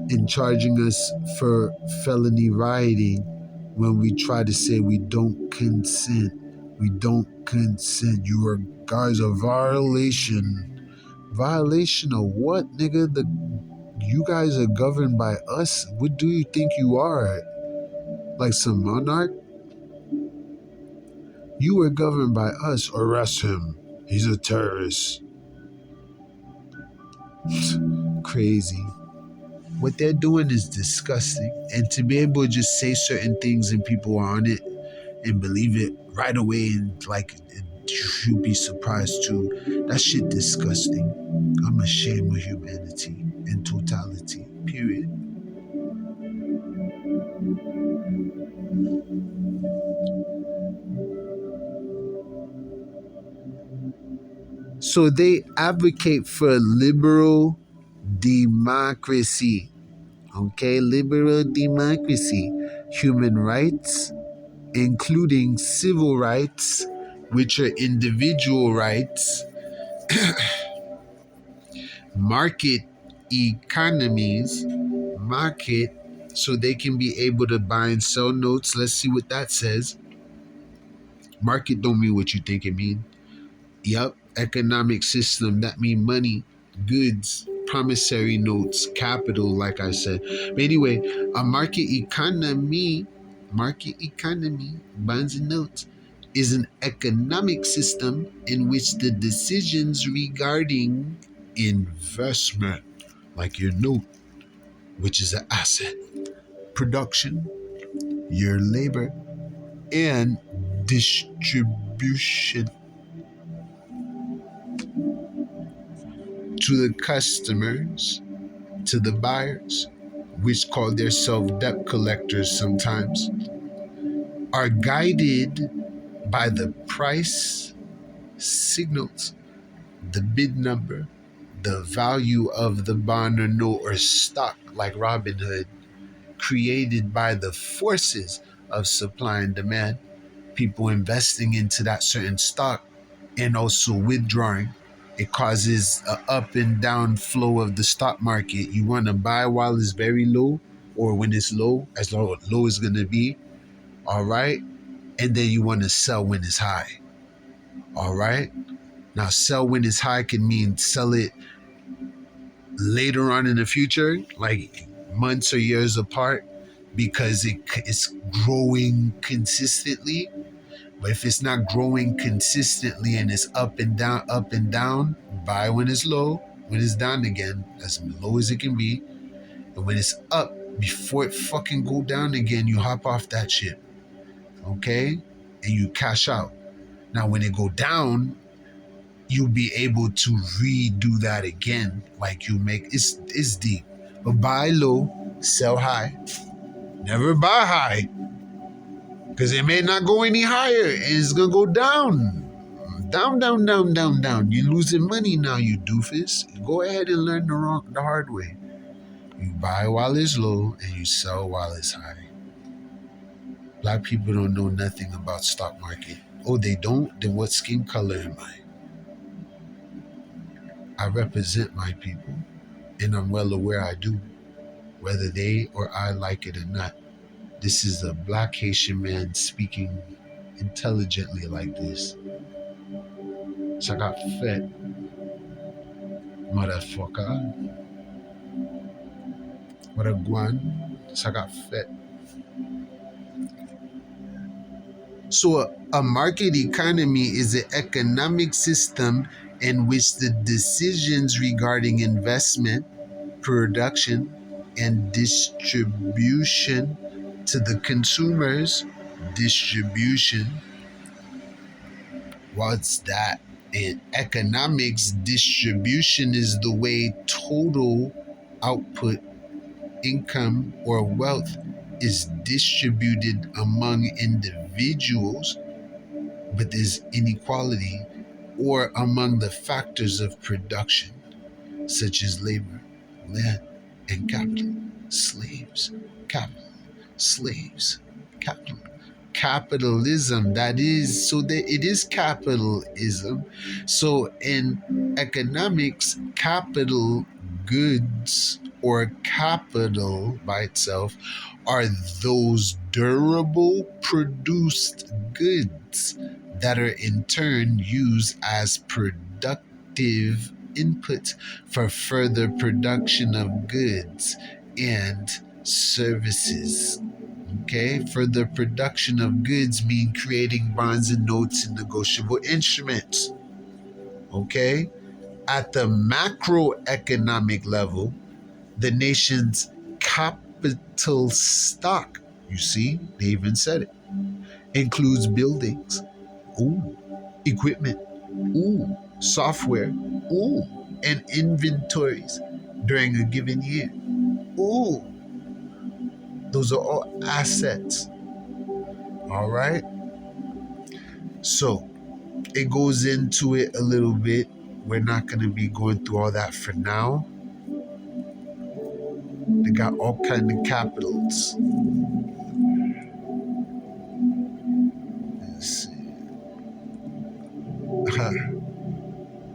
and charging us for felony rioting when we try to say we don't consent. We don't consent. You are guys a violation. Violation of what, nigga? You guys are governed by us? What do you think you are? Like some monarch? You are governed by us. Arrest him. He's a terrorist. Crazy. What they're doing is disgusting. And to be able to just say certain things and people are on it and believe it right away and like you'd be surprised too. That shit disgusting. I'm ashamed of humanity in totality. Period. So they advocate for liberal democracy. Okay, liberal democracy. Human rights, including civil rights, which are individual rights, Market economies market so they can be able to buy and sell notes. Let's see what that says. Market don't mean what you think it mean. Yup, economic system, that mean money, goods, promissory notes, capital, like I said. But anyway, a market economy, bonds and notes, is an economic system in which the decisions regarding investment, like your note, which is an asset, production, your labor, and distribution to the customers, to the buyers, which call themselves debt collectors sometimes, are guided by the price signals, the bid number, the value of the bond or note or stock, like Robinhood, created by the forces of supply and demand, people investing into that certain stock and also withdrawing. It causes a up and down flow of the stock market. You want to buy while it's very low, or when it's low, as low as going to be. All right. And then you want to sell when it's high. All right. Now, sell when it's high can mean sell it later on in the future, like months or years apart, because it's growing consistently. But if it's not growing consistently and it's up and down, buy when it's low, when it's down again, as low as it can be. And when it's up, before it fucking go down again, you hop off that shit. Okay? And you cash out. Now when it go down, you'll be able to redo that again. Like you make it's deep. But buy low, sell high. Never buy high. Because it may not go any higher. And it's gonna go down. Down, down, down, down, down. You're losing money now, you doofus. Go ahead and learn the hard way. You buy while it's low and you sell while it's high. Black people don't know nothing about stock market. Oh, they don't? Then what skin color am I? I represent my people, and I'm well aware I do, whether they or I like it or not. This is a black Haitian man speaking intelligently like this. So I got fed, motherfucker. What a guan. So I got fed. So a market economy is an economic system in which the decisions regarding investment, production, and distribution to the consumers, distribution. What's that? In economics, distribution is the way total output, income, or wealth is distributed among individuals, but there's inequality, or among the factors of production, such as labor, land, and capital, slaves, capital, slaves, capital. Capitalism, that is, so that it is capitalism. So in economics, capital goods or capital by itself are those durable produced goods that are in turn used as productive input for further production of goods and services. Okay, for the production of goods mean creating bonds and notes and negotiable instruments. Okay, at the macroeconomic level, the nation's capital stock, you see, they even said it, includes buildings, ooh, equipment, ooh, software, ooh, and inventories during a given year. Ooh, those are all assets. All right. So it goes into it a little bit. We're not going to be going through all that for now. They got all kind of capitals. Let's see.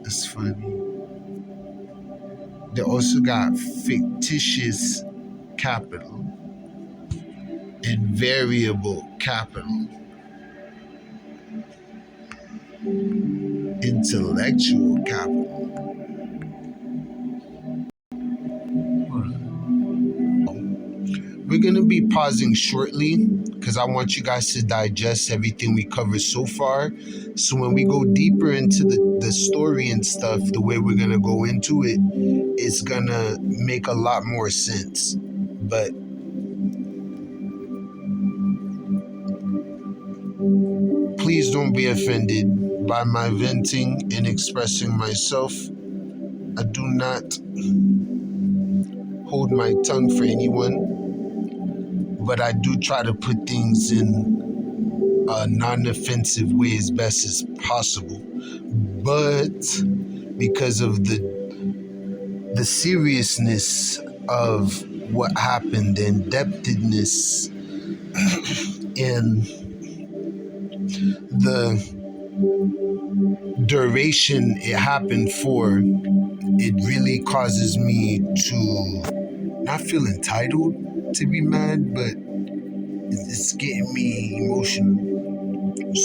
That's funny. also got fictitious capital and variable capital, intellectual capital. We're going to be pausing shortly because I want you guys to digest everything we covered so far. So when we go deeper into the story and stuff, the way we're going to go into it, it's going to make a lot more sense. But please don't be offended by my venting and expressing myself. I do not hold my tongue for anyone, but I do try to put things in a non-offensive way as best as possible. But because of the seriousness of what happened, the indebtedness, and the duration it happened for, it really causes me to not feel entitled to be mad, but it's getting me emotional.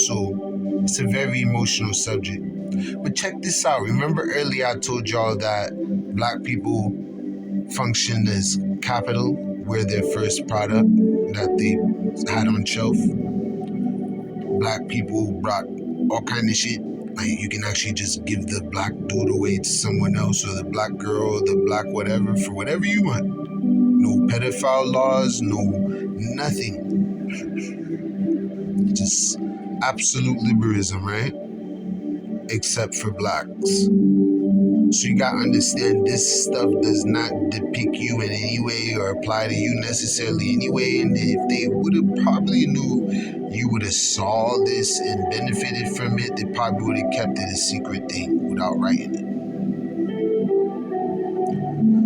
So it's a very emotional subject. But check this out. Remember earlier I told y'all that black people function as capital, were their first product that they had on shelf. Black people brought all kind of shit. Like you can actually just give the black dude away to someone else, or the black girl, or the black whatever, for whatever you want. No pedophile laws, no nothing. Just absolute liberalism, right? Except for blacks. So you gotta understand this stuff does not depict you in any way or apply to you necessarily anyway. And if they would have probably knew you would have saw this and benefited from it, they probably would have kept it a secret thing without writing it.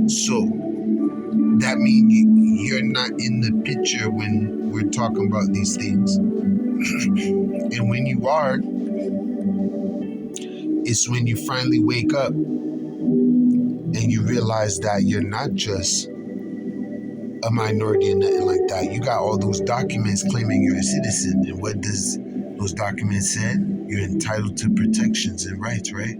So that means you're not in the picture when we're talking about these things. And when you are, it's when you finally wake up and you realize that you're not just a minority and nothing like that. You got all those documents claiming you're a citizen. And what does those documents say? You're entitled to protections and rights, right?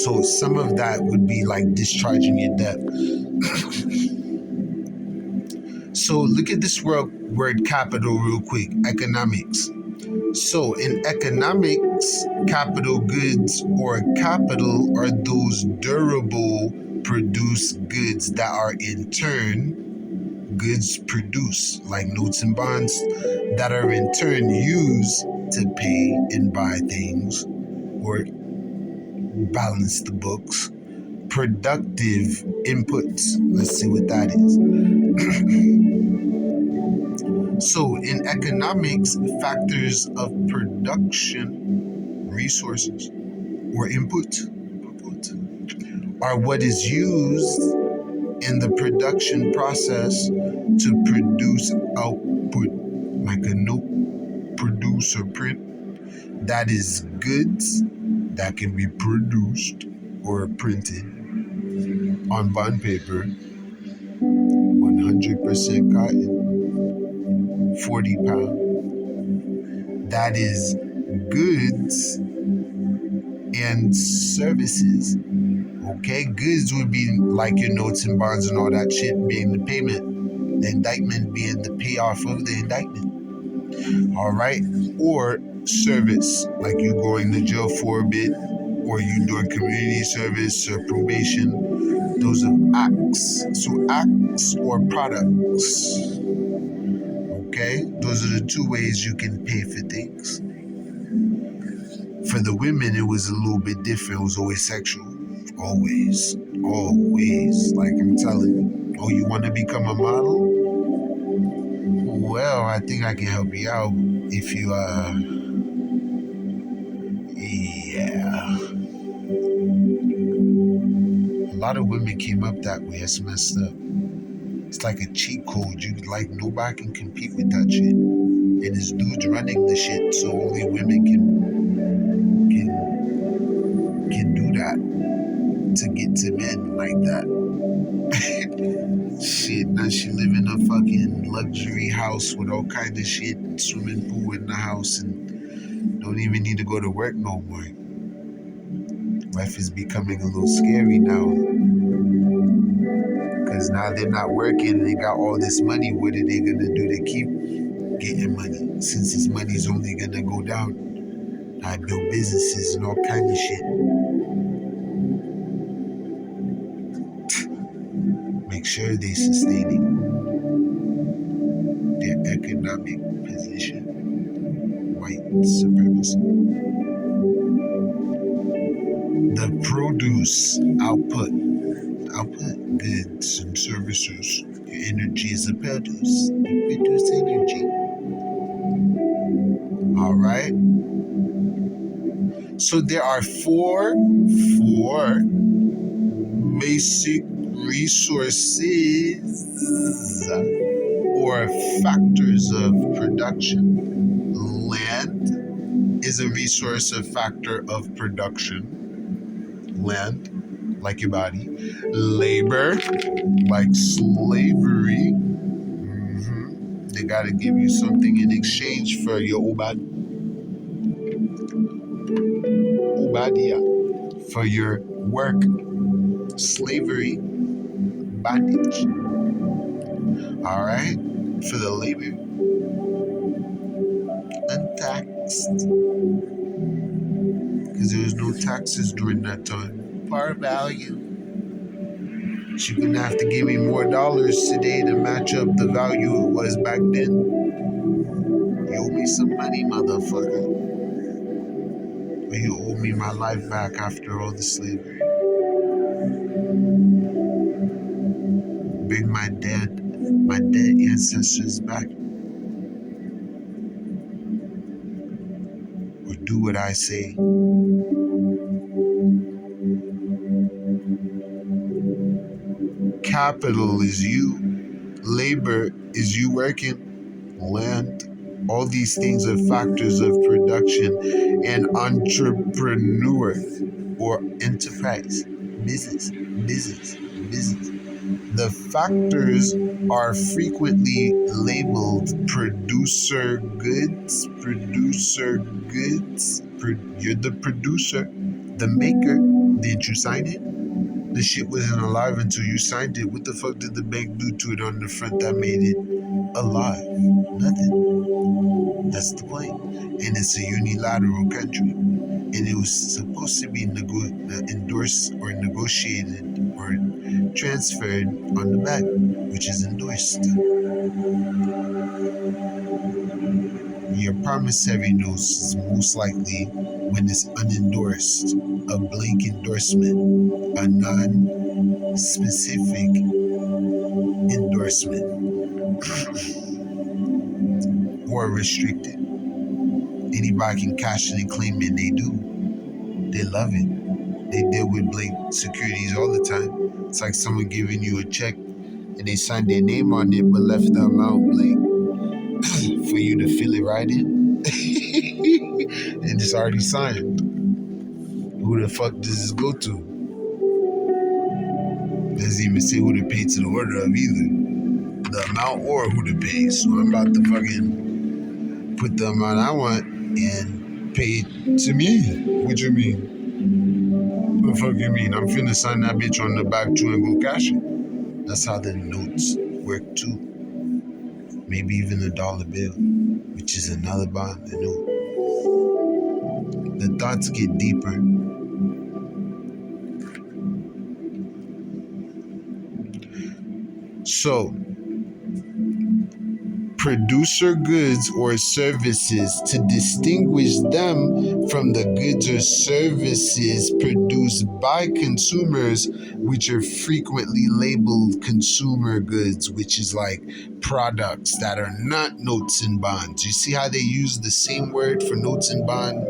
So some of that would be like discharging your debt. So look at this word capital real quick, economics. So in economics, capital goods or capital are those durable produced goods that are in turn goods produced, like notes and bonds, that are in turn used to pay and buy things or balance the books. Productive inputs. Let's see what that is. So in economics, factors of production, resources, or input are what is used in the production process to produce output, like a note, produce, or print. That is goods that can be produced or printed on bond paper, 100% cotton, 40 pound. That is goods and services. Okay, goods would be like your notes and bonds and all that shit being the payment, the indictment being the payoff of the indictment. All right, or service, like you going to jail for a bit, or you doing community service or probation. Those are acts. So acts or products. Okay, those are the two ways you can pay for things. For the women, it was a little bit different. It was always sexual. Always. Always. Like I'm telling you. Oh, you want to become a model? Well, I think I can help you out if you, yeah. A lot of women came up that way. It's messed up. It's like a cheat code. You like nobody can compete with that shit. And it's dudes running the shit, so only women can do that. to get to men like that. Shit, now she live in a fucking luxury house with all kind of shit, swimming pool in the house, and don't even need to go to work no more. Life is becoming a little scary now, because now they're not working and they got all this money. What are they gonna do to keep getting money? Since this money's only gonna go down, I build businesses and all kind of shit. Make sure they sustaining their economic position. White supremacy. The produce output goods and services. Your energy is a produce. You produce energy. All right. So there are four basic resources or factors of production. Land is a resource, a factor of production. Land, like your body. Labor, like slavery. They gotta give you something in exchange for your obadia, for your work. Slavery, bondage. All right, for the labor, untaxed, because there was no taxes during that time. Par value. You're gonna have to give me more dollars today to match up the value it was back then. You owe me some money, motherfucker. But you owe me my life back after all the slavery. Bring my dead ancestors back. Or do what I say. Capital is you. Labor is you working. Land. All these things are factors of production. And entrepreneur or enterprise. Business. The factors are frequently labeled producer goods. You're the producer, the maker. Didn't you sign it? The shit wasn't alive until you signed it. What the fuck did the bank do to it on the front that made it alive? Nothing. That's the point. And it's a unilateral country. And it was supposed to be endorsed or negotiated or transferred on the back, which is endorsed. Your promissory notes is most likely when it's unendorsed, a blank endorsement, a non-specific endorsement, or restricted. Anybody can cash it and claim it, they do. They love it. They deal with blank securities all the time. It's like someone giving you a check and they signed their name on it but left the amount blank for you to fill it right in. And it's already signed. Who the fuck does this go to? Doesn't even say who to pay to the order of either. The amount or who to pay. So I'm about to fucking put the amount I want and pay it to me. What you mean? What the fuck you mean? I'm finna sign that bitch on the back too and go cash it. That's how the notes work too. Maybe even a dollar bill, which is another bond, the note. The thoughts get deeper. So, producer goods or services, to distinguish them from the goods or services produced by consumers, which are frequently labeled consumer goods, which is like products that are not notes and bonds. You see how they use the same word for notes and bond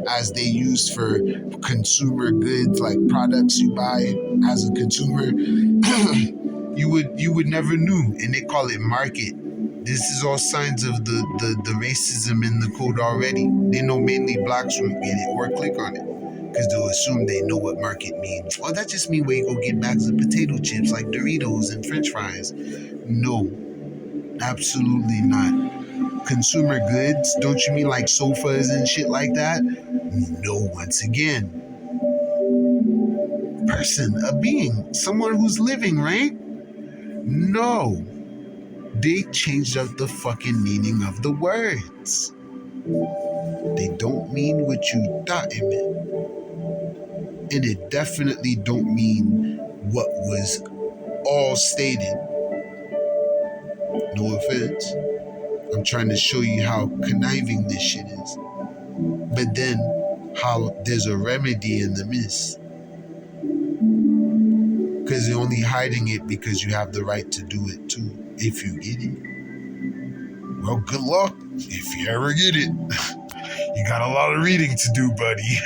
as they use for consumer goods, like products you buy as a consumer. You would never knew, and they call it market. This is all signs of the racism in the code already. They know mainly blacks will get it or click on it. Because they'll assume they know what market means. Well, that just means where you go get bags of potato chips like Doritos and French fries. No, absolutely not. Consumer goods, don't you mean like sofas and shit like that? No, once again, person, a being, someone who's living, right? No, they changed up the fucking meaning of the words. They don't mean what you thought it meant. And it definitely don't mean what was all stated. No offense. I'm trying to show you how conniving this shit is. But then how there's a remedy in the midst. Because you're only hiding it because you have the right to do it too. If you get it. Well, good luck. If you ever get it. You got a lot of reading to do, buddy.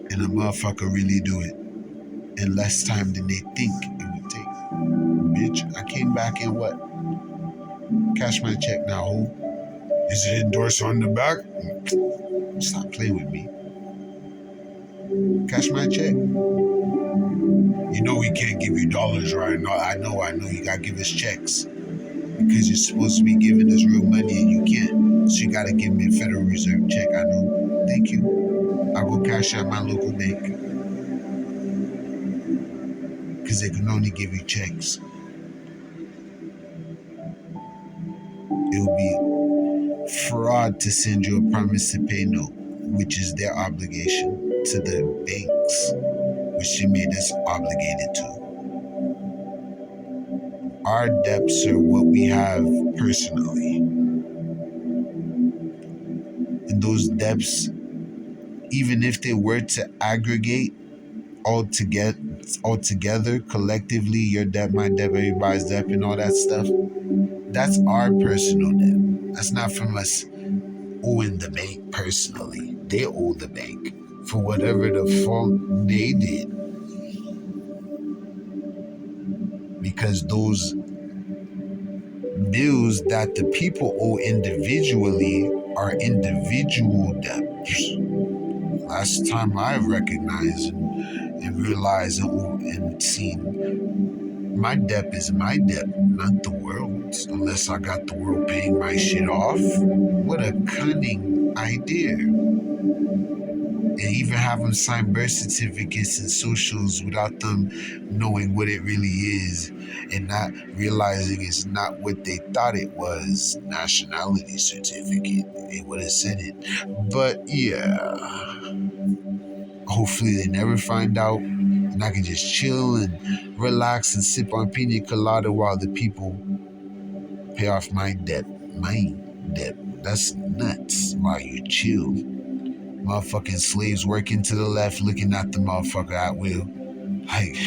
And a motherfucker really do it in less time than they think it would take. Bitch, I came back in what? Cash my check now, ho. Is it endorsed on the back? Stop playing with me. Cash my check. You know we can't give you dollars right now. I know. You gotta give us checks. Because you're supposed to be giving us real money and you can't. So you gotta give me a Federal Reserve check. I know. Thank you. I'll go cash out my local bank. Because they can only give you checks. It would be fraud to send you a promise to pay note, which is their obligation to the banks, which they made us obligated to. Our debts are what we have personally. And those debts, even if they were to aggregate altogether, collectively, your debt, my debt, everybody's debt, and all that stuff, that's our personal debt. That's not from us owing the bank personally. They owe the bank for whatever the fuck they did. Because those bills that the people owe individually are individual debts. Last time I recognized and realized and seen, my debt is my debt, not the world's, unless I got the world paying my shit off. What a cunning idea. And even have them sign birth certificates and socials without them knowing what it really is and not realizing it's not what they thought it was. Nationality certificate. They would have said it. But yeah. Hopefully they never find out and I can just chill and relax and sip on pina colada while the people pay off my debt. My debt. That's nuts while you chill. Motherfucking slaves working to the left, looking at the motherfucker at will. Like,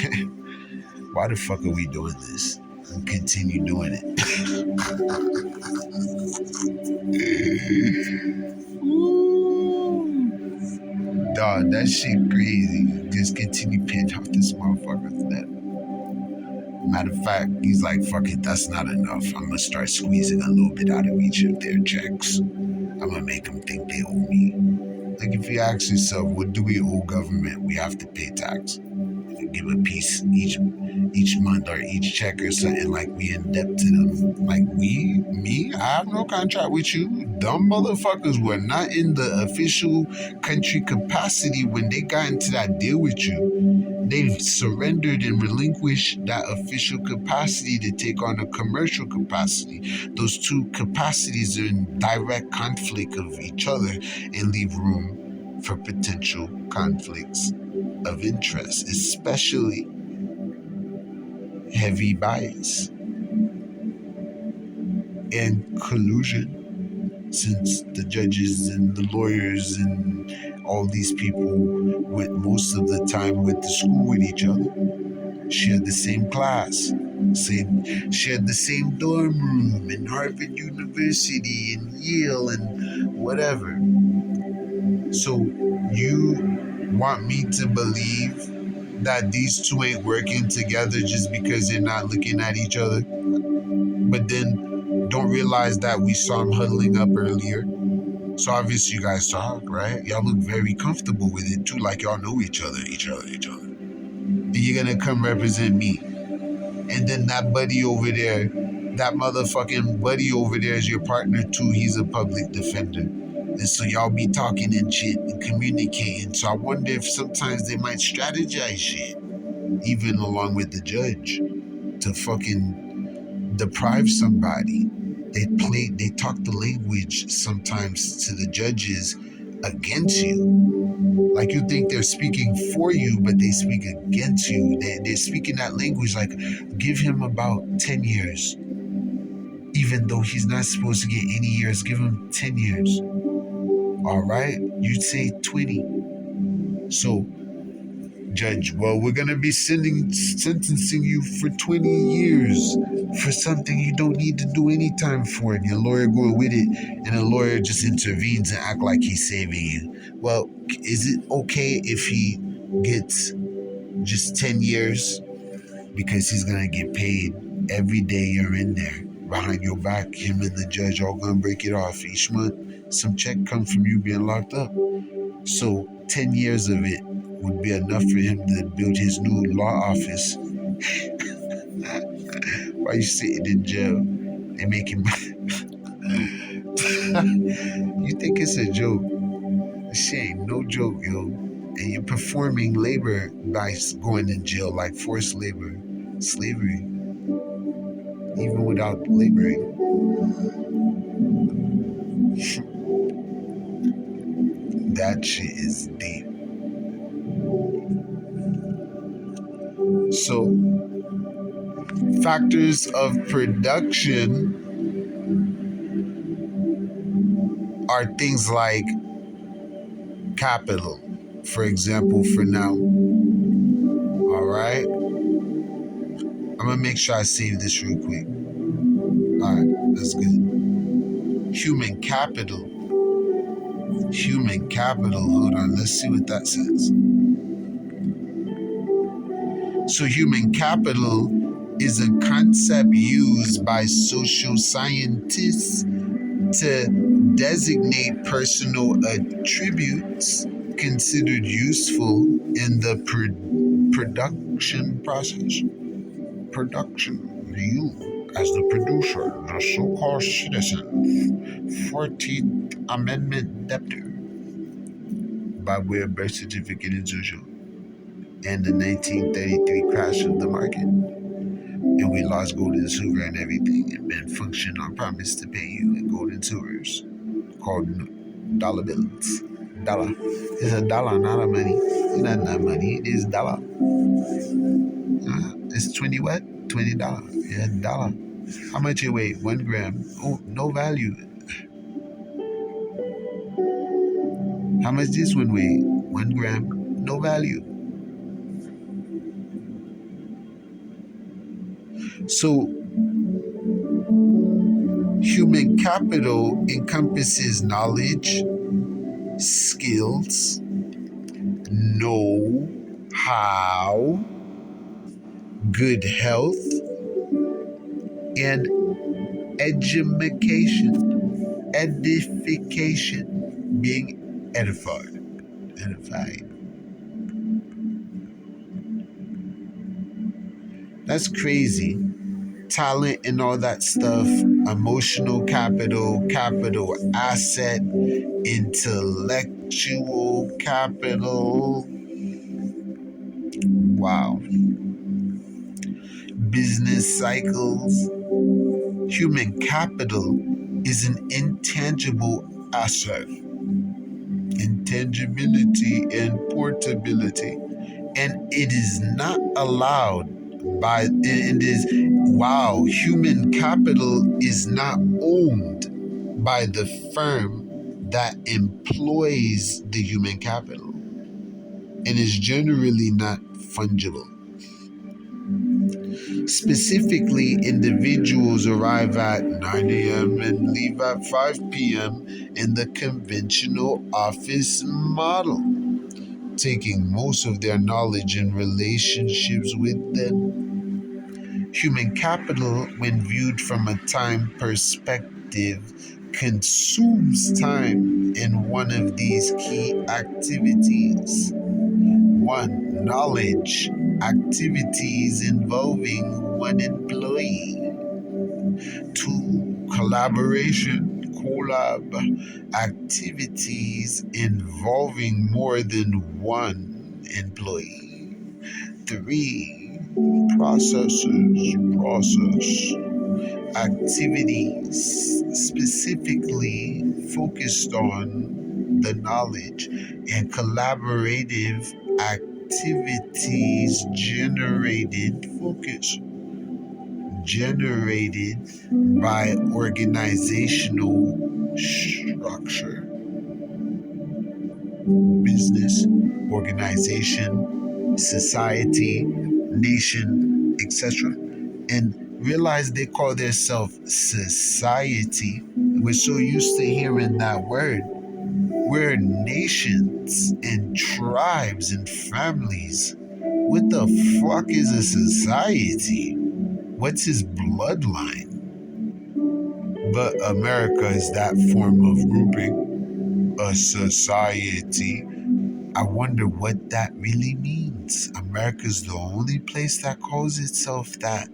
why the fuck are we doing this? And continue doing it. Dog, that shit crazy. Just continue paying off this motherfucker's debt. Matter of fact, he's like, fuck it, that's not enough. I'm gonna start squeezing a little bit out of each of their checks. I'm gonna make them think they owe me. Like, if you ask yourself, what do we owe government? We have to pay tax. Give a piece each month or each check or something, like we in debt to them. Like me, I have no contract with you. Dumb motherfuckers were not in the official country capacity when they got into that deal with you. They surrendered and relinquished that official capacity to take on a commercial capacity. Those two capacities are in direct conflict of each other and leave room for potential conflicts of interest, especially heavy bias and collusion, since the judges and the lawyers and all these people with most of the time went to school with each other, shared the same class, shared the same dorm room in Harvard University and Yale and whatever. So you want me to believe that these two ain't working together just because they're not looking at each other? But then don't realize that we saw him huddling up earlier. So obviously you guys talk, right? Y'all look very comfortable with it too, like y'all know each other. And you're gonna come represent me. And then that buddy over there, that motherfucking buddy over there is your partner too. He's a public defender. And so y'all be talking and shit and communicating. So I wonder if sometimes they might strategize shit, even along with the judge, to fucking deprive somebody. They talk the language sometimes to the judges against you. Like you think they're speaking for you, but they speak against you. They're speaking that language like, give him about 10 years. Even though he's not supposed to get any years, give him 10 years. All right? You'd say 20. So, judge, well, we're going to be sentencing you for 20 years for something you don't need to do any time for. And your lawyer going with it, and the lawyer just intervenes and act like he's saving you. Well, is it okay if he gets just 10 years? Because he's going to get paid every day you're in there. Behind your back, him and the judge all going to break it off. Each month, some check comes from you being locked up. So 10 years of it would be enough for him to build his new law office while you're sitting in jail and making You think it's a joke. This shit ain't no joke, yo. And you're performing labor by going in jail, like forced labor, slavery, even without laboring. That shit is deep. So, factors of production are things like capital, for example, for now. All right? I'm gonna make sure I save this real quick. All right, that's good. Human capital. Human capital. Hold on, let's see what that says. So, human capital is a concept used by social scientists to designate personal attributes considered useful in the production process. Production. You, as the producer, the so-called citizen, 14th Amendment debtor, by way of birth certificate and social, and the 1933 crash of the market. And we lost gold and silver and everything, and men function on promise to pay you in gold and silvers, called dollar bills. Dollar. It's a dollar, not a money. It's not money, it is dollar. It's 20 what? $20. Yeah, dollar. How much it weigh? 1 gram. Oh, no value. How much this one weigh? 1 gram. No value. So, human capital encompasses knowledge, skills, know-how, good health, and edification, being edified. That's crazy. Talent and all that stuff, emotional capital, capital asset, intellectual capital. Wow. Business cycles. Human capital is an intangible asset. Intangibility and portability. And it is not allowed by, human capital is not owned by the firm that employs the human capital and is generally not fungible. Specifically, individuals arrive at 9 a.m. and leave at 5 p.m. in the conventional office model, taking most of their knowledge and relationships with them. Human capital, when viewed from a time perspective, consumes time in one of these key activities. One, knowledge, activities involving one employee. Two, collaboration, collab, activities involving more than one employee. Three, process, activities specifically focused on the knowledge, and collaborative activities generated by organizational structure, business, organization, society, nation, etc. And realize they call themselves society. We're so used to hearing that word. We're nations and tribes and families. What the fuck is a society? What's his bloodline? But America is that form of grouping, a society. I wonder what that really means. America's the only place that calls itself that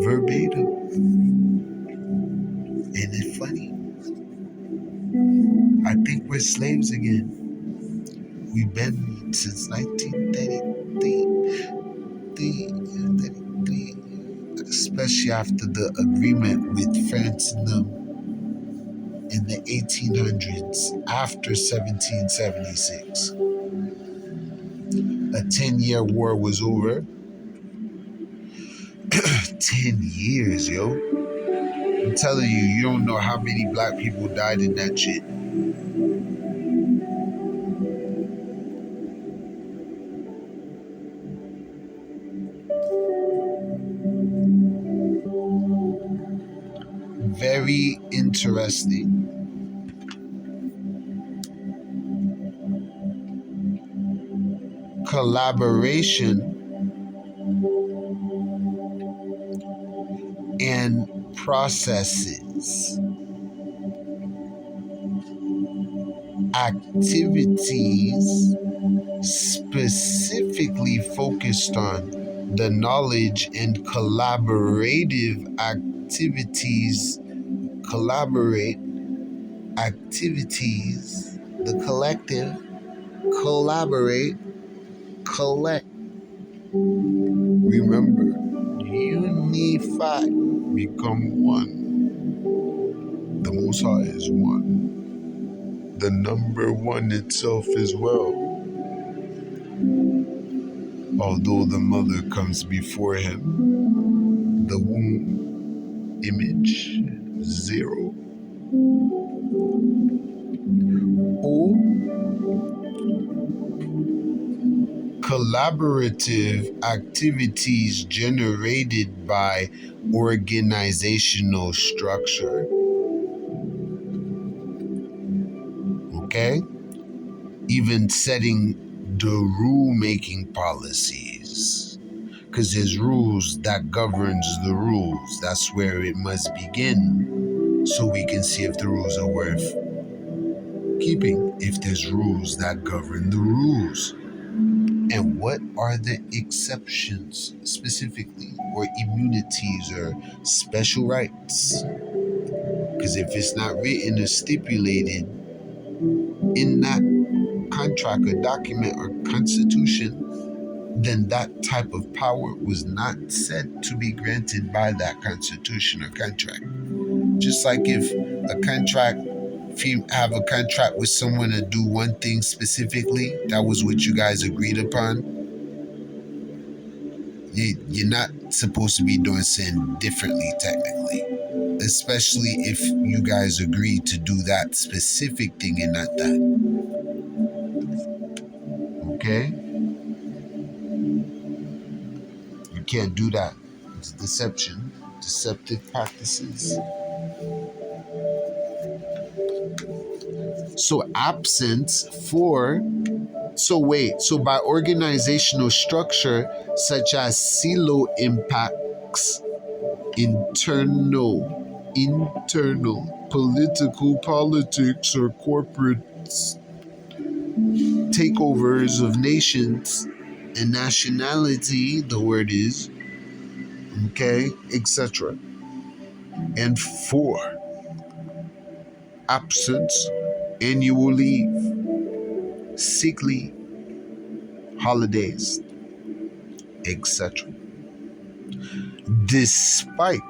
verbatim. Ain't it funny? I think we're slaves again. We've been since 1933, especially after the agreement with France and them in the 1800s after 1776. A 10-year war was over. 10 years, yo. I'm telling you, you don't know how many black people died in that shit. Very interesting. Collaboration and processes, activities specifically focused on the knowledge and collaborative activities, the collective, collaborate, collect. Remember, unify, become one. The Most High is one. The number one itself as well. Although the mother comes before him, the womb, image, 0. Or collaborative activities generated by organizational structure. Okay? Even setting the rule-making policies. Because there's rules that governs the rules. That's where it must begin. So we can see if the rules are worth keeping. If there's rules that govern the rules. And what are the exceptions specifically, or immunities, or special rights? Because if it's not written or stipulated in that contract or document or constitution, then that type of power was not said to be granted by that constitution or contract. Just like if you have a contract with someone to do one thing specifically, that was what you guys agreed upon, you're not supposed to be doing something differently technically, especially if you guys agreed to do that specific thing and not that. Okay? You can't do that. It's deception, deceptive practices. So by organizational structure such as silo impacts internal political politics or corporate takeovers of nations and nationality, the word is, okay, etc. And 4, absence, annual leave, sick leave, holidays, etc. Despite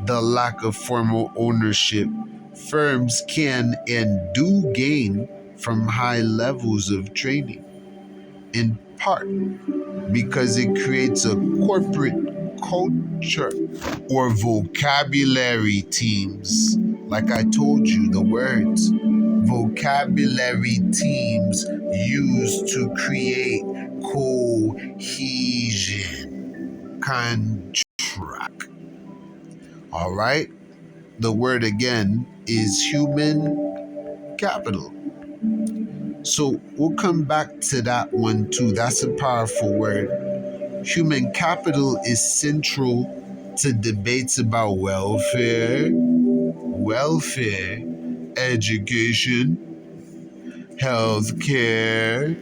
the lack of formal ownership, firms can and do gain from high levels of training, in part because it creates a corporate culture or vocabulary teams. Like I told you, the words vocabulary teams used to create cohesion, contract. All right. The word again is human capital. So we'll come back to that one too. That's a powerful word. Human capital is central to debates about welfare, education, healthcare,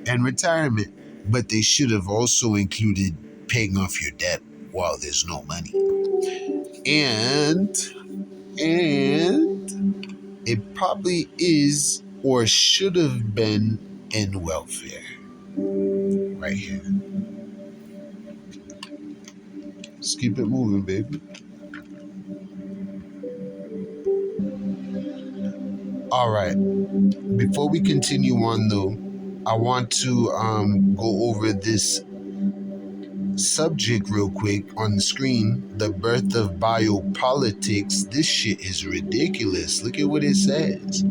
and retirement. But they should have also included paying off your debt while there's no money. And it probably is or should have been in welfare. Right here. Let's keep it moving, baby. All right. Before we continue on, though, I want to go over this subject real quick on the screen. The birth of biopolitics. This shit is ridiculous. Look at what it says.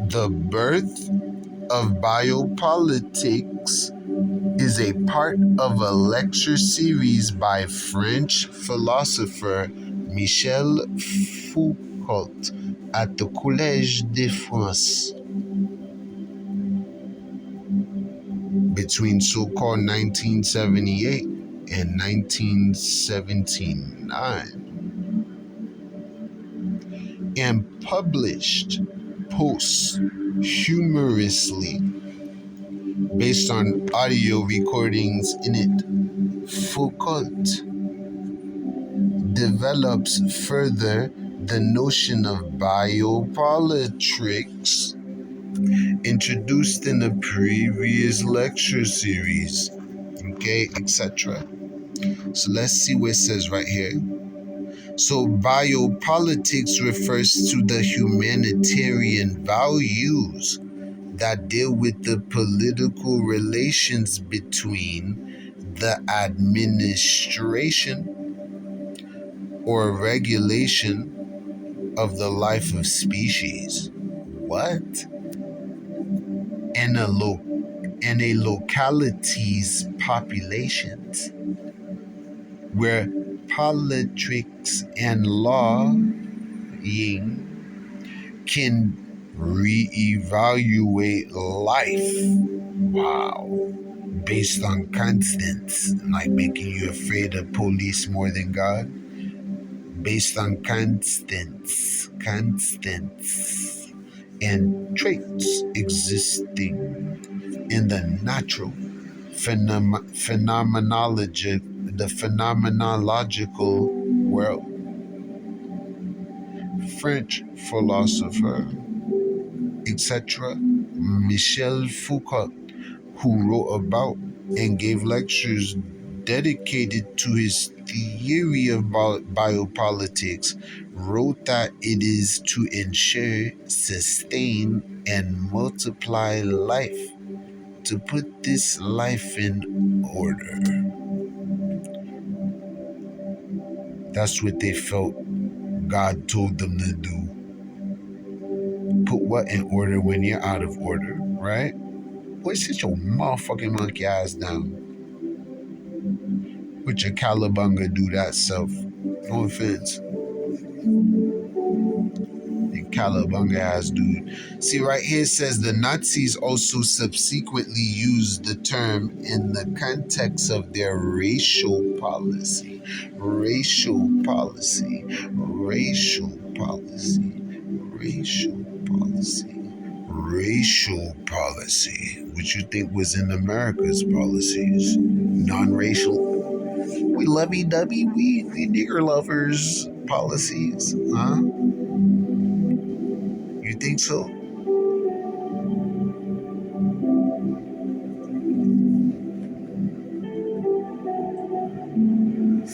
The birth of biopolitics is a part of a lecture series by French philosopher Michel Foucault at the Collège de France between so-called 1978 and 1979, and published posthumously based on audio recordings in it. Foucault develops further the notion of biopolitics introduced in the previous lecture series, okay, etc. So let's see what it says right here. So biopolitics refers to the humanitarian values that deal with the political relations between the administration or regulation of the life of species. What? And a locality's populations, where politics and lawing can reevaluate life. Wow. Based on constants, like making you afraid of police more than God. Based on constants, and traits existing in the natural phenomenological world. French philosopher, etc. Michel Foucault, who wrote about and gave lectures dedicated to his theory of biopolitics, wrote that it is to ensure, sustain, and multiply life, to put this life in order. That's what they felt God told them to do. Put what in order when you're out of order, right? Boy, sit your motherfucking monkey ass down. With your calabunga do that self. No offense. Your Calabunga ass dude. See, right here it says the Nazis also subsequently used the term in the context of their racial policy. Racial policy. Racial policy. Racial policy. Racial policy. What you think was in America's policies? Non-racial. We lovey-dovey, we nigger lovers policies, huh? You think so?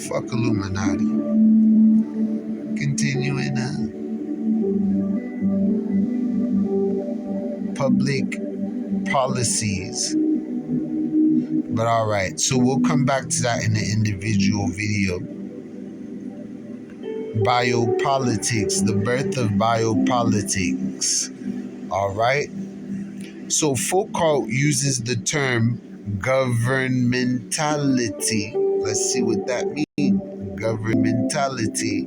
Fuck Illuminati. Continuing public policies. But all right, so we'll come back to that in the individual video. Biopolitics, the birth of biopolitics. All right. So Foucault uses the term governmentality. Let's see what that means. Governmentality,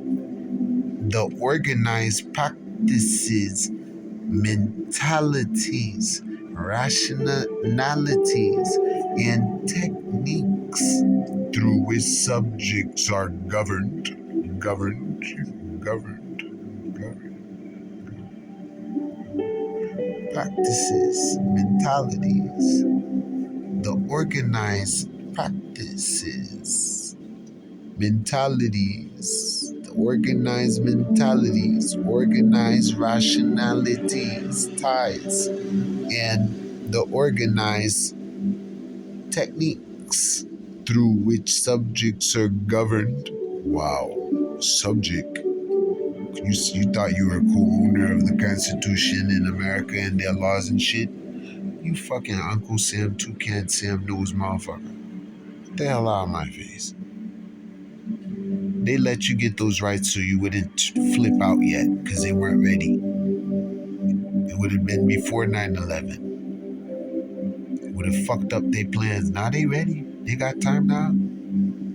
the organized practices, mentalities, rationalities, and techniques through which subjects are governed. Practices, mentalities, the organized practices, mentalities, the organized mentalities, organized rationalities, ties, and the organized techniques through which subjects are governed. Wow, subject. You thought you were a co-owner of the Constitution in America and their laws and shit? You fucking Uncle Sam, Toucan Sam nose motherfucker. Get the hell out of my face. They let you get those rights so you wouldn't flip out yet because they weren't ready. It would have been before 9/11. It would have fucked up their plans. Now they ready. They got time now.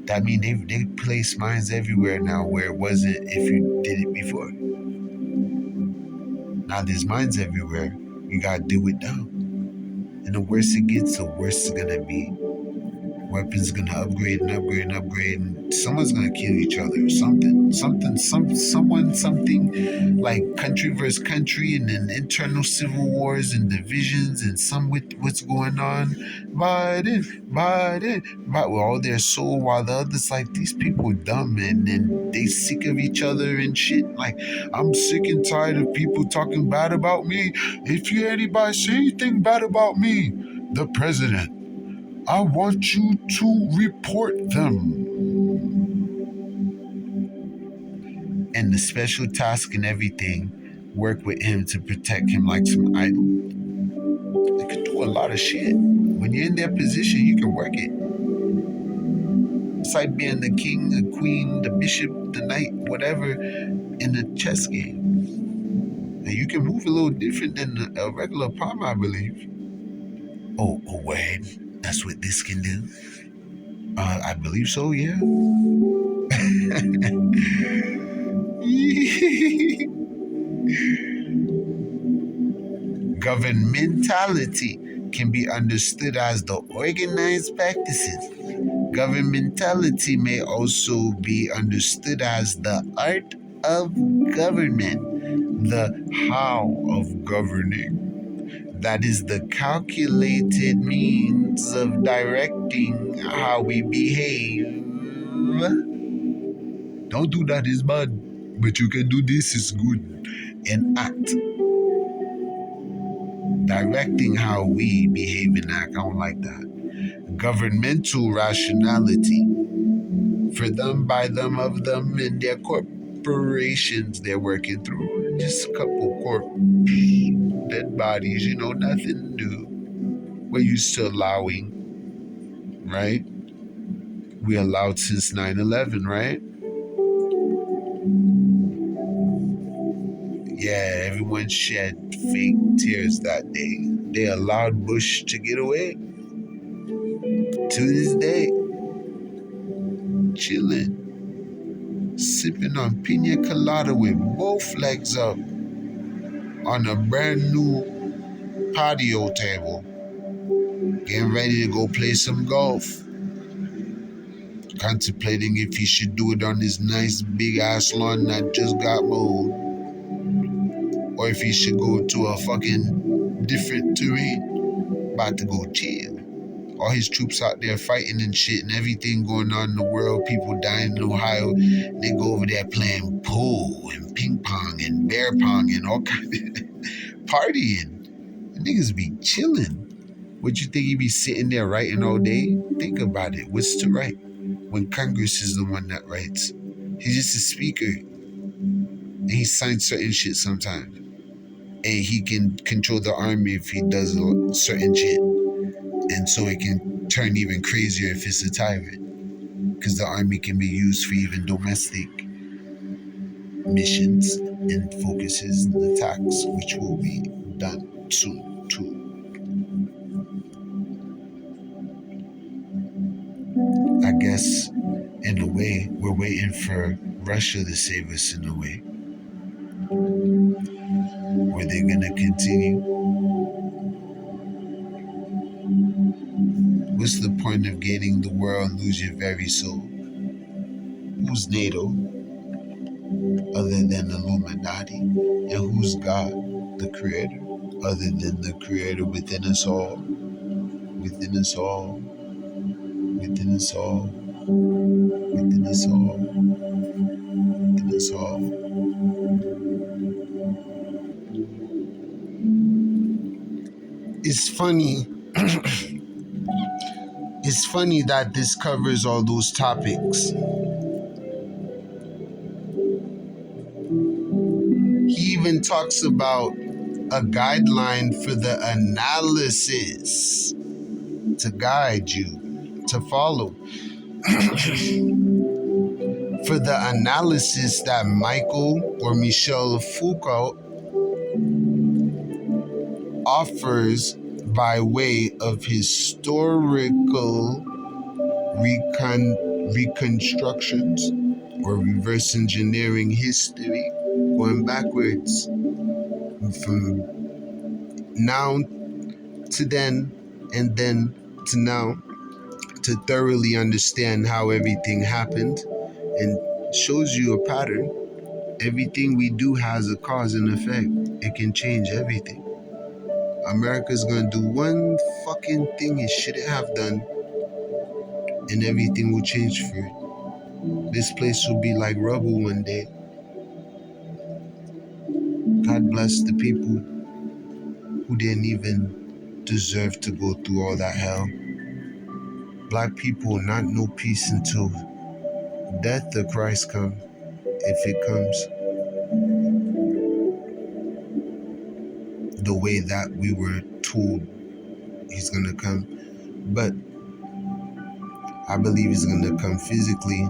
That means they place mines everywhere now where it wasn't if you did it before. Now there's mines everywhere. You gotta do it now. And the worse it gets, the worse it's gonna be. Weapons gonna upgrade and upgrade and upgrade, and someone's gonna kill each other. Something, like country versus country, and then internal civil wars and divisions, and some with what's going on. Biden. Well, they're so while the others like these people dumb and they sick of each other and shit. Like I'm sick and tired of people talking bad about me. If you anybody say anything bad about me, the president, I want you to report them. And the special task and everything, work with him to protect him like some idol. They could do a lot of shit. When you're in their position, you can work it. It's like being the king, the queen, the bishop, the knight, whatever, in the chess game. And you can move a little different than a regular pawn, I believe. Oh, wait. That's what this can do? I believe so, yeah. Governmentality can be understood as the organized practices. Governmentality may also be understood as the art of government, the how of governing. That is the calculated means of directing how we behave. Don't do that, it's bad. But you can do this, is good. And act. Directing how we behave and act. I don't like that. Governmental rationality. For them, by them, of them, and their corporations they're working through. Just a couple dead bodies, nothing new. We're used to allowing, right? We allowed since 9/11, right? Yeah, everyone shed fake tears that day. They allowed Bush to get away. To this day, chilling, sipping on pina colada with both legs up. on a brand new patio table, getting ready to go play some golf, contemplating if he should do it on this nice big ass lawn that just got mowed, or if he should go to a fucking different terrain, about to go chill. All his troops out there fighting and shit and everything going on in the world, people dying in Ohio, they go over there playing pool and ping pong and bear pong and all kinds of partying. And niggas be chilling. Would you think he be sitting there writing all day? Think about it. What's to write when Congress is the one that writes? He's just a speaker, and he signs certain shit sometimes. And he can control the army if he does certain shit. And so it can turn even crazier if it's a tyrant. Because the army can be used for even domestic missions and focuses and attacks, which will be done soon too. I guess, in a way, we're waiting for Russia to save us in a way. Were they gonna continue? What's the point of gaining the world and lose your very soul? Who's NATO other than Illuminati? And who's God, the Creator, other than the Creator within us all? Within us all, within us all, within us all, within us all. It's funny. It's funny that this covers all those topics. He even talks about a guideline for the analysis to guide you to follow. For the analysis that Michael or Michel Foucault offers by way of historical reconstructions or reverse engineering history, going backwards from now to then and then to now, to thoroughly understand how everything happened, and shows you a pattern. Everything we do has a cause and effect. It can change everything. America's gonna do one fucking thing it shouldn't have done, and everything will change for it. This place will be like rubble one day. God bless the people who didn't even deserve to go through all that hell. Black people will not know peace until death of Christ comes, if it comes. The way that we were told he's gonna come. But I believe he's gonna come physically.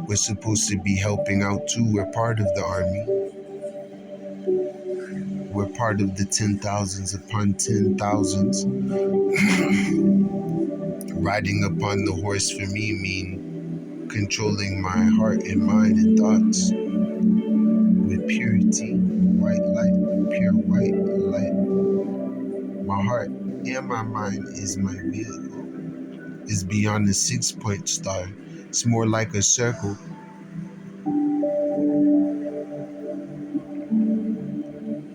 We're supposed to be helping out too. We're part of the army. We're part of the 10,000s upon 10,000s. Riding upon the horse for me mean controlling my heart and mind and thoughts with purity, white light, pure white light. My heart and my mind is my vehicle. It's beyond the 6-point star. It's more like a circle.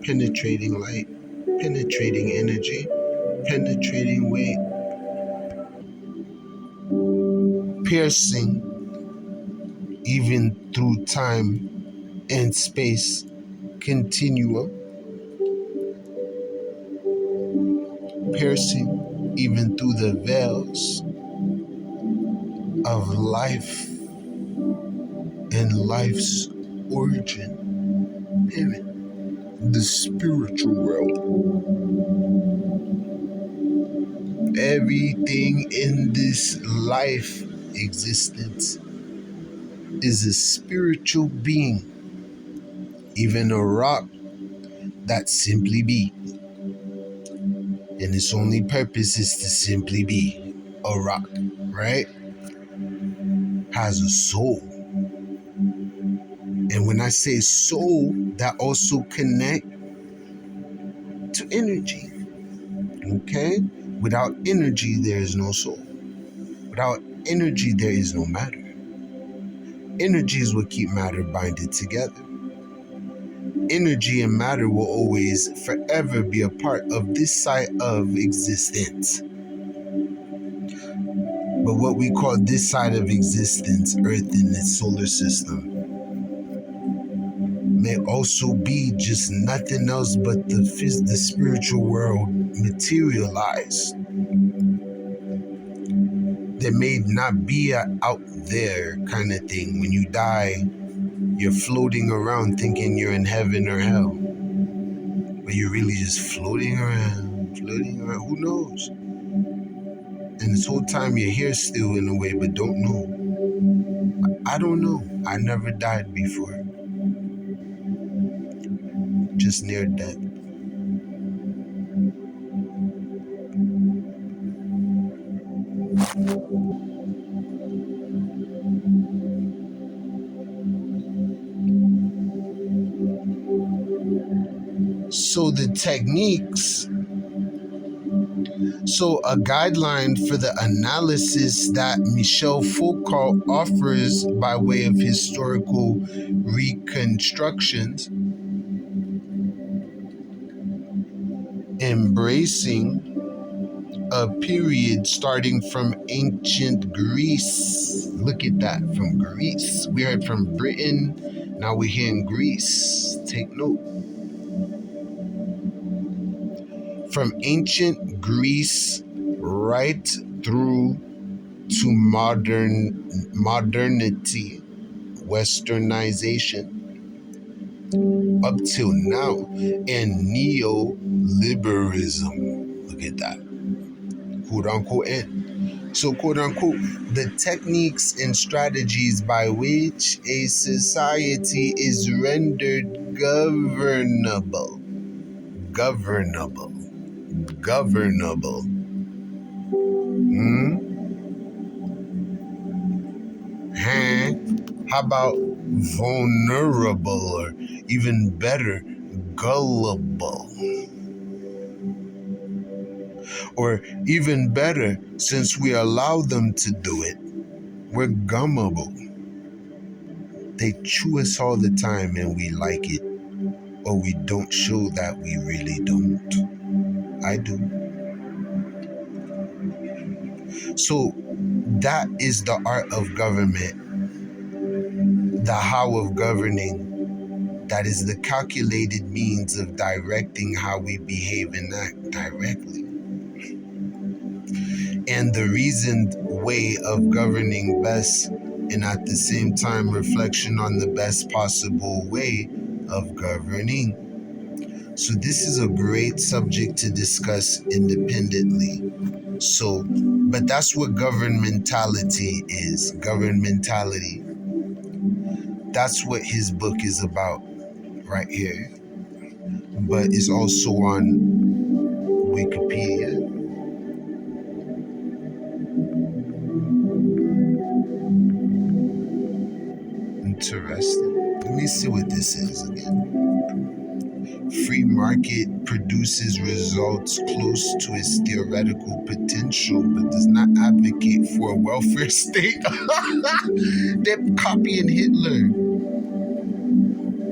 Penetrating light, penetrating energy, penetrating weight, piercing even through time and space continuum, piercing even through the veils of life and life's origin, the spiritual realm. Everything in this life existence is a spiritual being, even a rock that simply be. And its only purpose is to simply be a rock, right? Has a soul. And when I say soul, that also connect energy. Okay? Without energy, there is no soul. Without energy, there is no matter. Energy is what keep matter binded together. Energy and matter will always forever be a part of this side of existence. But what we call this side of existence, Earth in its solar system, may also be just nothing else but the spiritual world materialized. There may not be a out there kind of thing. When you die, you're floating around thinking you're in heaven or hell. But you're really just floating around. Who knows? And this whole time you're here still in a way, but don't know. I don't know. I never died before. Just near death. So the techniques, so a guideline for the analysis that Michel Foucault offers by way of historical reconstructions, embracing a period starting from ancient Greece. Look at that, from Greece. We heard from Britain, now we're here in Greece. Take note. From ancient Greece right through to modernity, westernization, up till now, and neoliberalism. Look at that. Quote unquote end. So, quote unquote, the techniques and strategies by which a society is rendered governable. Hmm? Huh? How about vulnerable, or even better, gullible? Or even better, since we allow them to do it, we're gummable. They chew us all the time and we like it, or we don't show that we really don't. I do. So that is the art of government, the how of governing. That is the calculated means of directing how we behave and act directly. And the reasoned way of governing best, and at the same time reflection on the best possible way of governing. So this is a great subject to discuss independently. So, but that's what governmentality is. Governmentality. That's what his book is about right here. But it's also on Wikipedia. Interesting. Let me see what this is again. Free market produces results close to its theoretical potential, but does not advocate for a welfare state. They're copying Hitler.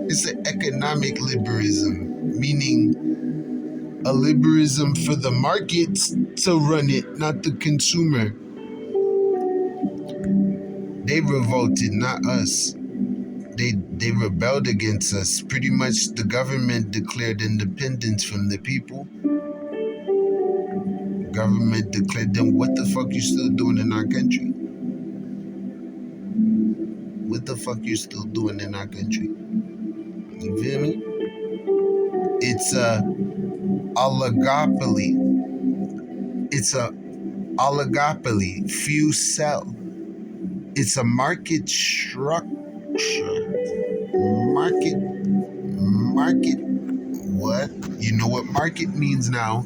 It's an economic liberalism, meaning a liberalism for the markets to run it, not the consumer. They revolted, not us. They rebelled against us. Pretty much the government declared independence from the people. Government declared them, what the fuck you still doing in our country? What the fuck you still doing in our country? You feel me? It's a oligopoly. It's a oligopoly. Few sell. It's a market structure. Market. What? You know what market means now?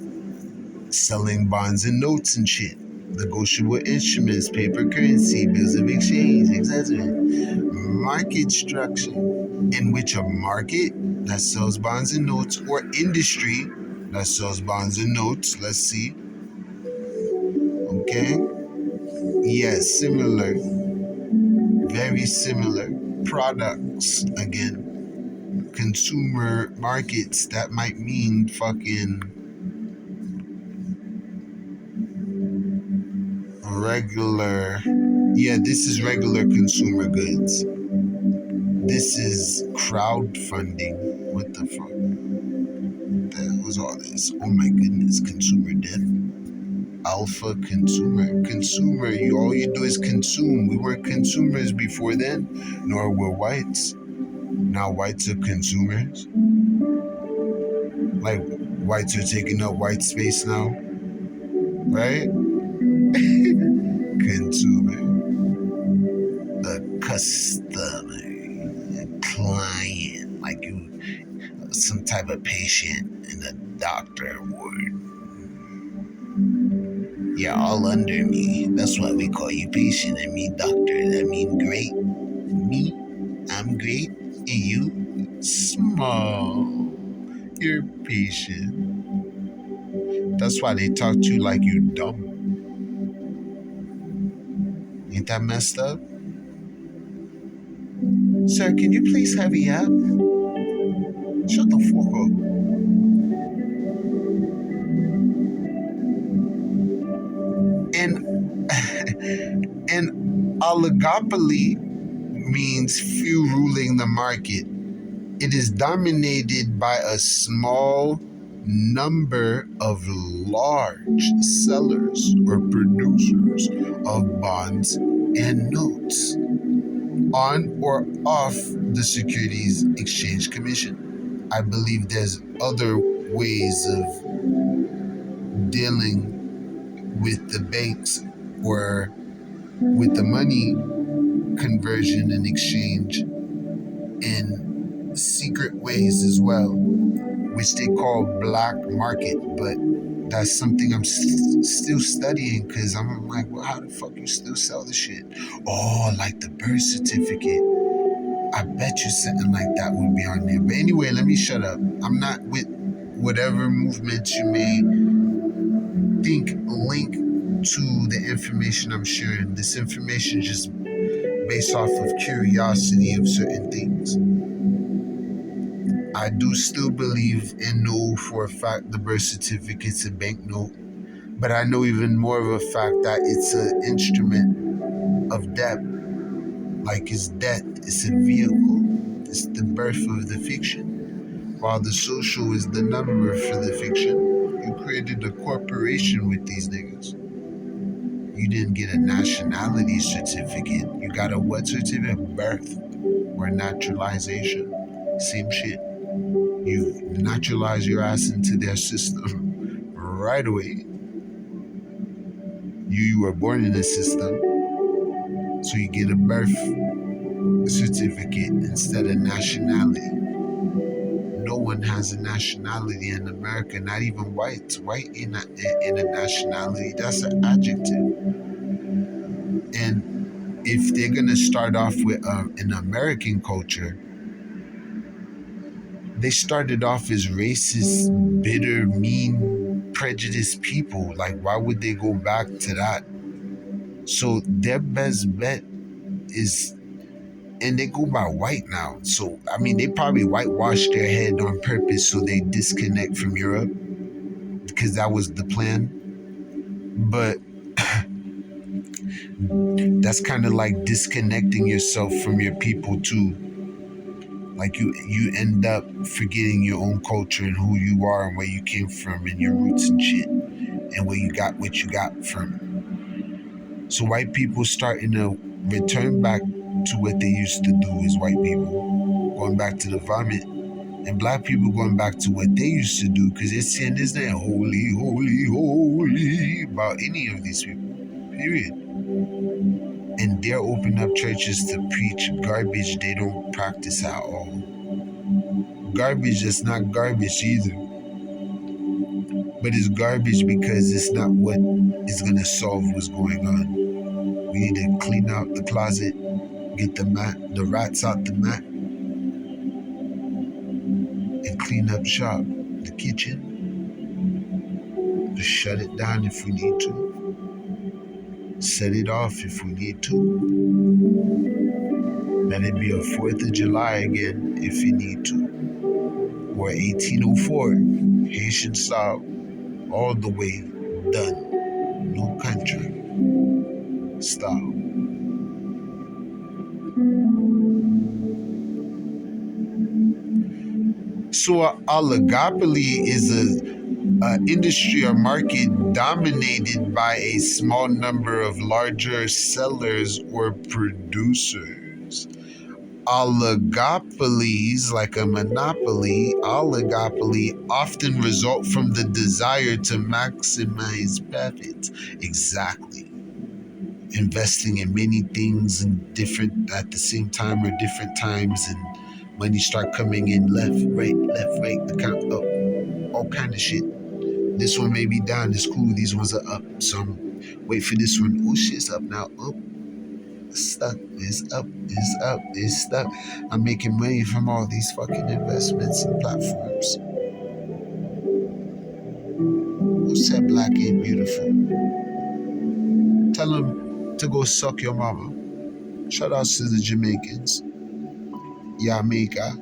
Selling bonds and notes and shit. Negotiable instruments, paper currency, bills of exchange, etc. Market structure, in which a market that sells bonds and notes, or industry that sells bonds and notes. Let's see. Okay. Yes, similar, very similar products. Again, consumer markets. That might mean fucking regular. Yeah, this is regular consumer goods. This is crowdfunding. What the fuck? That was all this. Oh my goodness, consumer debt. Alpha consumer. You all you do is consume. We weren't consumers before then, nor were whites. Now whites are consumers. Like whites are taking up white space now, right? Consumer, a customer, a client, like you, some type of patient in a doctor ward. You're all under me. That's why we call you patient and me doctor. That mean great. Me, I'm great, and you small. You're patient. That's why they talk to you like you dumb. Ain't that messed up? Sir, can you please hurry up? Shut the fuck up. And oligopoly means few ruling the market. It is dominated by a small number of large sellers or producers of bonds and notes on or off the Securities Exchange Commission. I believe there's other ways of dealing with the banks or with the money conversion and exchange in secret ways as well, which they call black market. But that's something I'm still studying because I'm like, well, how the fuck you still sell the shit? Oh, like the birth certificate. I bet you something like that would be on there. But anyway, let me shut up. I'm not with whatever movements you may think link to the information I'm sharing. This information is just based off of curiosity of certain things. I do still believe and know for a fact the birth certificate's a banknote, but I know even more of a fact that it's an instrument of debt. Like it's debt, it's a vehicle, it's the birth of the fiction, while the social is the number for the fiction. You created a corporation with these niggas. You didn't get a nationality certificate. You got a what certificate? Birth or naturalization. Same shit. You naturalize your ass into their system right away. You were born in the system, so you get a birth certificate instead of nationality. No one has a nationality in America, not even whites. White in a nationality, that's an adjective. And if they're gonna start off with an American culture, they started off as racist, bitter, mean, prejudiced people. Like, why would they go back to that? So their best bet is, and they go by white now. So, I mean, they probably whitewashed their head on purpose so they disconnect from Europe because that was the plan. But that's kind of like disconnecting yourself from your people too. Like you end up forgetting your own culture and who you are and where you came from and your roots and shit and where you got what you got from. So white people starting to return back to what they used to do as white people, going back to the vomit, and black people going back to what they used to do because they're saying there's nothing holy, holy, holy about any of these people, period. And they're opening up churches to preach garbage they don't practice at all. Garbage that's not garbage either. But it's garbage because it's not what is going to solve what's going on. We need to clean out the closet, get the rats out the mat, and clean up shop, the kitchen. Just shut it down if we need to. Set it off if we need to. Let it be a 4th of July again if you need to. Or 1804, Haitian style, all the way done. No country style. So an oligopoly is a industry or market dominated by a small number of larger sellers or producers. Oligopolies, like a monopoly, oligopoly often result from the desire to maximize profits. Exactly. Investing in many things in different at the same time or different times, and money start coming in left, right, account up, all kind of shit. This one may be down, it's cool, these ones are up. So I'm wait for this one. Oh shit's up now. Up, stuck, it's up, it's up, it's stuck. I'm making money from all these fucking investments and platforms. Who said black ain't beautiful? Tell them to go suck your mama. Shout out to the Jamaicans. Jamaica.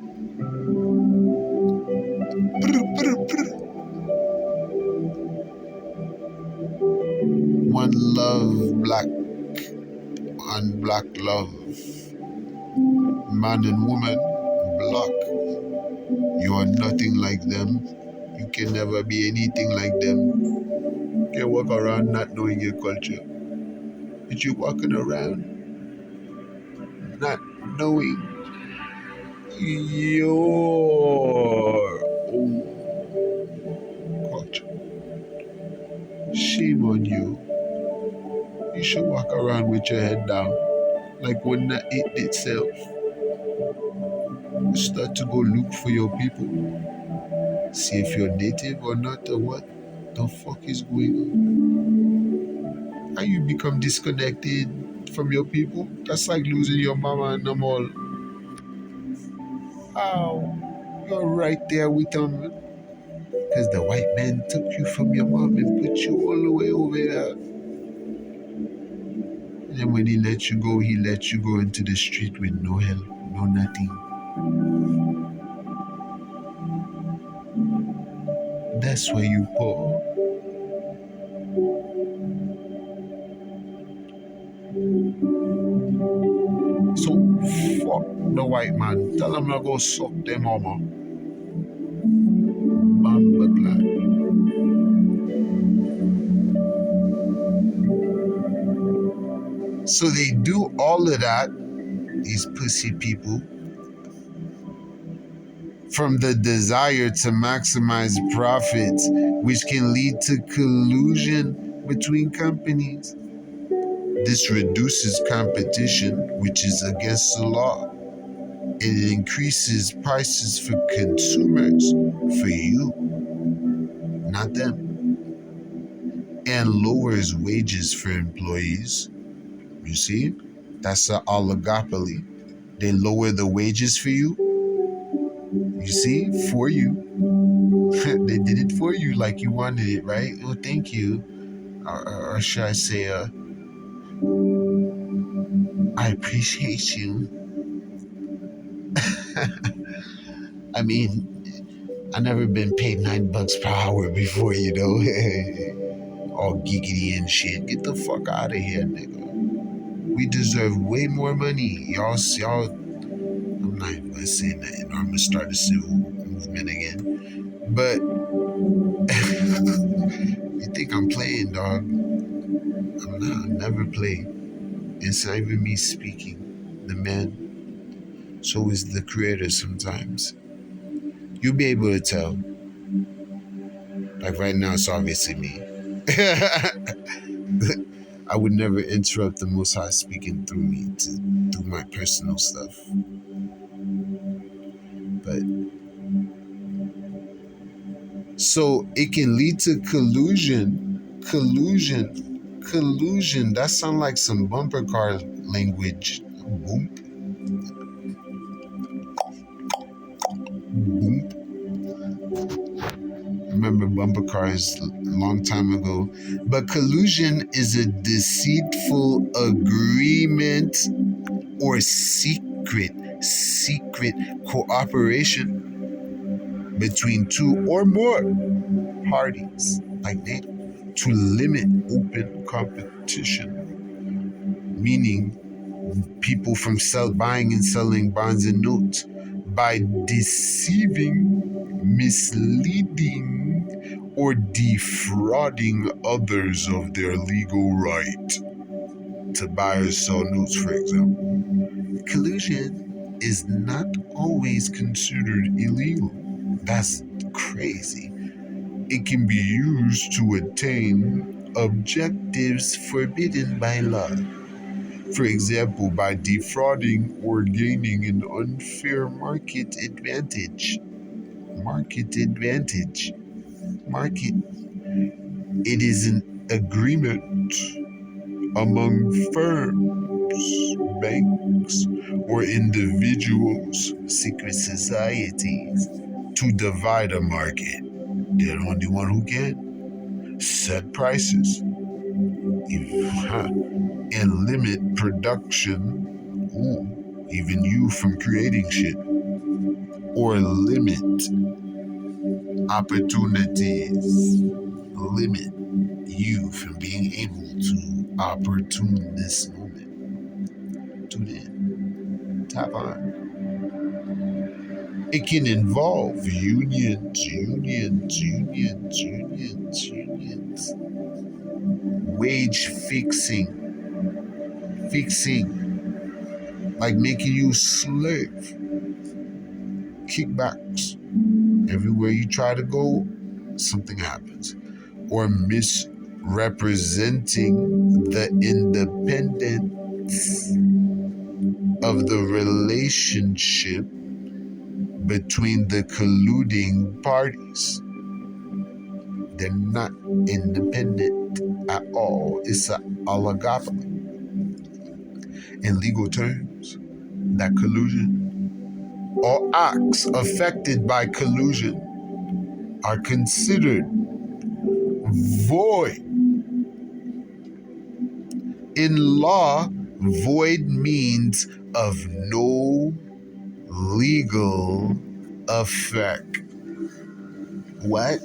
One love, black and black love. Man and woman, black. You are nothing like them. You can never be anything like them. You can walk around not knowing your culture. But you walking around not knowing your own culture. Shame on you. You should walk around with your head down. Like when that it itself. Start to go look for your people. See if you're native or not or what the fuck is going on. How you become disconnected from your people? That's like losing your mama and them all. Oh, you're right there with them. Because the white man took you from your mom and put you all the way over there. And when he let you go into the street with no help, no nothing. That's where you poor. So fuck the white man. Tell him to go suck them mama. Bamba glad. So they do all of that, these pussy people, from the desire to maximize profits, which can lead to collusion between companies. This reduces competition, which is against the law. It increases prices for consumers, for you, not them, and lowers wages for employees. You see, that's an oligopoly. They lower the wages for you. You see, for you. They did it for you like you wanted it, right? Oh, thank you. Or should I say, I appreciate you. I mean, I never been paid $9 per hour before, you know. All giggity and shit. Get the fuck out of here, nigga. We deserve way more money. Y'all, I'm not even gonna say that. I'm gonna start a civil movement again. But you think I'm playing, dog? I'm not. I never play. It's not even me speaking. The man. So is the creator sometimes. You'll be able to tell. Like right now, it's obviously me. I would never interrupt the Most High speaking through me to do my personal stuff. But so it can lead to collusion. That sounds like some bumper car language. Boom, boom. Remember bumper cars long time ago. But collusion is a deceitful agreement or secret cooperation between two or more parties, like they, to limit open competition, meaning people from buying and selling bonds and notes by deceiving, misleading, or defrauding others of their legal right to buy or sell notes, for example. Collusion is not always considered illegal. That's crazy. It can be used to attain objectives forbidden by law. For example, by defrauding or gaining an unfair market advantage. Market advantage. Market. It is an agreement among firms, banks, or individuals, secret societies, to divide a market. They're the only one who can set prices and limit production. Even you from creating shit, or limit opportunities, limit you from being able to opportune this moment. Tune in, tap on. It can involve unions, wage fixing, like making you slave, kickbacks. Everywhere you try to go, something happens. Or misrepresenting the independence of the relationship between the colluding parties. They're not independent at all. It's an oligopoly. In legal terms, that collusion, all acts affected by collusion are considered void. In law, void means of no legal effect. What?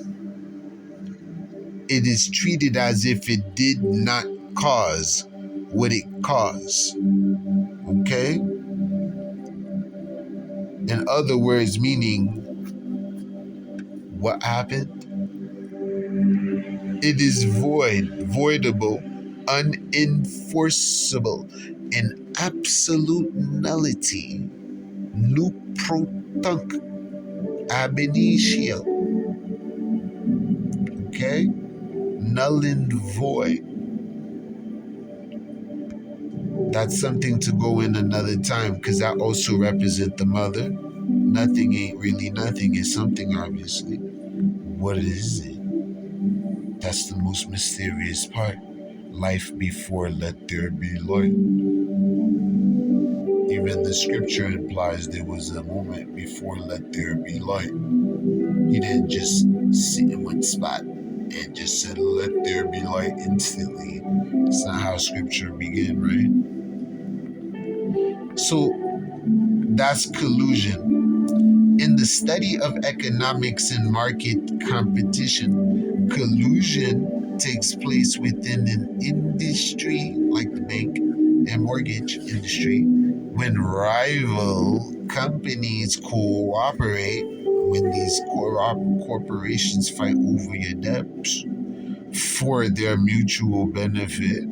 It is treated as if it did not cause what it caused. Okay? In other words, meaning what happened? It is voidable, unenforceable, an absolute nullity, nuc pro tunc, ab initio. Okay? Null and void. That's something to go in another time, because that also represents the mother. Nothing ain't really nothing. It's something, obviously. What is it? That's the most mysterious part. Life before let there be light. Even the scripture implies there was a moment before let there be light. He didn't just sit in one spot and just said let there be light instantly. It's not how scripture began, right? So that's collusion. In the study of economics and market competition, collusion takes place within an industry like the bank and mortgage industry when rival companies cooperate, when these corporations fight over your debts for their mutual benefit.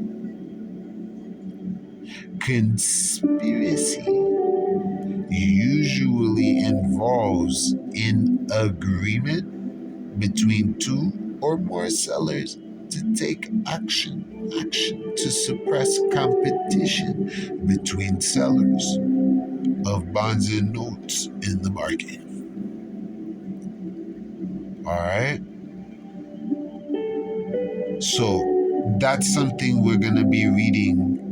Conspiracy usually involves an agreement between two or more sellers to take action to suppress competition between sellers of bonds and notes in the market. All right? So that's something we're going to be reading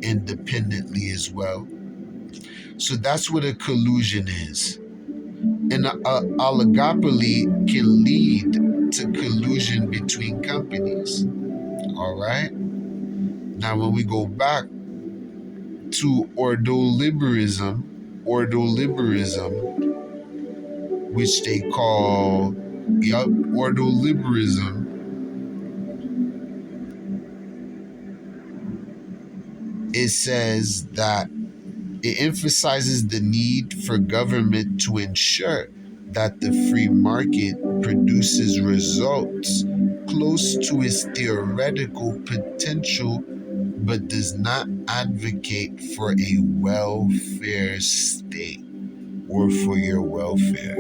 independently as well. So that's what a collusion is. An oligopoly can lead to collusion between companies. All right. Now, when we go back to ordoliberism, which they call, ordoliberism, it says that it emphasizes the need for government to ensure that the free market produces results close to its theoretical potential, but does not advocate for a welfare state or for your welfare.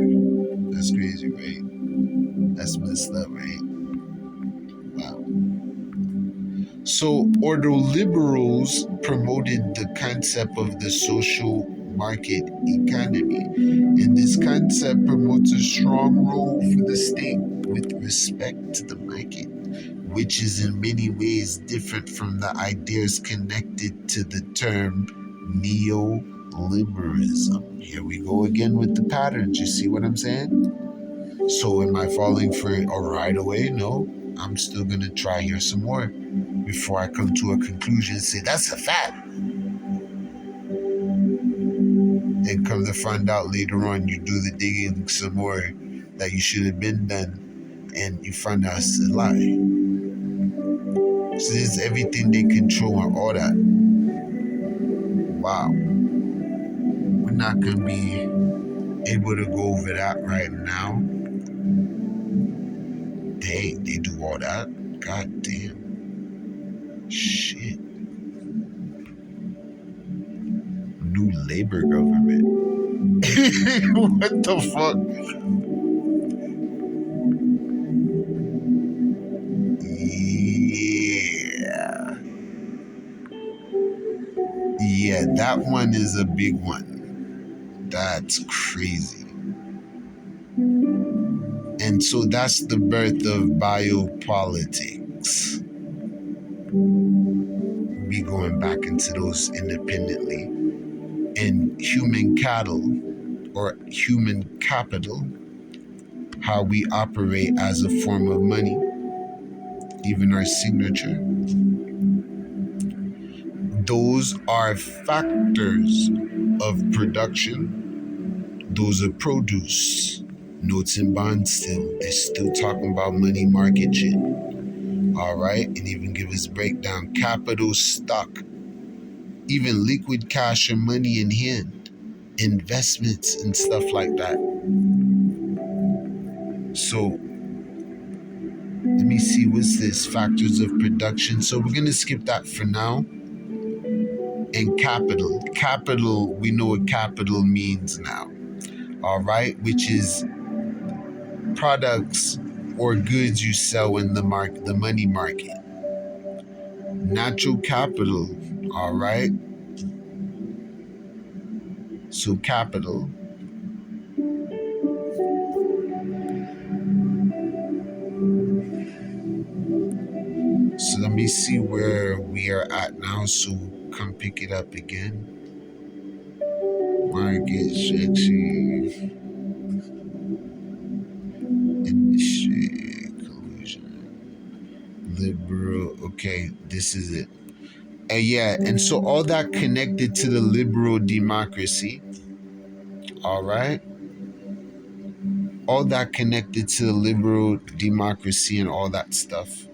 That's crazy, right? That's messed up, right? Wow. So, ordoliberals promoted the concept of the social market economy. And this concept promotes a strong role for the state with respect to the market, which is in many ways different from the ideas connected to the term neoliberalism. Here we go again with the patterns. You see what I'm saying? So am I falling for it right away? No. I'm still going to try here some more before I come to a conclusion and say that's a fact. And come to find out later on, you do the digging some more that you should have been done, and you find out it's a lie. So this is everything they control and all that. Wow. We're not going to be able to go over that right now. They do all that. God damn. Shit. New labor government. What the fuck? Yeah. Yeah, that one is a big one. That's crazy. And so that's the birth of biopolitics. Be going back into those independently. And human cattle or human capital, how we operate as a form of money, even our signature. Those are factors of production. Those are produce. Notes and bonds still. They're still talking about money market shit. All right. And even give us breakdown. Capital stock. Even liquid cash or money in hand. Investments and stuff like that. So let me see, what's this? Factors of production. So we're going to skip that for now. And capital. Capital, we know what capital means now. All right. Which is products or goods you sell in the market, the money market. Natural capital. All right. So capital. So let me see where we are at now. So come pick it up again. Market section. Industry collusion. Liberal. Okay, this is it. Yeah, and so all that connected to the liberal democracy. All right. All that connected to the liberal democracy and all that stuff.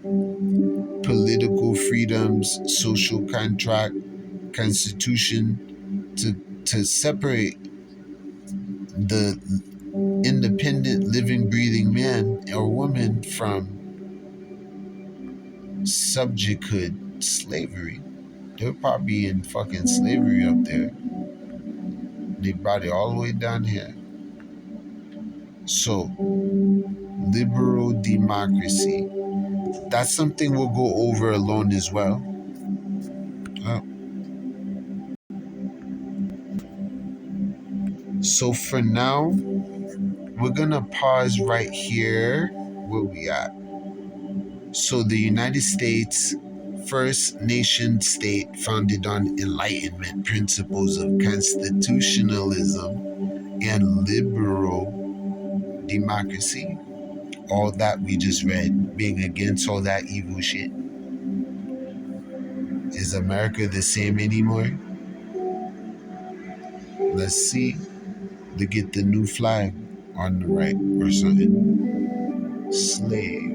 Political freedoms, social contract, constitution, to separate the independent living breathing man or woman from subjecthood, slavery. They're probably in fucking slavery up there. They brought it all the way down here. So liberal democracy, that's something we'll go over alone as well. So for now, we're gonna pause right here. Where we at? So the United States, first nation state founded on Enlightenment principles of constitutionalism and liberal democracy. all that we just read, being against all that evil shit. Is America the same anymore? Let's see. Look at the new flag on the right or something. Slave.